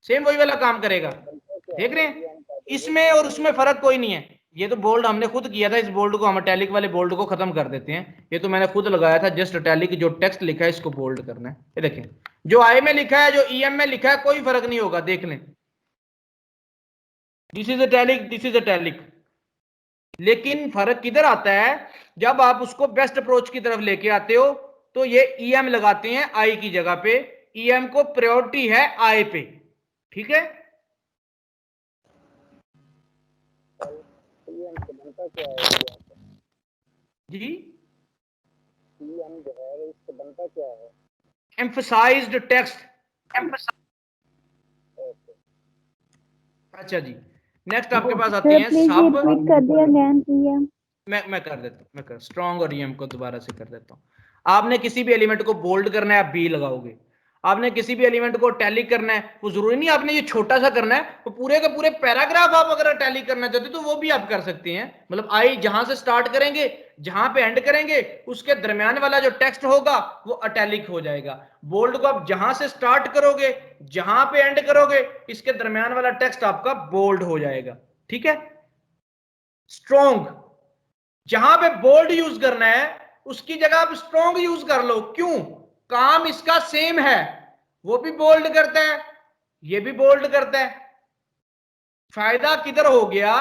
सेम वही वाला काम करेगा, देख रहे हैं, इसमें और उसमें फर्क कोई नहीं है। ये तो बोल्ड हमने खुद किया था, इस बोल्ड को हम इटैलिक वाले बोल्ड को खत्म कर देते हैं, ये तो मैंने खुद लगाया था, जस्ट इटैलिक जो टेक्स्ट लिखा है इसको बोल्ड करना है, ये देखें जो आई में लिखा है जो ईएम में लिखा है कोई फर्क नहीं होगा, देख लें, this is italic, this is italic, लेकिन फर्क किधर आता है, जब आप उसको बेस्ट अप्रोच की तरफ लेके आते हो तो ये ईएम लगाते हैं आई की जगह पे, ईएम को प्रायोरिटी है आई पे, ठीक है। जी बनता क्या है, एम्फसाइज्ड टेक्स्ट, अच्छा जी, नेक्स्ट आपके पास आती है सब, कर दिया ईएम, मैं कर देता हूँ, मैं कर स्ट्रॉन्ग और ईएम को दोबारा से कर देता हूँ। आपने किसी भी एलिमेंट को बोल्ड करना है, आप बी लगाओगे, आपने किसी भी एलिमेंट को टैली करना है, वो जरूरी नहीं आपने ये छोटा सा करना है, वो पूरे के पूरे पैराग्राफ आप अगर टैली करना चाहते हो तो वो भी आप कर सकते हैं। मतलब आई जहां से स्टार्ट करेंगे जहां पे एंड करेंगे उसके दरमियान वाला जो टेक्स्ट होगा वो अटैलिक हो जाएगा। बोल्ड को आप जहां से स्टार्ट करोगे जहां पे एंड करोगे इसके दरमियान वाला टेक्स्ट आपका बोल्ड हो जाएगा। ठीक है। स्ट्रॉन्ग, जहां पे बोल्ड यूज करना है उसकी जगह आप स्ट्रॉन्ग यूज कर लो। क्यों? काम इसका सेम है, वो भी बोल्ड करता है ये भी बोल्ड करता है। फायदा किधर हो गया?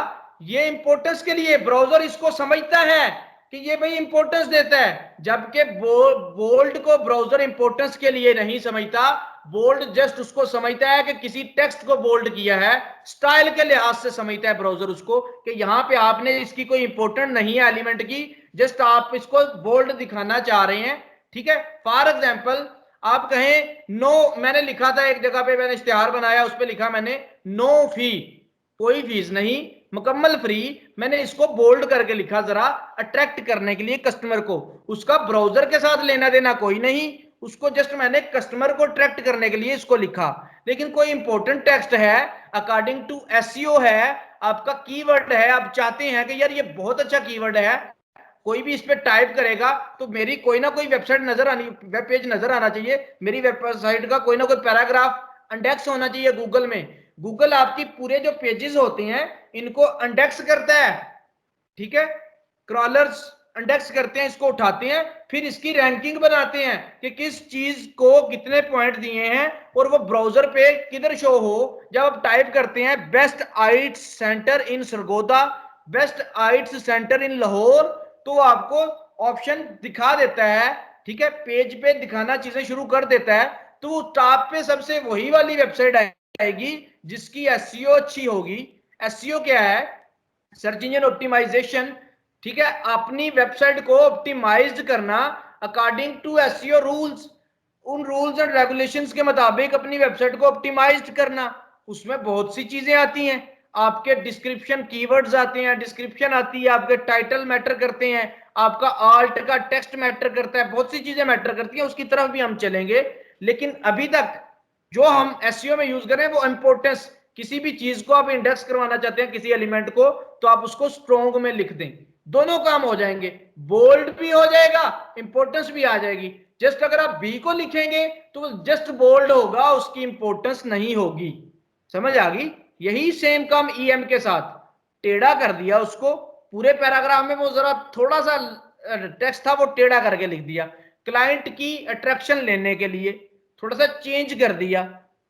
ये इंपोर्टेंस के लिए ब्राउजर इसको समझता है कि ये भाई इंपोर्टेंस देता है, जबकि बोल्ड को ब्राउजर इंपोर्टेंस के लिए नहीं समझता। बोल्ड जस्ट उसको समझता है कि किसी टेक्स्ट को बोल्ड किया है, स्टाइल के लिहाज से समझता है ब्राउजर उसको कि यहां पे आपने इसकी कोई इंपोर्टेंट नहीं है एलिमेंट की, जस्ट आप इसको बोल्ड दिखाना चाह रहे हैं। ठीक है। फॉर एग्जाम्पल आप कहें नो, मैंने लिखा था एक जगह पे, मैंने इश्तिहार बनाया उस पर लिखा मैंने नो फी, कोई फीस नहीं, मुकम्मल फ्री। मैंने इसको बोल्ड करके लिखा जरा अट्रैक्ट करने के लिए कस्टमर को। उसका ब्राउजर के साथ लेना देना कोई नहीं, उसको जस्ट मैंने कस्टमर को अट्रैक्ट करने के लिए इसको लिखा। लेकिन कोई इंपॉर्टेंट टेक्स्ट है, अकॉर्डिंग टू एसईओ है, आपका कीवर्ड है, आप चाहते हैं कि यार ये बहुत अच्छा कीवर्ड है, कोई भी इस पे टाइप करेगा तो मेरी कोई ना कोई वेबसाइट नजर आनी, वेब पेज नजर आना चाहिए, मेरी वेबसाइट का कोई ना कोई पैराग्राफ इंडेक्स होना चाहिए गूगल में। गूगल आपकी पूरे जो पेजेस होते हैं इनको इंडेक्स करता है। ठीक है। क्रॉलर्स इंडेक्स करते हैं, इसको उठाते हैं, फिर इसकी रैंकिंग बनाते हैं कि किस चीज को कितने पॉइंट दिए हैं और वो ब्राउजर पे किधर शो हो। जब आप टाइप करते हैं बेस्ट आइट्स सेंटर इन सरगोदा, बेस्ट आइट्स सेंटर इन लाहौर, तो आपको ऑप्शन दिखा देता है। ठीक है। पेज पे दिखाना चीजें शुरू कर देता है, तो टॉप पे सबसे वही वाली वेबसाइट आएगी जिसकी एसईओ अच्छी होगी। एसईओ क्या है? Search engine optimisation. ठीक है। अपनी वेबसाइट को ऑप्टिमाइज्ड करना अकॉर्डिंग टू एसईओ रूल्स, उन रूल्स एंड रेगुलेशंस के मुताबिक अपनी वेबसाइट को ऑप्टिमाइज्ड करना। उसमें बहुत सी चीजें आती हैं, आपके डिस्क्रिप्शन कीवर्ड्स आते हैं, डिस्क्रिप्शन आती है, आपके टाइटल मैटर करते हैं, आपका आल्ट का टेक्स्ट मैटर करता है, बहुत सी चीजें मैटर करती हैं, उसकी तरफ भी हम चलेंगे। लेकिन अभी तक जो हम एसईओ में यूज करें वो इंपोर्टेंस, किसी भी चीज को आप इंडेक्स करवाना चाहते हैं किसी एलिमेंट को, तो आप उसको स्ट्रॉन्ग में लिख दें, दोनों काम हो जाएंगे, बोल्ड भी हो जाएगा, इंपोर्टेंस भी आ जाएगी। जस्ट अगर आप बी को लिखेंगे तो जस्ट बोल्ड होगा, उसकी इंपोर्टेंस नहीं होगी। समझ आ गई? यही सेम काम ईएम के साथ, टेढ़ा कर दिया उसको, पूरे पैराग्राफ में वो जरा थोड़ा सा टेक्स्ट था वो टेढ़ा करके लिख दिया, क्लाइंट की अट्रैक्शन लेने के लिए थोड़ा सा चेंज कर दिया।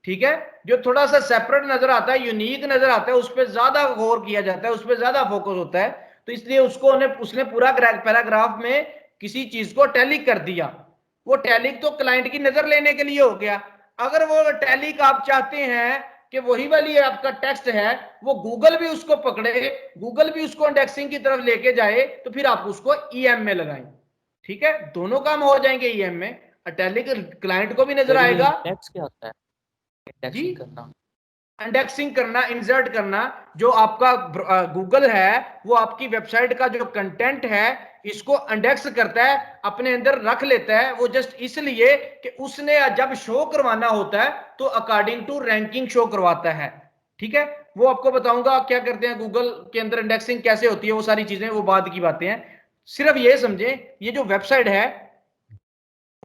ठीक है। जो थोड़ा सा सेपरेट नजर आता है, यूनिक नजर आता है, उस पर ज्यादा गौर किया जाता है, उस पर ज्यादा फोकस होता है, तो इसलिए उसने पूरा पैराग्राफ में किसी चीज को टैलिक कर दिया। वो टैलिक तो क्लाइंट की नजर लेने के लिए हो गया। अगर वो टैलिक आप चाहते हैं कि वही वाली आपका टेक्स्ट है वो गूगल भी उसको पकड़े, गूगल भी उसको इंडेक्सिंग की तरफ लेके जाए, तो फिर आप उसको ईएम में लगाएं। ठीक है। दोनों काम हो जाएंगे ईएम में, टैलिक क्लाइंट को भी नजर आएगा। इंडेक्स क्या होता है? इंडेक्सिंग करना, इंडेक्सिंग करना, इंसर्ट करना। जो आपका गूगल है वो आपकी वेबसाइट का जो कंटेंट है इसको इंडेक्स करता है, अपने अंदर रख लेता है, वो जस्ट इसलिए कि उसने जब शो करवाना होता है तो अकॉर्डिंग टू रैंकिंग शो करवाता है। ठीक है। वो आपको बताऊंगा क्या करते हैं गूगल के अंदर, इंडेक्सिंग कैसे होती है, वो सारी चीजें वो बाद की बातें हैं। सिर्फ ये समझें, ये जो वेबसाइट है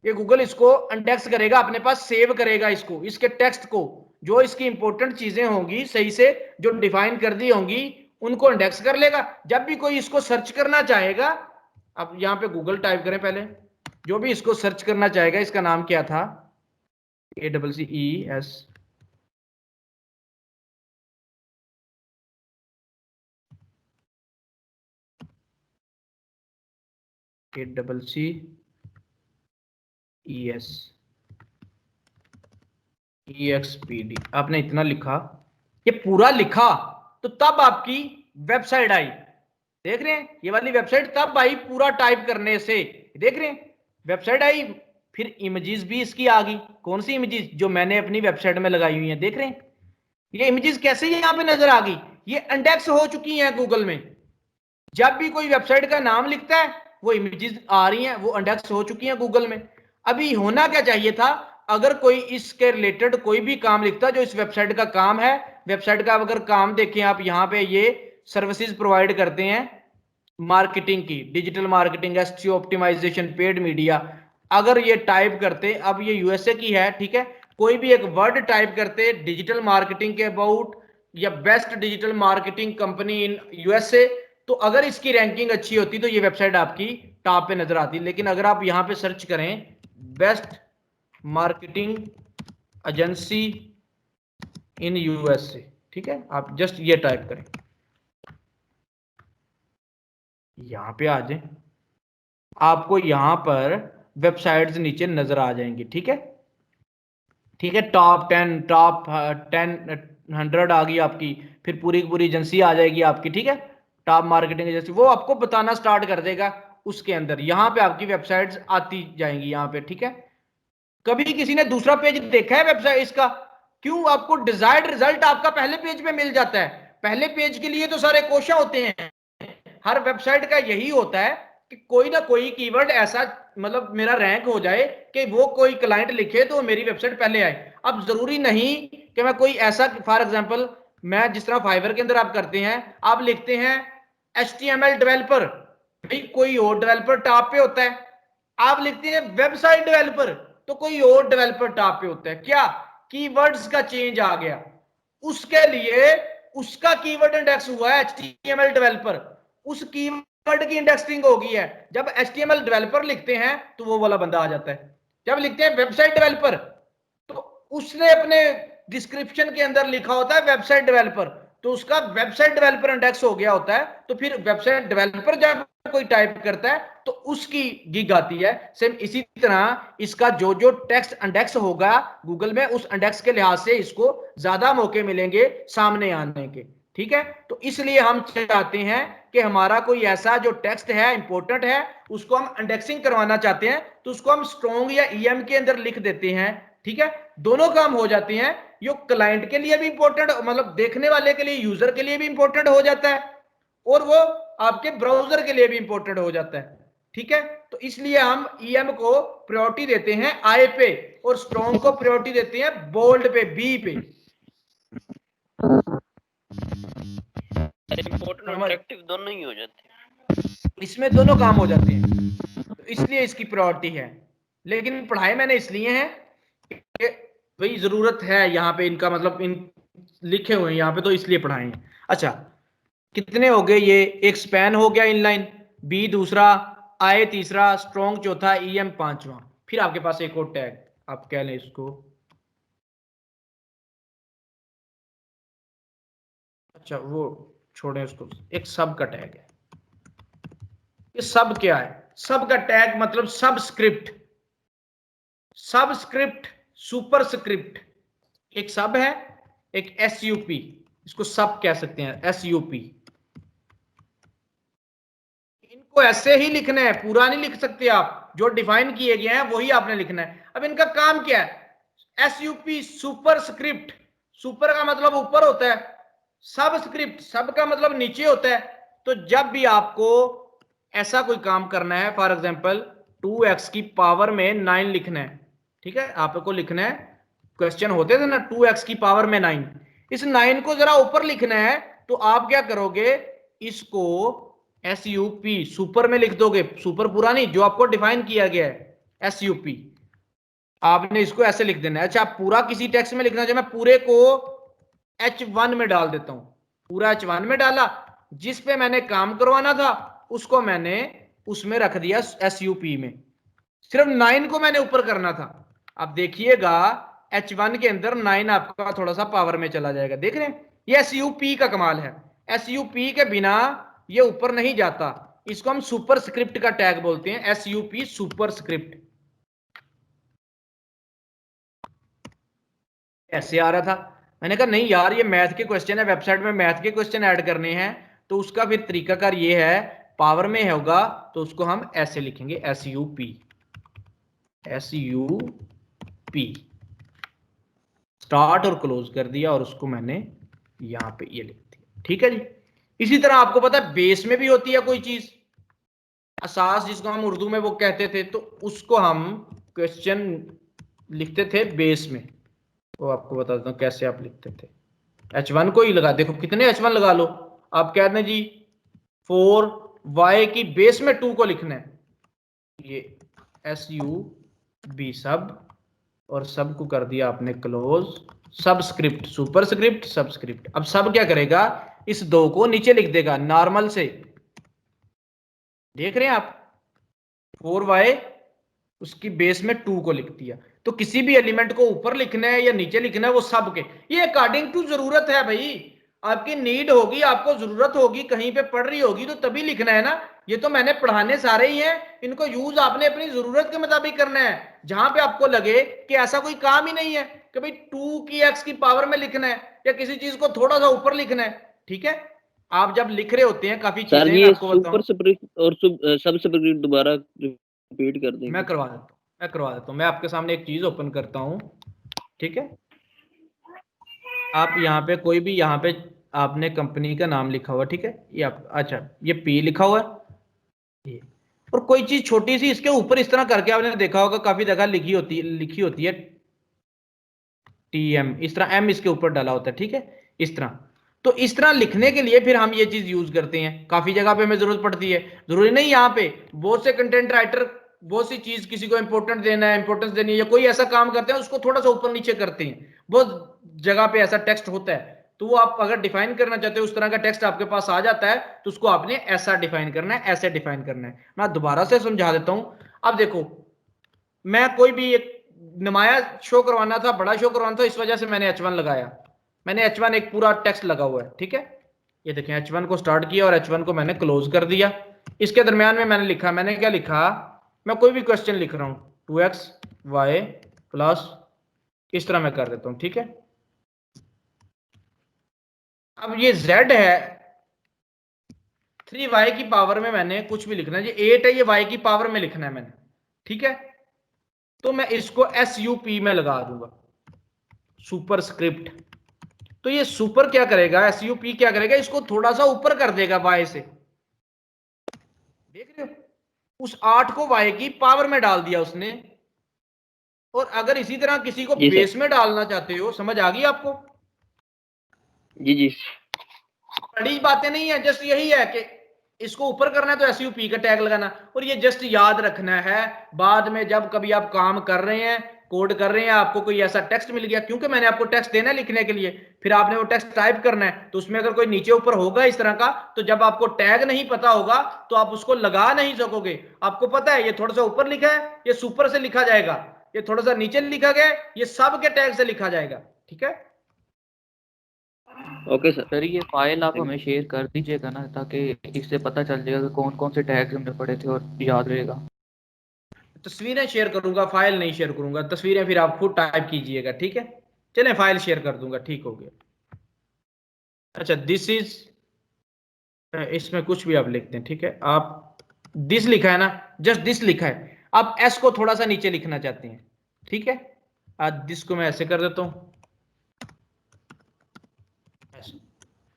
ये गूगल इसको इंडेक्स करेगा, अपने पास सेव करेगा इसको, इसके टेक्स्ट को, जो इसकी इंपॉर्टेंट चीजें होंगी सही से जो डिफाइन कर दी होंगी उनको इंडेक्स कर लेगा। जब भी कोई इसको सर्च करना चाहेगा, अब यहाँ पे गूगल टाइप करें पहले, जो भी इसको सर्च करना चाहेगा, इसका नाम क्या था, ACCES, ACCES EXPD, आपने इतना लिखा, ये पूरा लिखा, तो तब आपकी वेबसाइट आई। देख रहे हैं ये वाली वेबसाइट तब आई पूरा टाइप करने से, देख रहे हैं वेबसाइट आई। फिर इमेजेस भी इसकी आ गई। कौन सी इमेजेस? जो मैंने अपनी वेबसाइट में लगाई हुई हैं, देख रहे हैं ये इमेजेस कैसे यहाँ पे नजर आ गई, ये इंडेक्स हो चुकी हैं गूगल में। जब भी कोई वेबसाइट का नाम लिखता है वो इमेजेस आ रही हैं, वो इंडेक्स हो चुकी हैं गूगल में। अभी होना क्या चाहिए था, अगर कोई इसके रिलेटेड कोई भी काम लिखता है जो इस वेबसाइट का काम है, वेबसाइट का अगर काम देखें आप, यहाँ पे ये सर्विसेज प्रोवाइड करते हैं मार्केटिंग की, digital marketing, SEO optimisation, paid media. अगर ये टाइप करते, अब ये यूएसए की है, ठीक है, कोई भी एक वर्ड टाइप करते डिजिटल मार्केटिंग के अबाउट या best digital marketing company in USA, तो अगर इसकी रैंकिंग अच्छी होती तो ये वेबसाइट आपकी टॉप पे नजर आती। लेकिन अगर आप यहाँ पे सर्च करें best marketing agency in USA, ठीक है, आप जस्ट ये टाइप करें, यहां पे आ जाए, आपको यहां पर वेबसाइट्स नीचे नजर आ जाएंगी, ठीक है, ठीक है, टॉप 10, टॉप 10, 100 आ गई आपकी, फिर पूरी की पूरी एजेंसी आ जाएगी आपकी, ठीक है, टॉप मार्केटिंग एजेंसी, वो आपको बताना स्टार्ट कर देगा उसके अंदर, यहां पे आपकी वेबसाइट्स आती जाएंगी यहाँ पे, ठीक है। कभी किसी ने दूसरा पेज देखा है वेबसाइट इसका? क्यों आपको डिजायर्ड रिजल्ट आपका पहले पेज पे मिल जाता है? पहले पेज के लिए तो सारे कोशा होते हैं, हर वेबसाइट का यही होता है कि कोई ना कोई कीवर्ड ऐसा मतलब मेरा रैंक हो जाए कि वो कोई क्लाइंट लिखे तो मेरी वेबसाइट पहले आए। अब जरूरी नहीं कि मैं कोई ऐसा, फॉर एग्जांपल मैं जिस तरह फाइवर के अंदर आप करते हैं, आप लिखते हैं HTML डेवलपर, भाई कोई और डेवलपर टॉप पे होता है, आप लिखते हैं वेबसाइट डेवलपर तो कोई और डेवलपर टॉप पे होता है। क्या कीवर्ड्स का चेंज आ गया, उसके लिए उसका कीवर्ड इंडेक्स हुआ है HTML डेवलपर, उस कीवर्ड की इंडेक्सिंग हो गई है। जब HTML डेवलपर लिखते हैं तो वो वाला बंदा आ जाता है, जब लिखते हैं वेबसाइट डेवलपर तो उसने अपने डिस्क्रिप्शन के अंदर लिखा होता है वेबसाइट डेवलपर, तो उसका वेबसाइट डेवलपर इंडेक्स हो गया होता है। तो फिर वेबसाइट डेवलपर जब कोई टाइप करता है तो उसकी गिग आती है। सेम इसी तरह इसका जो जो टेक्स्ट इंडेक्स होगा गूगल में, उस इंडेक्स के लिहाज से इसको ज्यादा मौके मिलेंगे सामने आने के, ठीक है। तो इसलिए हम चाहते हैं कि हमारा कोई ऐसा जो टेक्स्ट है इंपॉर्टेंट है उसको हम इंडेक्सिंग करवाना चाहते हैं, तो उसको हम स्ट्रॉन्ग या ईएम के अंदर लिख देते हैं, ठीक है। दोनों काम हो जाते हैं, यो क्लाइंट के लिए भी इंपॉर्टेंट, मतलब देखने वाले के लिए, यूजर के लिए भी इंपॉर्टेंट हो जाता है, और वो आपके ब्राउजर के लिए भी इंपॉर्टेंट हो जाता है, ठीक है। तो इसलिए हम ईएम को प्रायोरिटी देते हैं आई पे और स्ट्रॉन्ग को प्रायोरिटी देते हैं बोल्ड पे, बी पे। इंपॉर्टेंट और अट्रैक्टिव दोनों ही हो जाते हैं, इसमें दोनों काम हो जाते हैं, तो इसलिए इसकी प्रायोरिटी है। लेकिन पढ़ाई मैंने इसलिए है कि भाई जरूरत है यहाँ पे इनका, मतलब इन लिखे हुए हैं यहाँ पे तो इसलिए पढ़ाए हैं। अच्छा कितने हो गए ये? एक स्पैन हो गया इनलाइन, बी दूसरा, आई तीसरा, स्ट्रॉन्ग चौथा, ईएम पांचवा, फिर आपके पास एक और टैग आप कह लें इसको, अच्छा वो छोड़ें उसको, एक सब का टैग है। ये सब क्या है? सब का टैग मतलब सबस्क्रिप्ट, सबस्क्रिप्ट, सुपरस्क्रिप्ट, एक सब है, एक एसयूपी, इसको सब कह सकते हैं, एसयूपी। इनको ऐसे ही लिखना है, पूरा नहीं लिख सकते आप, जो डिफाइन किए गए हैं वही आपने लिखना है। अब इनका काम क्या है? एसयूपी, सुपरस्क्रिप्ट, सुपर का मतलब ऊपर होता है, सबस्क्रिप्ट सब का मतलब नीचे होता है। तो जब भी आपको ऐसा कोई काम करना है, फॉर एग्जांपल 2x की पावर में 9 लिखना है, ठीक है, आपको लिखना है, क्वेश्चन होते थे ना 2x की पावर में 9, इस 9 को जरा ऊपर लिखना है, तो आप क्या करोगे, इसको एसयूपी सुपर में लिख दोगे, सुपर पूरा नहीं, जो आपको डिफाइन किया गया है एसयूपी, आपने इसको ऐसे लिख देना है। अच्छा आप पूरा किसी टेक्स्ट में लिखना, जो मैं पूरे को H1 में डाल देता हूं, पूरा H1 में डाला, जिस पे मैंने काम करवाना था उसको मैंने उसमें रख दिया एसयूपी में, सिर्फ 9 को मैंने ऊपर करना था। अब देखिएगा H1 के अंदर 9 आपका थोड़ा सा पावर में चला जाएगा, देख रहे हैं, ये एसयूपी का कमाल है, एसयूपी के बिना ये ऊपर नहीं जाता, इसको हम सुपर स्क्रिप्ट का टैग बोलते हैं, एसयूपी सुपर स्क्रिप्ट। ऐसे आ रहा था, मैंने कहा नहीं यार ये मैथ के क्वेश्चन है, वेबसाइट में मैथ के क्वेश्चन ऐड करने हैं, तो उसका फिर तरीकाकार ये है, पावर में होगा तो उसको हम ऐसे लिखेंगे, एसयूपी, एसयूपी, स्टार्ट और क्लोज कर दिया, और उसको मैंने यहां पे ये लिख दिया, ठीक है जी। इसी तरह आपको पता है बेस में भी होती है कोई चीज, असास जिसको हम उर्दू में वो कहते थे, तो उसको हम क्वेश्चन लिखते थे बेस में, वो आपको बताता हूँ कैसे आप लिखते थे। H1 को ही लगा, देखो कितने H1 लगा लो आप, कहते हैं जी 4y की बेस में 2 को लिखना है, ये SUB सब, और सब को कर दिया आपने क्लोज, सबस्क्रिप्ट सुपरस्क्रिप्ट सबस्क्रिप्ट। अब सब क्या करेगा, इस 2 को नीचे लिख देगा नॉर्मल से, देख रहे हैं आप, 4y उसकी बेस में 2 को लिख दिया। तो किसी भी एलिमेंट को ऊपर लिखना है या नीचे लिखना है, वो सब के, ये अकॉर्डिंग टू जरूरत है भाई, आपकी नीड होगी, आपको जरूरत होगी, कहीं पे पढ़ रही होगी तो तभी लिखना है ना। ये तो मैंने पढ़ाने सारे ही हैं, इनको यूज आपने अपनी जरूरत के मुताबिक करना है। जहां पे आपको लगे कि ऐसा कोई काम ही नहीं है कि भाई 2 की x की पावर में लिखना है या किसी चीज को थोड़ा सा ऊपर लिखना है, ठीक है। आप जब लिख रहे होते हैं काफी सर चीजें, ये मैं आपको बताऊं, सुपर स्क्रिप्ट और सब स्क्रिप्ट दोबारा रिपीट कर देंगे। मैं करवा देता हूं, मैं आपके सामने एक चीज ओपन करता हूं, ठीक है। आप यहाँ पे कोई भी, यहाँ पे आपने कंपनी का नाम लिखा हुआ, ठीक है, ये आप, अच्छा ये P लिखा हुआ है ये, और कोई चीज छोटी सी इसके ऊपर इस तरह करके आपने देखा होगा काफी जगह लिखी होती है TM, इस तरह M इसके ऊपर डाला होता है, ठीक है, इस तरह। तो इस तरह लिखने के लिए फिर हम ये चीज यूज करते हैं, काफी जगह पे हमें जरूरत पड़ती है। जरूरी नहीं, यहाँ पे बहुत से कंटेंट राइटर बहुत सी चीज, किसी को इंपोर्टेंट देना है, इंपोर्टेंस देनी है, या कोई ऐसा काम करते हैं उसको थोड़ा सा ऊपर नीचे करते हैं, बहुत जगह पे ऐसा टेक्स्ट होता है। तो वो आप अगर डिफाइन करना चाहते हो, उस तरह का टेक्स्ट आपके पास आ जाता है, तो उसको आपने ऐसा डिफाइन करना है, ऐसे डिफाइन करना है। मैं दोबारा से समझा देता हूं। अब देखो, मैं कोई भी एक नुमाया शो करवाना था, बड़ा शो करवाना था, इस वजह से मैंने H1 लगाया, मैंने H1 एक पूरा टेक्स्ट लगा हुआ है, ठीक है। ये देखें, H1 को स्टार्ट किया और H1 को मैंने क्लोज कर दिया। इसके दरमियान में मैंने लिखा, मैंने क्या लिखा, मैं कोई भी क्वेश्चन लिख रहा हूं, 2x y प्लस, इस तरह मैं कर देता हूं, ठीक है। अब ये z है, 3y की पावर में मैंने कुछ भी लिखना है, ये 8 है, ये y की पावर में लिखना है मैंने, ठीक है। तो मैं इसको SUP में लगा दूंगा, सुपर स्क्रिप्ट। तो ये सुपर क्या करेगा, SUP क्या करेगा, इसको थोड़ा सा ऊपर कर देगा y से, देख रहे हो, उस 8 को y की पावर में डाल दिया उसने। और अगर इसी तरह किसी को बेस में डालना चाहते हो, समझ आ गई आपको? जी बड़ी बातें नहीं है, जस्ट यही है कि इसको ऊपर करना है तो SUP का टैग लगाना, और ये जस्ट याद रखना है। बाद में जब कभी आप काम कर रहे हैं, कोड कर रहे हैं, आपको कोई ऐसा टेक्स्ट मिल गया, क्योंकि मैंने आपको टेक्स्ट देना है लिखने के लिए, फिर आपने वो टेक्स्ट टाइप करना है, तो उसमें अगर कोई नीचे ऊपर होगा इस तरह का, तो जब आपको टैग नहीं पता होगा तो आप उसको लगा नहीं सकोगे। आपको पता है ये थोड़ा सा ऊपर लिखा है, ये सुपर से लिखा जाएगा, ये थोड़ा सा नीचे लिखा गया, ये सब के टैग से लिखा जाएगा, ठीक है। ओके सर ये फाइल आप हमें शेयर कर दीजिएगा ना, ताकि इससे पता चल जाएगा कि कौन कौन से टैग्स हमने पढ़े थे और याद रहेगा। तस्वीरें शेयर करूंगा, फाइल नहीं शेयर करूंगा, तस्वीरें फिर आप खुद टाइप कीजिएगा, ठीक है। चलें, फाइल शेयर कर दूंगा, ठीक हो गया। अच्छा, दिस इज, इसमें कुछ भी आप लिखते हैं, ठीक है। आप दिस लिखा है ना, जस्ट दिस लिखा है, आप एस को थोड़ा सा नीचे लिखना चाहते हैं, ठीक है। आज दिस को मैं ऐसे कर देता हूं,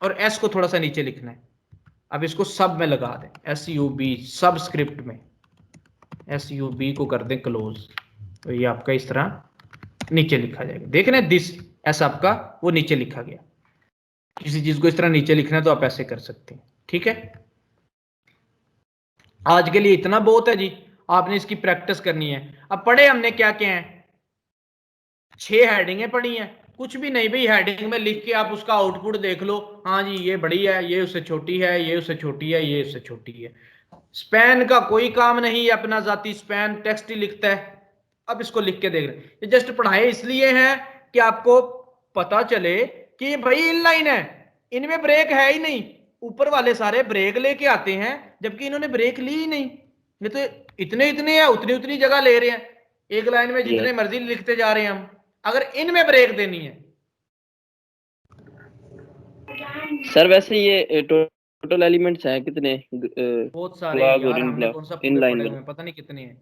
और एस को थोड़ा सा नीचे लिखना है। अब इसको सब में लगा दें, SUB सब स्क्रिप्ट में, SUB को कर दें क्लोज, तो ये आपका इस तरह नीचे लिखा जाएगा। देख रहे हैं, दिस एस आपका वो नीचे लिखा गया। किसी चीज को इस तरह नीचे लिखना है तो आप ऐसे कर सकते हैं, ठीक है। आज के लिए इतना बहुत है जी, आपने इसकी प्रैक्टिस करनी है। अब पढ़े हमने क्या क्या है, 6 हेडिंगें पढ़ी हैं, कुछ भी नहीं भाई, हेडिंग में लिख के आप उसका आउटपुट देख लो, हाँ जी ये बड़ी है, ये उससे छोटी है, ये उससे छोटी है, ये उससे छोटी है। स्पैन का कोई काम नहीं है, अपना जाती स्पैन टेक्स्ट ही लिखता है। अब इसको लिख के देख रहे हैं, ये जस्ट पढ़ाए इसलिए है कि आपको पता चले कि भाई इनलाइन है, इनमें ब्रेक है ही नहीं। ऊपर वाले सारे ब्रेक लेके आते हैं, जबकि इन्होंने ब्रेक ली ही नहीं। ये तो इतने इतने है, उतनी उतनी जगह ले रहे हैं, एक लाइन में जितने मर्जी लिखते जा रहे हैं हम, अगर इनमें ब्रेक देनी है। सर वैसे ये टोटल एलिमेंट्स हैं कितने? बहुत सारे यार, हमने कौन सा पूरे पढ़े हुए हैं, पता नहीं कितने हैं।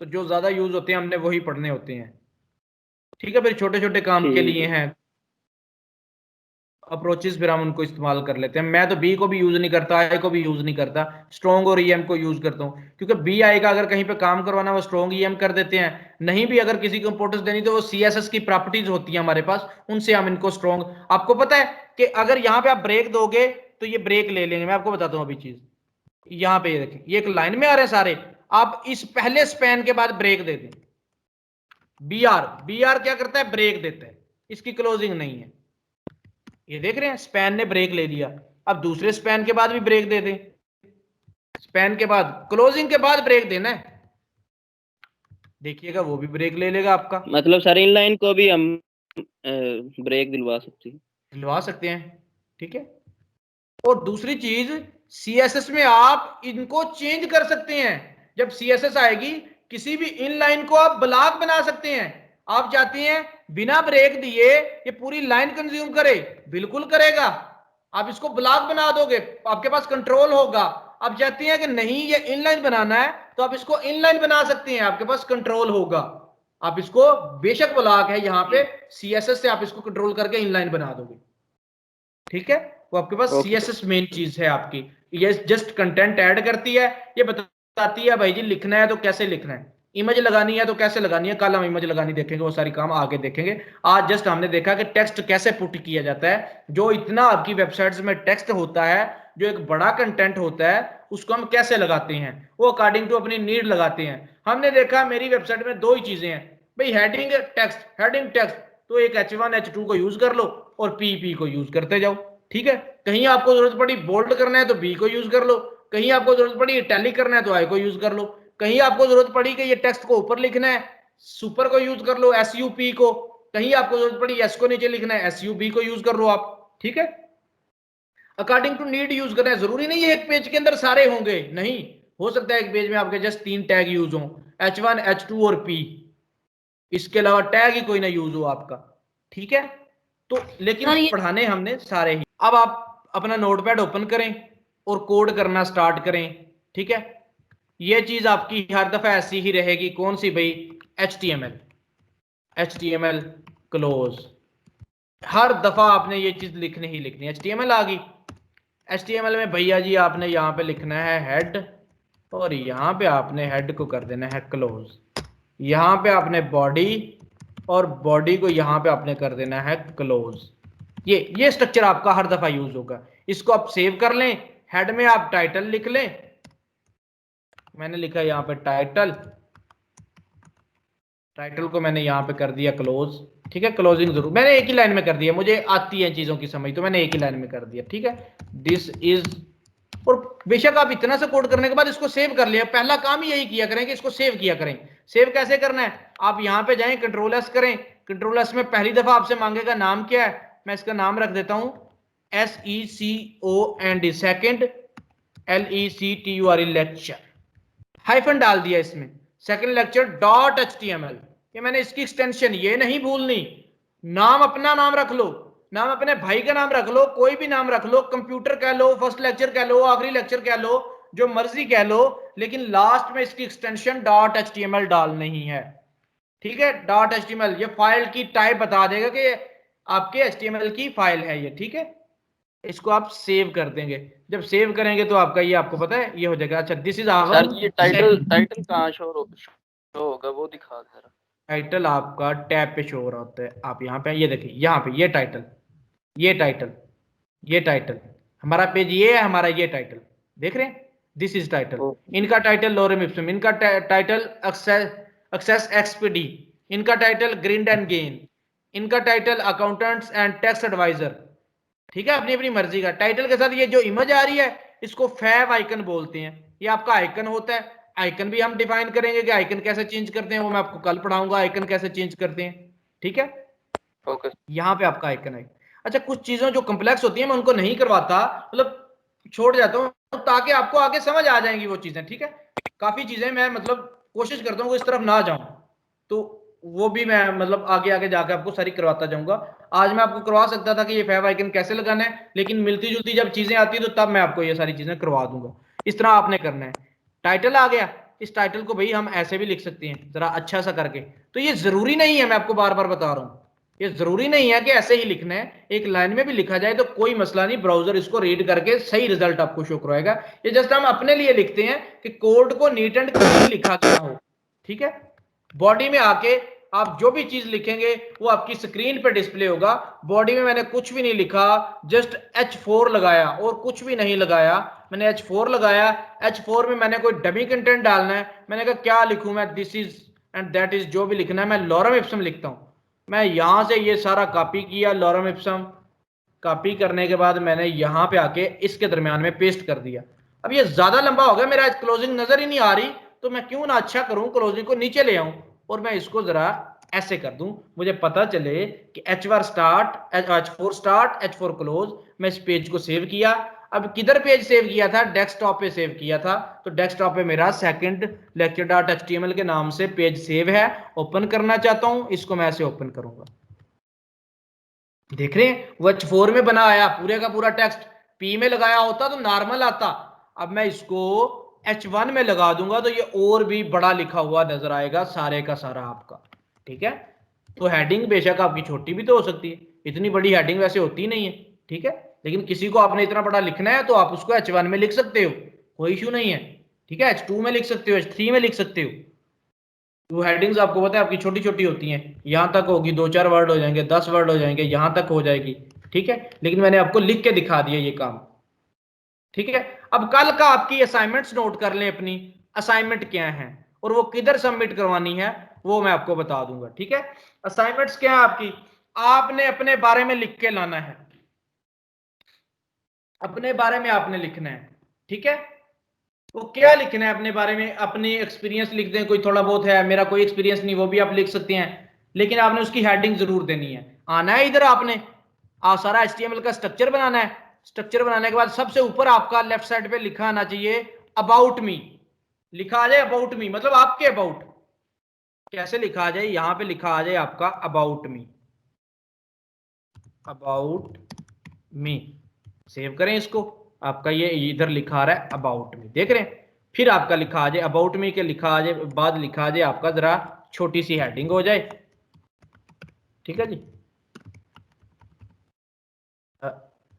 तो जो ज्यादा यूज होते हैं हमने वही पढ़ने होते हैं, ठीक है। फिर छोटे छोटे काम के लिए हैं। अप्रोचेस फिर हम उनको इस्तेमाल कर लेते हैं। मैं तो बी को भी यूज नहीं करता, आई को भी यूज नहीं करता, स्ट्रॉन्ग और ईएम को यूज करता हूँ, क्योंकि बी आई का अगर कहीं पे काम करवाना वो स्ट्रॉन्ग ईएम कर देते हैं, नहीं भी अगर किसी को इंपोर्टेंस देनी तो वो सीएसएस की प्रॉपर्टीज होती है हमारे पास, उनसे हम इनको स्ट्रॉन्ग। आपको पता है कि अगर यहाँ पे आप ब्रेक दोगे तो ये ब्रेक ले लेंगे। मैं आपको बताता हूँ अभी चीज, यहाँ पे ये देखें, ये एक लाइन में आ रहे हैं सारे, आप इस पहले स्पैन के बाद ब्रेक दे दें। बी आर क्या करता है, ब्रेक देता है, इसकी क्लोजिंग नहीं है। ये देख रहे हैं स्पैन ने ब्रेक ले लिया, अब दूसरे स्पैन के बाद भी ब्रेक दे दें, स्पैन के बाद क्लोजिंग के बाद ब्रेक देना है, देखिएगा वो भी ब्रेक ले लेगा आपका। मतलब सर इन लाइन को भी हम ब्रेक दिलवा सकते हैं, ठीक है। और दूसरी चीज, सीएसएस में आप इनको चेंज कर सकते हैं। जब सीएसएस आएगी किसी भी इन लाइन को आप ब्लॉक बना सकते हैं। आप चाहते हैं बिना ब्रेक दिए ये पूरी लाइन कंज्यूम करे, बिल्कुल करेगा। आप इसको ब्लॉक बना दोगे, आपके पास कंट्रोल होगा। आप चाहते हैं कि नहीं ये इनलाइन बनाना है तो आप इसको इनलाइन बना सकते हैं, आपके पास कंट्रोल होगा। आप इसको बेशक ब्लॉक है यहाँ पे, सीएसएस से आप इसको कंट्रोल करके इनलाइन बना दोगे, ठीक है। वो आपके पास सीएसएस मेन चीज है आपकी, ये जस्ट कंटेंट ऐड करती है, ये बताती है भाई जी लिखना है तो कैसे लिखना है, इमेज लगानी है तो कैसे लगानी है। कल हम इमेज लगानी देखेंगे, वो सारी काम आगे देखेंगे। आज जस्ट हमने देखा कि टेक्स्ट कैसे पुट किया जाता है। जो इतना आपकी वेबसाइट्स में टेक्स्ट होता है, जो एक बड़ा कंटेंट होता है, उसको हम कैसे लगाते हैं, वो अकॉर्डिंग टू अपनी नीड लगाते हैं। हमने देखा मेरी वेबसाइट में दो ही चीजें हैं भाई, हेडिंग टेक्स्ट, तो एक H1 H2 को यूज कर लो और पी को यूज करते जाओ, ठीक है। कहीं आपको जरूरत पड़ी बोल्ड करना है तो बी को यूज कर लो, कहीं आपको जरूरत पड़ी इटैलिक करना है तो आई को यूज कर लो, कहीं आपको जरूरत पड़ी कि ये टेक्स्ट को ऊपर लिखना है सुपर को यूज कर लो, SUP को, कहीं आपको जरूरत पड़ी एस को नीचे लिखना है SUB को यूज कर लो आप, ठीक है। अकॉर्डिंग टू नीड यूज करना है, जरूरी नहीं है एक पेज के अंदर सारे होंगे, नहीं, हो सकता है एक पेज में आपके जस्ट 3 टैग यूज हो, H1 H2 और P, इसके अलावा टैग ही कोई ना यूज हो आपका, ठीक है। तो लेकिन पढ़ाने हमने सारे ही। अब आप अपना नोटपैड ओपन करें और कोड करना स्टार्ट करें, ठीक है। ये चीज आपकी हर दफा ऐसी ही रहेगी, कौन सी भाई, HTML क्लोज, हर दफा आपने ये चीज लिखनी ही लिखनी है। HTML आ गई, HTML में भैया जी आपने यहाँ पे लिखना है हेड, और यहाँ पे आपने हेड को कर देना है क्लोज, यहाँ पे आपने बॉडी, और बॉडी को यहाँ पे आपने कर देना है क्लोज। ये स्ट्रक्चर आपका हर दफा यूज होगा। इसको आप सेव कर लें, हेड में आप टाइटल लिख लें, मैंने लिखा यहाँ पे टाइटल को मैंने यहाँ पे कर दिया क्लोज, ठीक है। क्लोजिंग जरूर मैंने एक ही लाइन में कर दिया, मुझे आती है चीजों की समझ, तो मैंने एक ही लाइन में कर दिया, ठीक है। दिस इज, और बेशक आप इतना सा कोड करने के बाद इसको सेव कर लिया, पहला काम ही यही किया करें कि इसको सेव किया करें। सेव कैसे करना है, आप यहाँ पे जाएं, कंट्रोल-S करें, कंट्रोल-S में पहली दफा आपसे मांगेगा नाम क्या है, मैं इसका नाम रख देता हूं SECOND, second LECTURE lecture, hyphen डाल दिया इसमें, सेकंड लेक्चर .html, ये मैंने इसकी एक्सटेंशन ये नहीं भूलनी। नाम अपना नाम रख लो, नाम अपने भाई का नाम रख लो, कोई भी नाम रख लो, कंप्यूटर कह लो, फर्स्ट लेक्चर कह लो, आखिरी लेक्चर कह लो, जो मर्जी कह लो, लेकिन लास्ट में इसकी एक्सटेंशन .html डालनी ही है, ठीक है। .html ये फाइल की टाइप बता देगा कि आपके HTML की फाइल है ये, ठीक है। इसको आप सेव कर देंगे, जब सेव करेंगे तो आपका ये आपको पता है ये हो जाएगा। अच्छा दिस इज आवर, ये टाइटल कहाँ शो होगा वो दिखा दे। टाइटल आपका टैब पे शो हो रहा होता है, आप यहाँ पे ये देखिए, यहाँ पे ये टाइटल हमारा पेज ये है, हमारा ये टाइटल देख रहे हैं, दिस इज टाइटल। इनका टाइटल लोरेम इप्सम, इनका टाइटल एक्सेस XPD, इनका टाइटल ग्रिंड एंड गेन, इनका title accountants and tax adviser, ठीक है। अपनी अपनी मर्जी का टाइटल के साथ ये जो इमेज आ रही है इसको फैव आइकन बोलते हैं, ये आपका आइकन होता है। आइकन भी हम डिफाइन करेंगे कि आइकन कैसे चेंज करते हैं, वो मैं आपको कल पढ़ाऊंगा आइकन कैसे चेंज करते हैं, ठीक है। ओके, यहाँ पे आपका आइकन है। अच्छा कुछ चीजें जो कॉम्प्लेक्स होती हैं मैं उनको नहीं करवाता, मतलब छोड़ जाता हूँ ताकि आपको आगे समझ आ जाएंगी वो चीजें, ठीक है। काफी चीजें मैं मतलब कोशिश करता हूँ इस तरफ ना जाऊं, तो वो भी मैं मतलब आगे आगे जाके आपको सारी करवाता जाऊंगा। आज मैं आपको करवा सकता था कि ये फैव आइकन कैसे लगाना है, लेकिन मिलती जुलती जब चीजें आती है तो तब मैं आपको ये सारी चीजें करवा दूंगा। इस तरह आपने करना है। टाइटल आ गया, इस टाइटल को भाई हम ऐसे भी लिख सकते हैं जरा अच्छा सा करके, तो ये जरूरी नहीं है, मैं आपको बार बार बता रहा हूँ, ये जरूरी नहीं है कि ऐसे ही लिखना है, एक लाइन में भी लिखा जाए तो कोई मसला नहीं, ब्राउजर इसको रीड करके सही रिजल्ट आपको शो करवाएगा। ये जस्ट हम अपने लिए लिखते हैं कि कोड को नीट एंड क्लीन लिखा गया हो, ठीक है। बॉडी में आके आप जो भी चीज लिखेंगे वो आपकी स्क्रीन पे डिस्प्ले होगा। बॉडी में मैंने कुछ भी नहीं लिखा, जस्ट H4 लगाया और कुछ भी नहीं लगाया, मैंने H4 लगाया। H4 में मैंने कोई डमी कंटेंट डालना है, मैंने कहा क्या लिखूं मैं, this is and that is, जो भी लिखना है मैं लॉरम इप्सम लिखता हूं। मैं यहां से ये सारा कॉपी किया, लॉरम इप्सम कॉपी करने के बाद मैंने यहां पे आके इसके दरमियान में पेस्ट कर दिया। अब ये ज्यादा लंबा हो गया, मेरा क्लोजिंग नजर ही नहीं आ रही, तो मैं क्यों ना अच्छा करूं, क्लोजिंग को नीचे ले आऊं और मैं इसको जरा ऐसे कर दूं, मुझे पता चले कि H4 स्टार्ट H4 क्लोज। मैं इस पेज को सेव किया। अब किधर पेज सेव किया था, डेस्कटॉप पे सेव किया था, तो डेस्कटॉप पे मेरा सेकंड lecture.html के नाम से पेज सेव है। ओपन करना चाहता हूं, इसको मैं ऐसे ओपन करूंगा, देख रहे हैं वो H4 में बना आया पूरे का पूरा टेक्स्ट। P में लगाया होता तो नॉर्मल आता। अब मैं इसको H1 में लगा दूंगा तो ये और भी बड़ा लिखा हुआ नजर आएगा सारे का सारा आपका, ठीक है। तो हेडिंग बेशक आपकी छोटी भी तो हो सकती है, इतनी बड़ी हेडिंग वैसे होती नहीं है, ठीक है, लेकिन किसी को आपने इतना बड़ा लिखना है तो आप उसको H1 में लिख सकते हो, कोई इश्यू नहीं है, ठीक है। H2 में लिख सकते हो, H3 में लिख सकते हो। तो हेडिंग्स आपको पता है आपकी छोटी छोटी होती हैं, यहां तक होगी, 2-4 वर्ड हो जाएंगे, 10 वर्ड हो जाएंगे, यहां तक हो जाएगी, ठीक है। लेकिन मैंने आपको लिख के दिखा दिया ये काम, ठीक है। अब कल का आपकी असाइनमेंट्स नोट कर लें, अपनी असाइनमेंट क्या है और वो किधर सबमिट करवानी है वो मैं आपको बता दूंगा, ठीक है। असाइनमेंट्स क्या है आपकी, आपने अपने बारे में लिख के लाना है, अपने बारे में आपने लिखना है, ठीक है। तो क्या लिखना है अपने बारे में, अपनी एक्सपीरियंस लिख दें, कोई थोड़ा बहुत है, मेरा कोई एक्सपीरियंस नहीं, वो भी आप लिख सकते हैं, लेकिन आपने उसकी हेडिंग जरूर देनी है। आना है इधर, आपने सारा HTML का स्ट्रक्चर बनाना है। स्ट्रक्चर बनाने के बाद सबसे ऊपर आपका लेफ्ट साइड पे लिखा आना चाहिए अबाउट मी, लिखा आ जाए अबाउट मी, मतलब आपके अबाउट। कैसे लिखा आ जाए, यहां पे लिखा आ जाए आपका about me, about me. Save करें इसको, आपका ये इधर लिखा आ रहा है अबाउट मी, देख रहे हैं। फिर आपका लिखा आ जाए अबाउट मी के लिखा आ जाए, बाद लिखा आ जाए आपका जरा छोटी सी हेडिंग हो जाए, ठीक है जी।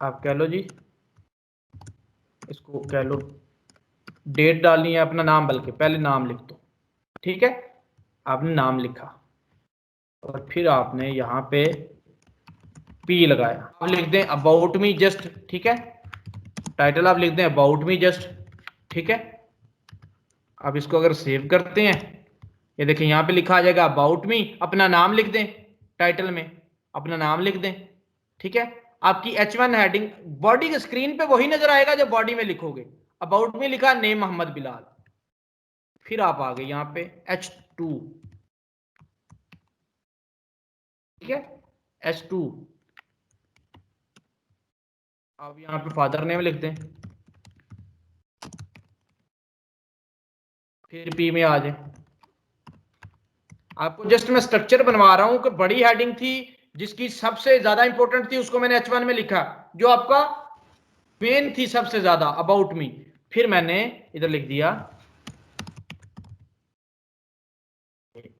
आप कह लो जी, इसको कह लो डेट डालनी है, अपना नाम, बल्कि पहले नाम लिख दो, ठीक है। आपने नाम लिखा और फिर आपने यहाँ पे P लगाया, आप लिख दें अबाउट मी जस्ट, ठीक है। टाइटल आप लिख दें अबाउट मी जस्ट, ठीक है। अब इसको अगर सेव करते हैं, ये देखिए यहाँ पे लिखा आ जाएगा अबाउट मी, अपना नाम लिख दें, टाइटल में अपना नाम लिख दें, ठीक है। आपकी H1 हेडिंग बॉडी के स्क्रीन पे वही नजर आएगा जो बॉडी में लिखोगे। अबाउट मी लिखा, नेम मोहम्मद बिलाल, फिर आप आ गए यहाँ पे H2, ठीक है, H2। अब यहाँ पे फादर नेम लिख दें, फिर P में आ जाए। आपको जस्ट मैं स्ट्रक्चर बनवा रहा हूं कि बड़ी हेडिंग थी जिसकी सबसे ज्यादा इंपॉर्टेंट थी, उसको मैंने H1 में लिखा, जो आपका मेन थी सबसे ज्यादा अबाउट मी, फिर मैंने इधर लिख दिया,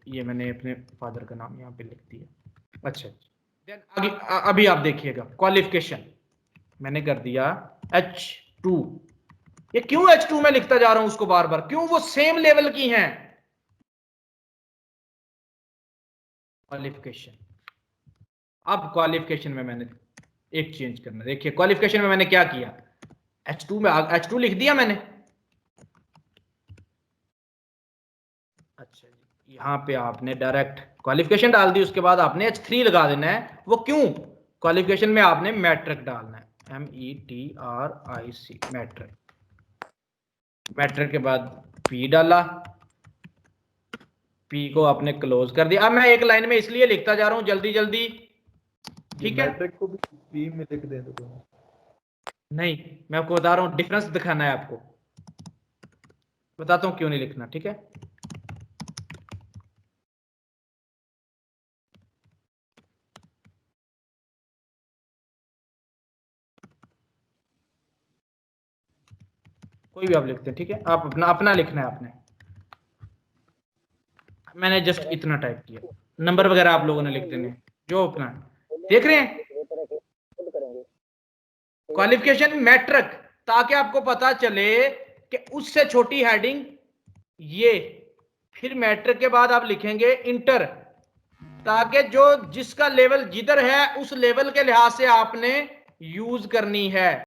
ये मैंने अपने फादर का नाम यहाँ पे लिख दिया। अच्छा, देन अभी आप देखिएगा क्वालिफिकेशन मैंने कर दिया H2। ये क्यों H2 में लिखता जा रहा हूं उसको बार बार, क्यों, वो सेम लेवल की हैं। क्वालिफिकेशन, अब क्वालिफिकेशन में मैंने एक चेंज करना, देखिए क्वालिफिकेशन में मैंने क्या किया, H2 में H2 लिख दिया मैंने। अच्छा, यहां पे आपने डायरेक्ट क्वालिफिकेशन डाल दी, उसके बाद आपने H3 लगा देना है। वो क्यों, क्वालिफिकेशन में आपने मैट्रिक डालना है, METRIC, मैट्रिक। मैट्रिक के बाद P डाला, P को आपने क्लोज कर दिया। अब मैं एक लाइन में इसलिए लिखता जा रहा हूं जल्दी जल्दी, ठीक है। मैट्रिक को भी P में लिख दे तो नहीं, मैं आपको बता रहा हूं, डिफरेंस दिखाना है आपको, बताता हूं क्यों नहीं लिखना, ठीक है। कोई भी आप लिखते हैं, ठीक है, आप अपना अपना लिखना है आपने। मैंने जस्ट इतना टाइप किया, नंबर वगैरह आप लोगों ने लिख देने, जो अपना देख रहे हैं क्वालिफिकेशन मैट्रिक, ताकि आपको पता चले कि उससे छोटी हेडिंग ये, फिर मैट्रिक के बाद आप लिखेंगे इंटर, ताकि जो जिसका लेवल जिधर है उस लेवल के लिहाज से आपने यूज करनी है।